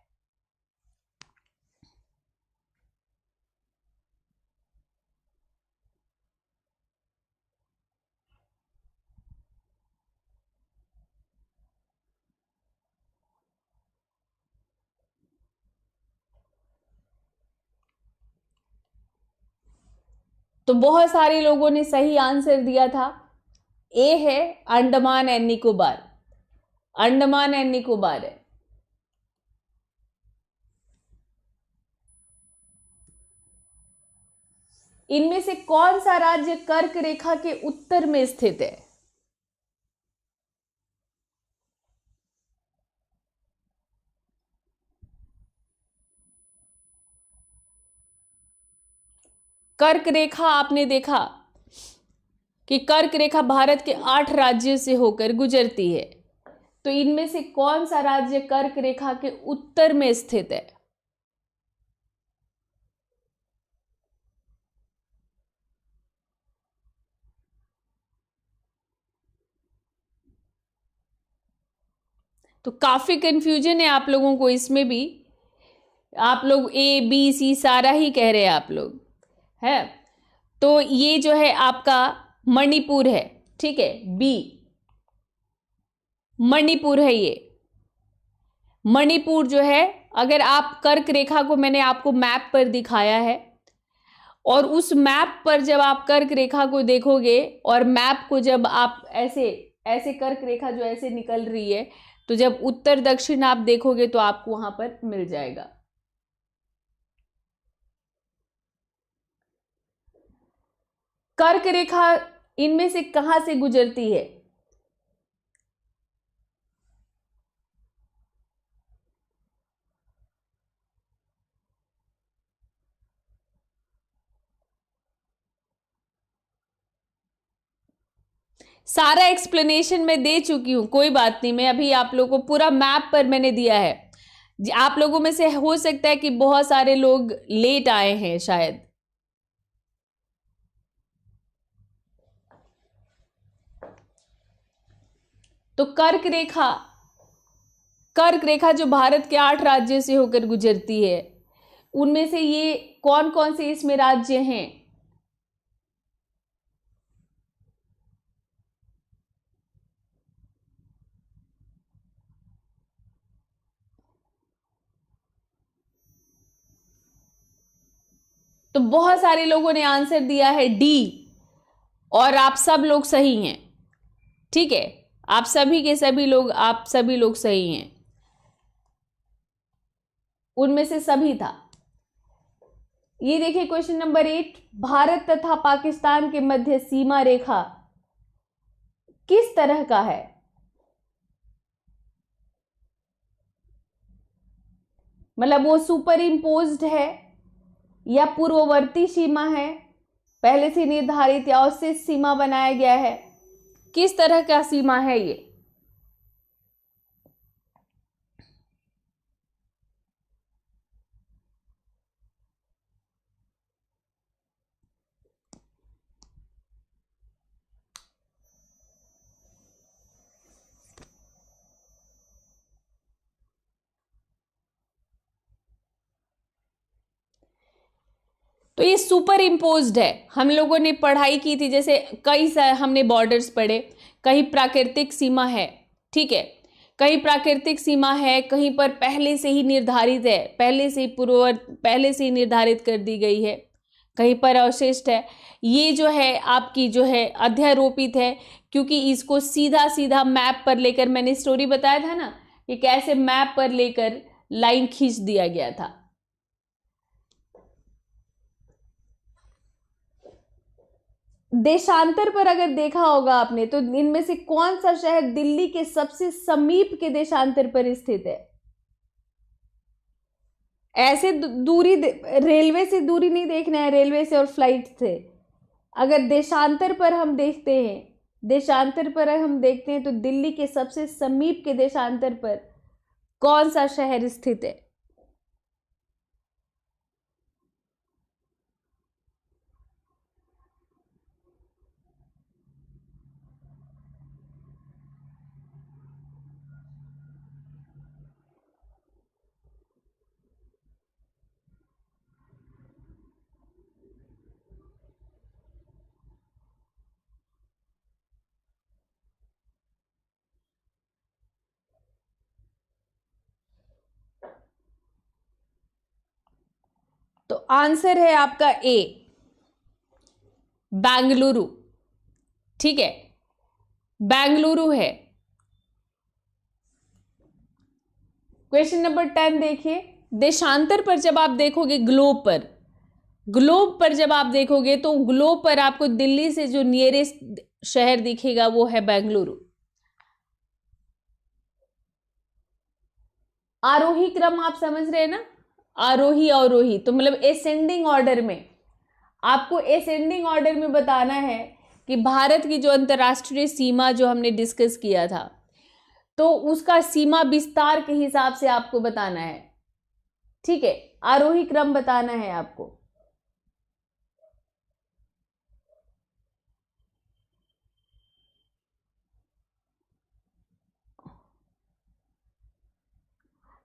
तो बहुत सारे लोगों ने सही आंसर दिया था। ए है अंडमान एंड निकोबार। अंडमान एंड निकोबार है। इनमें से कौन सा राज्य कर्क रेखा के उत्तर में स्थित है? कर्क रेखा आपने देखा कि कर्क रेखा भारत के 8 राज्यों से होकर गुजरती है। तो इनमें से कौन सा राज्य कर्क रेखा के उत्तर में स्थित है? तो काफी कंफ्यूजन है आप लोगों को इसमें भी। आप लोग ए बी सी सारा ही कह रहे हैं आप लोग, है। तो ये जो है आपका मणिपुर है, ठीक है, बी मणिपुर है ये। मणिपुर जो है, अगर आप कर्क रेखा को मैंने आपको मैप पर दिखाया है, और उस मैप पर जब आप कर्क रेखा को देखोगे और मैप को जब आप ऐसे ऐसे कर्क रेखा जो ऐसे निकल रही है, तो जब उत्तर दक्षिण आप देखोगे तो आपको वहां पर मिल जाएगा। कर्क रेखा इनमें से कहां से गुजरती है? सारा एक्सप्लेनेशन मैं दे चुकी हूं, कोई बात नहीं। मैं अभी आप लोगों को पूरा मैप पर मैंने दिया है। आप लोगों में से हो सकता है कि बहुत सारे लोग लेट आए हैं शायद। तो कर्क रेखा जो भारत के 8 राज्यों से होकर गुजरती है, उनमें से ये कौन कौन से इसमें राज्य हैं? तो बहुत सारे लोगों ने आंसर दिया है डी, और आप सब लोग सही हैं, ठीक है। आप सभी के सभी लोग, आप सभी लोग सही हैं, उनमें से सभी था। ये देखिए क्वेश्चन नंबर 8, भारत तथा पाकिस्तान के मध्य सीमा रेखा किस तरह का है? मतलब वो सुपर इम्पोज्ड है, या पूर्ववर्ती सीमा है, पहले से निर्धारित, या उससे सीमा बनाया गया है? किस तरह का सीमा है ये? तो ये सुपर इम्पोज्ड है। हम लोगों ने पढ़ाई की थी, जैसे कई हमने बॉर्डर्स पढ़े, कहीं प्राकृतिक सीमा है, ठीक है, कहीं प्राकृतिक सीमा है, कहीं पर पहले से ही निर्धारित है, पहले से ही निर्धारित कर दी गई है, कहीं पर अवशिष्ट है। ये जो है आपकी जो है अध्यारोपित है, क्योंकि इसको सीधा सीधा मैप पर लेकर, मैंने स्टोरी बताया था ना कि कैसे मैप पर लेकर लाइन खींच दिया गया था। देशांतर पर अगर देखा होगा आपने तो इनमें से कौन सा शहर दिल्ली के सबसे समीप के देशांतर पर स्थित है? ऐसे दूरी रेलवे से दूरी नहीं देखना है, रेलवे से और फ्लाइट से। अगर देशांतर पर हम देखते हैं, देशांतर पर हम देखते हैं तो दिल्ली के सबसे समीप के देशांतर पर कौन सा शहर स्थित है? तो आंसर है आपका ए, बेंगलुरु। ठीक है, बेंगलुरु है। क्वेश्चन नंबर 10 देखिए, देशांतर पर जब आप देखोगे ग्लोब पर जब आप देखोगे तो ग्लोब पर आपको दिल्ली से जो नियरेस्ट शहर दिखेगा वो है बेंगलुरु। आरोही क्रम आप समझ रहे हैं ना, आरोही अवरोही, तो मतलब एसेंडिंग ऑर्डर में आपको एसेंडिंग ऑर्डर में बताना है कि भारत की जो अंतर्राष्ट्रीय सीमा जो हमने डिस्कस किया था तो उसका सीमा विस्तार के हिसाब से आपको बताना है। ठीक है, आरोही क्रम बताना है आपको।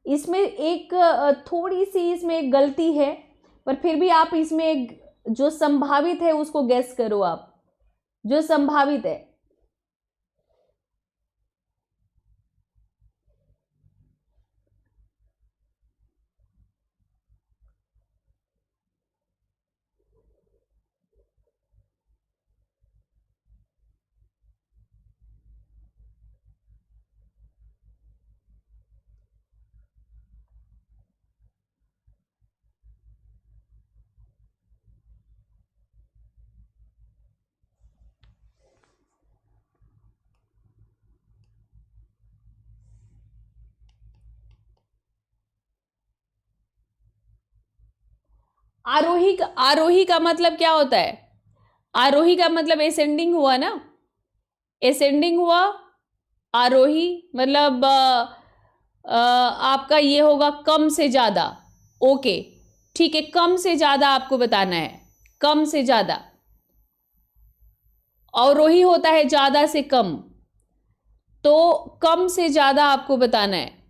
इसमें एक थोड़ी सी इसमें एक गलती है, पर फिर भी आप इसमें एक जो संभावित है उसको गेस करो आप, जो संभावित है। आरोही का मतलब क्या होता है? आरोही का मतलब एसेंडिंग हुआ ना, एसेंडिंग हुआ। आरोही मतलब आपका ये होगा कम से ज्यादा। ओके, ठीक है, कम से ज्यादा आपको बताना है, कम से ज्यादा। अवरोही होता है ज्यादा से कम, तो कम से ज्यादा आपको बताना है।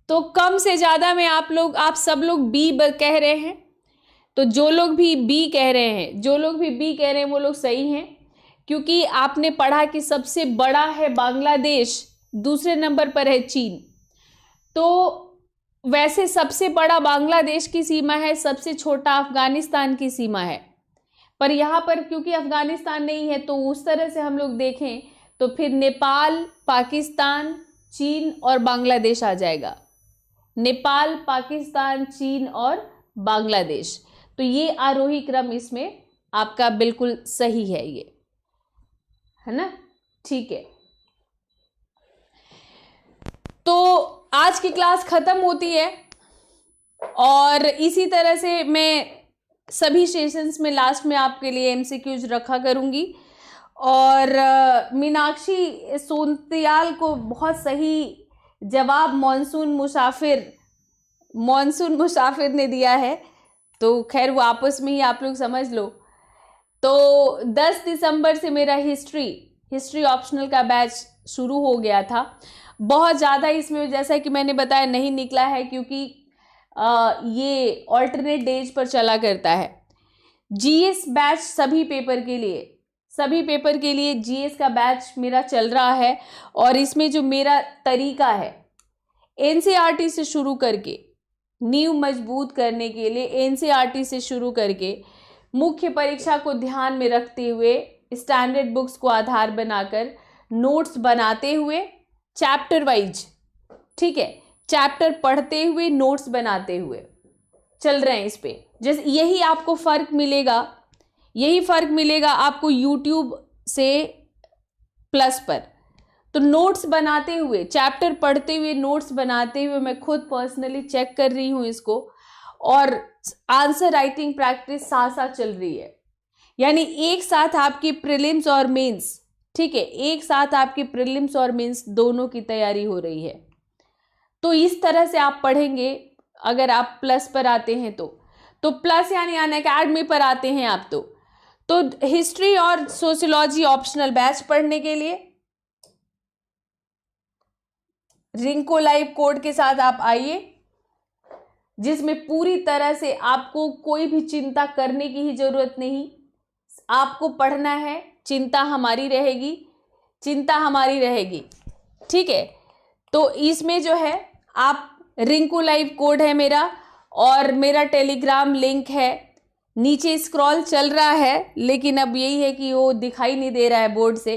तो कम से ज्यादा में आप सब लोग बी कह रहे हैं, तो जो लोग भी बी कह रहे हैं, जो लोग भी बी कह रहे हैं वो लोग सही हैं, क्योंकि आपने पढ़ा कि सबसे बड़ा है बांग्लादेश, दूसरे नंबर पर है चीन। तो वैसे सबसे बड़ा बांग्लादेश की सीमा है, सबसे छोटा अफगानिस्तान की सीमा है, पर यहाँ पर क्योंकि अफगानिस्तान नहीं है तो उस तरह से हम लोग देखें तो फिर नेपाल, पाकिस्तान, चीन और बांग्लादेश आ जाएगा। नेपाल, पाकिस्तान, चीन और बांग्लादेश। तो ये आरोही क्रम इसमें आपका बिल्कुल सही है, ये है ना। ठीक है, तो आज की क्लास खत्म होती है और इसी तरह से मैं सभी सेशंस में लास्ट में आपके लिए एमसीक्यूज रखा करूंगी। और मीनाक्षी सोनतियाल को बहुत सही जवाब मानसून मुसाफिर ने दिया है, तो खैर वो आपस में ही आप लोग समझ लो। तो 10 दिसंबर से मेरा हिस्ट्री ऑप्शनल का बैच शुरू हो गया था। बहुत ज़्यादा इसमें जैसा कि मैंने बताया नहीं निकला है, क्योंकि ये ऑल्टरनेट डेज पर चला करता है। जीएस बैच सभी पेपर के लिए जीएस का बैच मेरा चल रहा है, और इसमें जो मेरा तरीका है एनसीईआरटी से शुरू करके नींव मजबूत करने के लिए एनसीईआरटी से शुरू करके मुख्य परीक्षा को ध्यान में रखते हुए स्टैंडर्ड बुक्स को आधार बनाकर नोट्स बनाते हुए चैप्टर वाइज, ठीक है, चैप्टर पढ़ते हुए नोट्स बनाते हुए चल रहे हैं इस पे। जैसे यही आपको फर्क मिलेगा, यही फर्क मिलेगा आपको यूट्यूब से प्लस पर। तो नोट्स बनाते हुए, चैप्टर पढ़ते हुए, नोट्स बनाते हुए मैं खुद पर्सनली चेक कर रही हूँ इसको, और आंसर राइटिंग प्रैक्टिस साथ साथ चल रही है। यानी एक साथ आपकी प्रीलिम्स और मेंस, ठीक है, एक साथ आपकी प्रीलिम्स और मेंस दोनों की तैयारी हो रही है। तो इस तरह से आप पढ़ेंगे। अगर आप प्लस पर आते हैं तो प्लस यानी अनअकैडमी पर आते हैं आप, तो हिस्ट्री और सोशियोलॉजी ऑप्शनल बैच पढ़ने के लिए रिंको लाइव कोड के साथ आप आइए, जिसमें पूरी तरह से आपको कोई भी चिंता करने की ही जरूरत नहीं। आपको पढ़ना है, चिंता हमारी रहेगी, चिंता हमारी रहेगी, ठीक है। तो इसमें जो है आप रिंको लाइव कोड है मेरा, और मेरा टेलीग्राम लिंक है, नीचे स्क्रॉल चल रहा है, लेकिन अब यही है कि वो दिखाई नहीं दे रहा है बोर्ड से।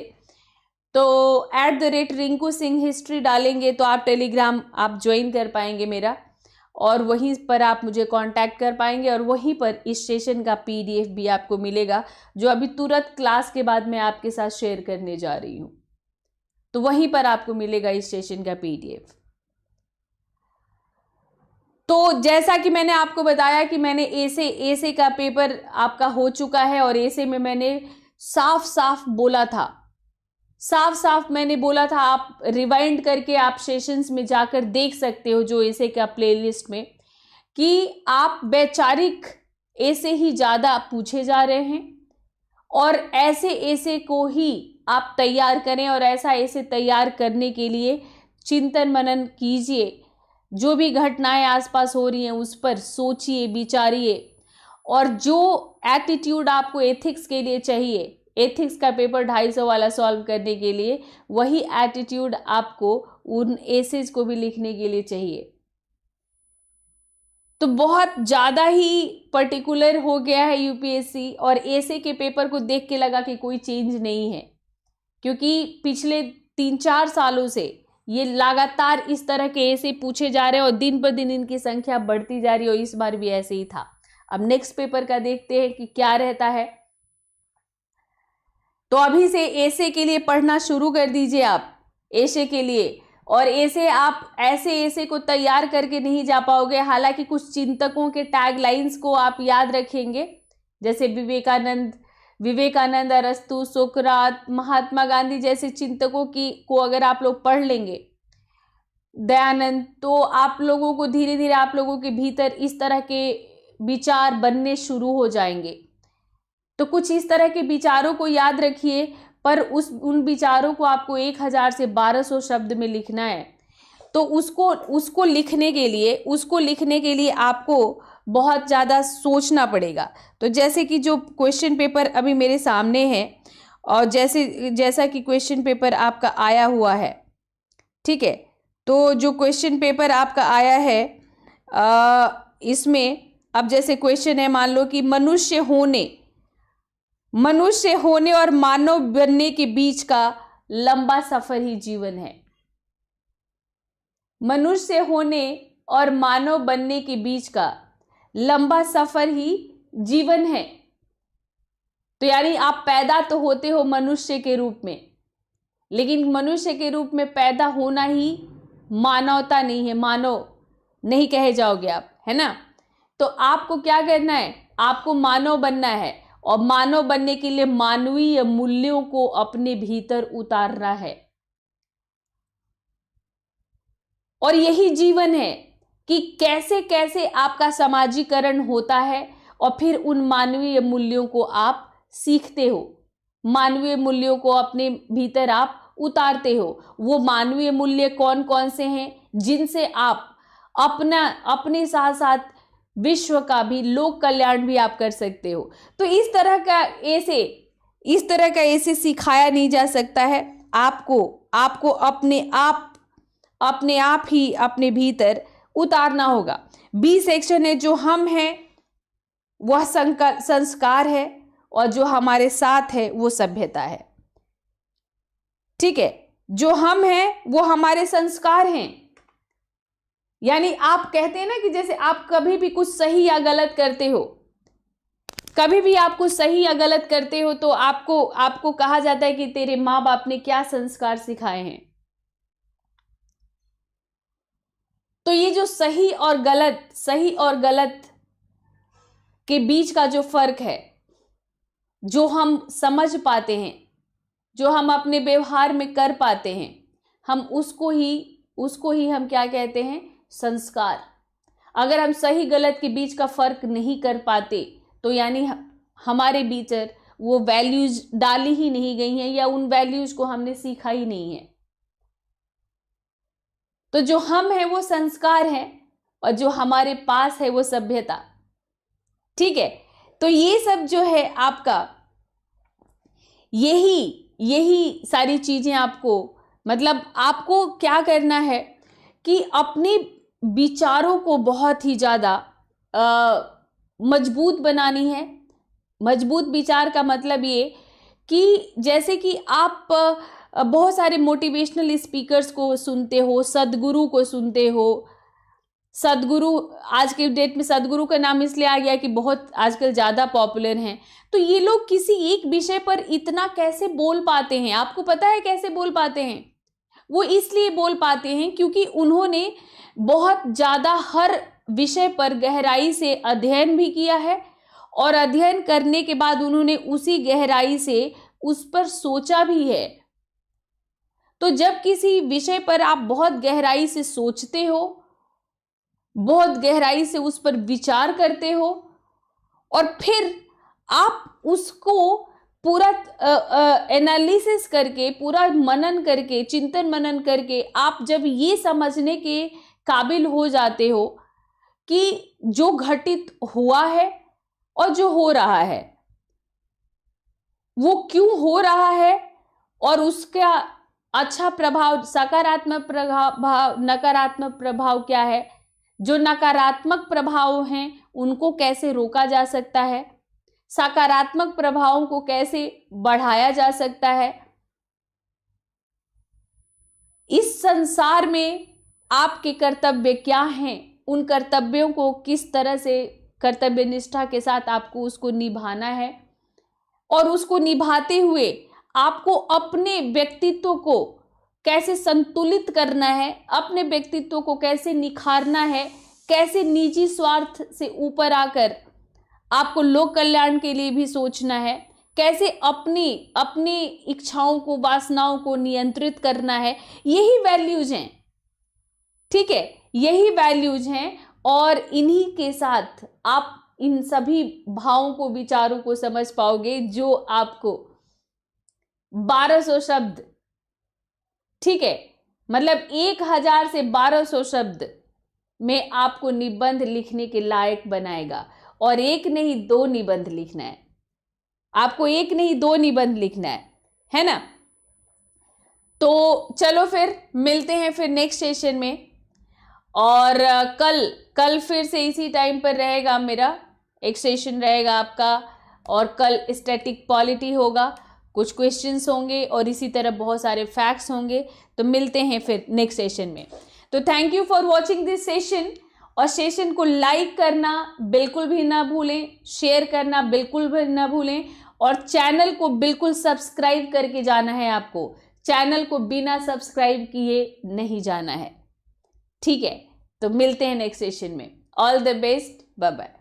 तो @रिंकू सिंह हिस्ट्री डालेंगे तो आप टेलीग्राम आप ज्वाइन कर पाएंगे मेरा, और वहीं पर आप मुझे कांटेक्ट कर पाएंगे, और वहीं पर इस सेशन का PDF भी आपको मिलेगा, जो अभी तुरंत क्लास के बाद मैं आपके साथ शेयर करने जा रही हूँ। तो वहीं पर आपको मिलेगा इस सेशन का PDF। तो जैसा कि मैंने आपको बताया कि मैंने एसे का पेपर आपका हो चुका है, और एसे में मैंने साफ साफ बोला था, मैंने बोला था, आप रिवाइंड करके आप सेशंस में जाकर देख सकते हो जो एसे का प्लेलिस्ट में, कि आप वैचारिक एसे ही ज़्यादा पूछे जा रहे हैं, और ऐसे एसे को ही आप तैयार करें, और ऐसा एसे तैयार करने के लिए चिंतन मनन कीजिए। जो भी घटनाएं आसपास हो रही हैं उस पर सोचिए, विचारिए, और जो एटीट्यूड आपको एथिक्स के लिए चाहिए, एथिक्स का पेपर 250 वाला सॉल्व करने के लिए, वही एटीट्यूड आपको उन एसेज को भी लिखने के लिए चाहिए। तो बहुत ज़्यादा ही पर्टिकुलर हो गया है यूपीएससी, और एसे के पेपर को देख के लगा कि कोई चेंज नहीं है, क्योंकि पिछले 3-4 सालों से ये लगातार इस तरह के ऐसे पूछे जा रहे हैं, और दिन पर दिन इनकी संख्या बढ़ती जा रही है, और इस बार भी ऐसे ही था। अब नेक्स्ट पेपर का देखते हैं कि क्या रहता है। तो अभी से ऐसे के लिए पढ़ना शुरू कर दीजिए आप, ऐसे के लिए। और ऐसे आप ऐसे को तैयार करके नहीं जा पाओगे। हालांकि कुछ चिंतकों के टैग लाइन्स को आप याद रखेंगे, जैसे विवेकानंद, अरस्तु, सोक्रात, महात्मा गांधी जैसे चिंतकों को अगर आप लोग पढ़ लेंगे, दयानंद, तो आप लोगों को धीरे धीरे आप लोगों के भीतर इस तरह के विचार बनने शुरू हो जाएंगे। तो कुछ इस तरह के विचारों को याद रखिए, पर उन विचारों को आपको 1000 से 1200 शब्द में लिखना है। तो उसको लिखने के लिए आपको बहुत ज़्यादा सोचना पड़ेगा। तो जैसे कि जो क्वेश्चन पेपर अभी मेरे सामने है, और जैसा कि क्वेश्चन पेपर आपका आया हुआ है, ठीक है, तो जो क्वेश्चन पेपर आपका आया है इसमें अब जैसे क्वेश्चन है, मान लो कि मनुष्य होने और मानव बनने के बीच का लंबा सफर ही जीवन है। मनुष्य होने और मानव बनने के बीच का लंबा सफर ही जीवन है। तो यानी आप पैदा तो होते हो मनुष्य के रूप में, लेकिन मनुष्य के रूप में पैदा होना ही मानवता नहीं है, मानव नहीं कहे जाओगे आप, है ना। तो आपको क्या करना है, आपको मानव बनना है, और मानव बनने के लिए मानवीय मूल्यों को अपने भीतर उतारना है। और यही जीवन है कि कैसे कैसे आपका समाजीकरण होता है, और फिर उन मानवीय मूल्यों को आप सीखते हो, मानवीय मूल्यों को अपने भीतर आप उतारते हो। वो मानवीय मूल्य कौन कौन से हैं, जिनसे आप अपने साथ साथ विश्व का भी, लोक कल्याण भी आप कर सकते हो। तो इस तरह का ऐसे सिखाया नहीं जा सकता है। आपको अपने आप ही अपने भीतर उतारना होगा। बी सेक्शन है, जो हम हैं वह संस्कार है, और जो हमारे साथ है वो सभ्यता है। ठीक है, जो हम हैं वो हमारे संस्कार हैं। यानी आप कहते हैं ना कि जैसे आप कभी भी कुछ सही या गलत करते हो, कभी भी आप कुछ सही या गलत करते हो तो आपको कहा जाता है कि तेरे माँ बाप ने क्या संस्कार सिखाए हैं। तो ये जो सही और गलत के बीच का जो फर्क है, जो हम समझ पाते हैं, जो हम अपने व्यवहार में कर पाते हैं, हम उसको ही हम क्या कहते हैं, संस्कार। अगर हम सही गलत के बीच का फर्क नहीं कर पाते तो यानी हमारे भीतर वो वैल्यूज डाली ही नहीं गई हैं, या उन वैल्यूज को हमने सीखा ही नहीं है। तो जो हम हैं वो संस्कार हैं, और जो हमारे पास है वो सभ्यता। ठीक है, तो ये सब जो है आपका, यही सारी चीजें आपको, मतलब आपको क्या करना है कि अपने विचारों को बहुत ही ज्यादा मजबूत बनानी है। मजबूत विचार का मतलब ये कि जैसे कि आप बहुत सारे मोटिवेशनल स्पीकर्स को सुनते हो, सदगुरु को सुनते हो। सदगुरु, आज के डेट में सदगुरु का नाम इसलिए आ गया कि बहुत आजकल ज़्यादा पॉपुलर हैं। तो ये लोग किसी एक विषय पर इतना कैसे बोल पाते हैं? आपको पता है कैसे बोल पाते हैं? वो इसलिए बोल पाते हैं क्योंकि उन्होंने बहुत ज़्यादा हर विषय पर गहराई से अध्ययन भी किया है, और अध्ययन करने के बाद उन्होंने उसी गहराई से उस पर सोचा भी है। तो जब किसी विषय पर आप बहुत गहराई से सोचते हो, बहुत गहराई से उस पर विचार करते हो, और फिर आप उसको पूरा एनालिसिस करके, पूरा मनन करके, चिंतन मनन करके आप जब ये समझने के काबिल हो जाते हो कि जो घटित हुआ है और जो हो रहा है वो क्यों हो रहा है, और उसका अच्छा प्रभाव, सकारात्मक प्रभाव, नकारात्मक प्रभाव क्या है, जो नकारात्मक प्रभाव हैं उनको कैसे रोका जा सकता है, सकारात्मक प्रभावों को कैसे बढ़ाया जा सकता है। इस संसार में आपके कर्तव्य क्या हैं, उन कर्तव्यों को किस तरह से कर्तव्य निष्ठा के साथ आपको उसको निभाना है, और उसको निभाते हुए आपको अपने व्यक्तित्व को कैसे संतुलित करना है, अपने व्यक्तित्व को कैसे निखारना है, कैसे निजी स्वार्थ से ऊपर आकर आपको लोक कल्याण के लिए भी सोचना है, कैसे अपनी इच्छाओं को, वासनाओं को नियंत्रित करना है। यही वैल्यूज हैं। ठीक है, यही वैल्यूज हैं, और इन्हीं के साथ आप इन सभी भावों को, विचारों को समझ पाओगे, जो आपको 1200 शब्द, ठीक है, मतलब 1000 से 1200 शब्द में आपको निबंध लिखने के लायक बनाएगा। और एक नहीं 2 निबंध लिखना है आपको, एक नहीं 2 निबंध लिखना है ना। तो चलो फिर मिलते हैं फिर नेक्स्ट सेशन में, और कल फिर से इसी टाइम पर रहेगा मेरा एक सेशन रहेगा आपका, और कल स्टैटिक पॉलिटी होगा, कुछ क्वेश्चंस होंगे और इसी तरह बहुत सारे फैक्ट्स होंगे। तो मिलते हैं फिर नेक्स्ट सेशन में। तो thank you for watching this session, और सेशन को लाइक करना बिल्कुल भी ना भूलें, शेयर करना बिल्कुल भी ना भूलें, और चैनल को बिल्कुल सब्सक्राइब करके जाना है। आपको चैनल को बिना सब्सक्राइब किए नहीं जाना है। ठीक है, तो मिलते हैं नेक्स्ट सेशन में। All the best, bye bye.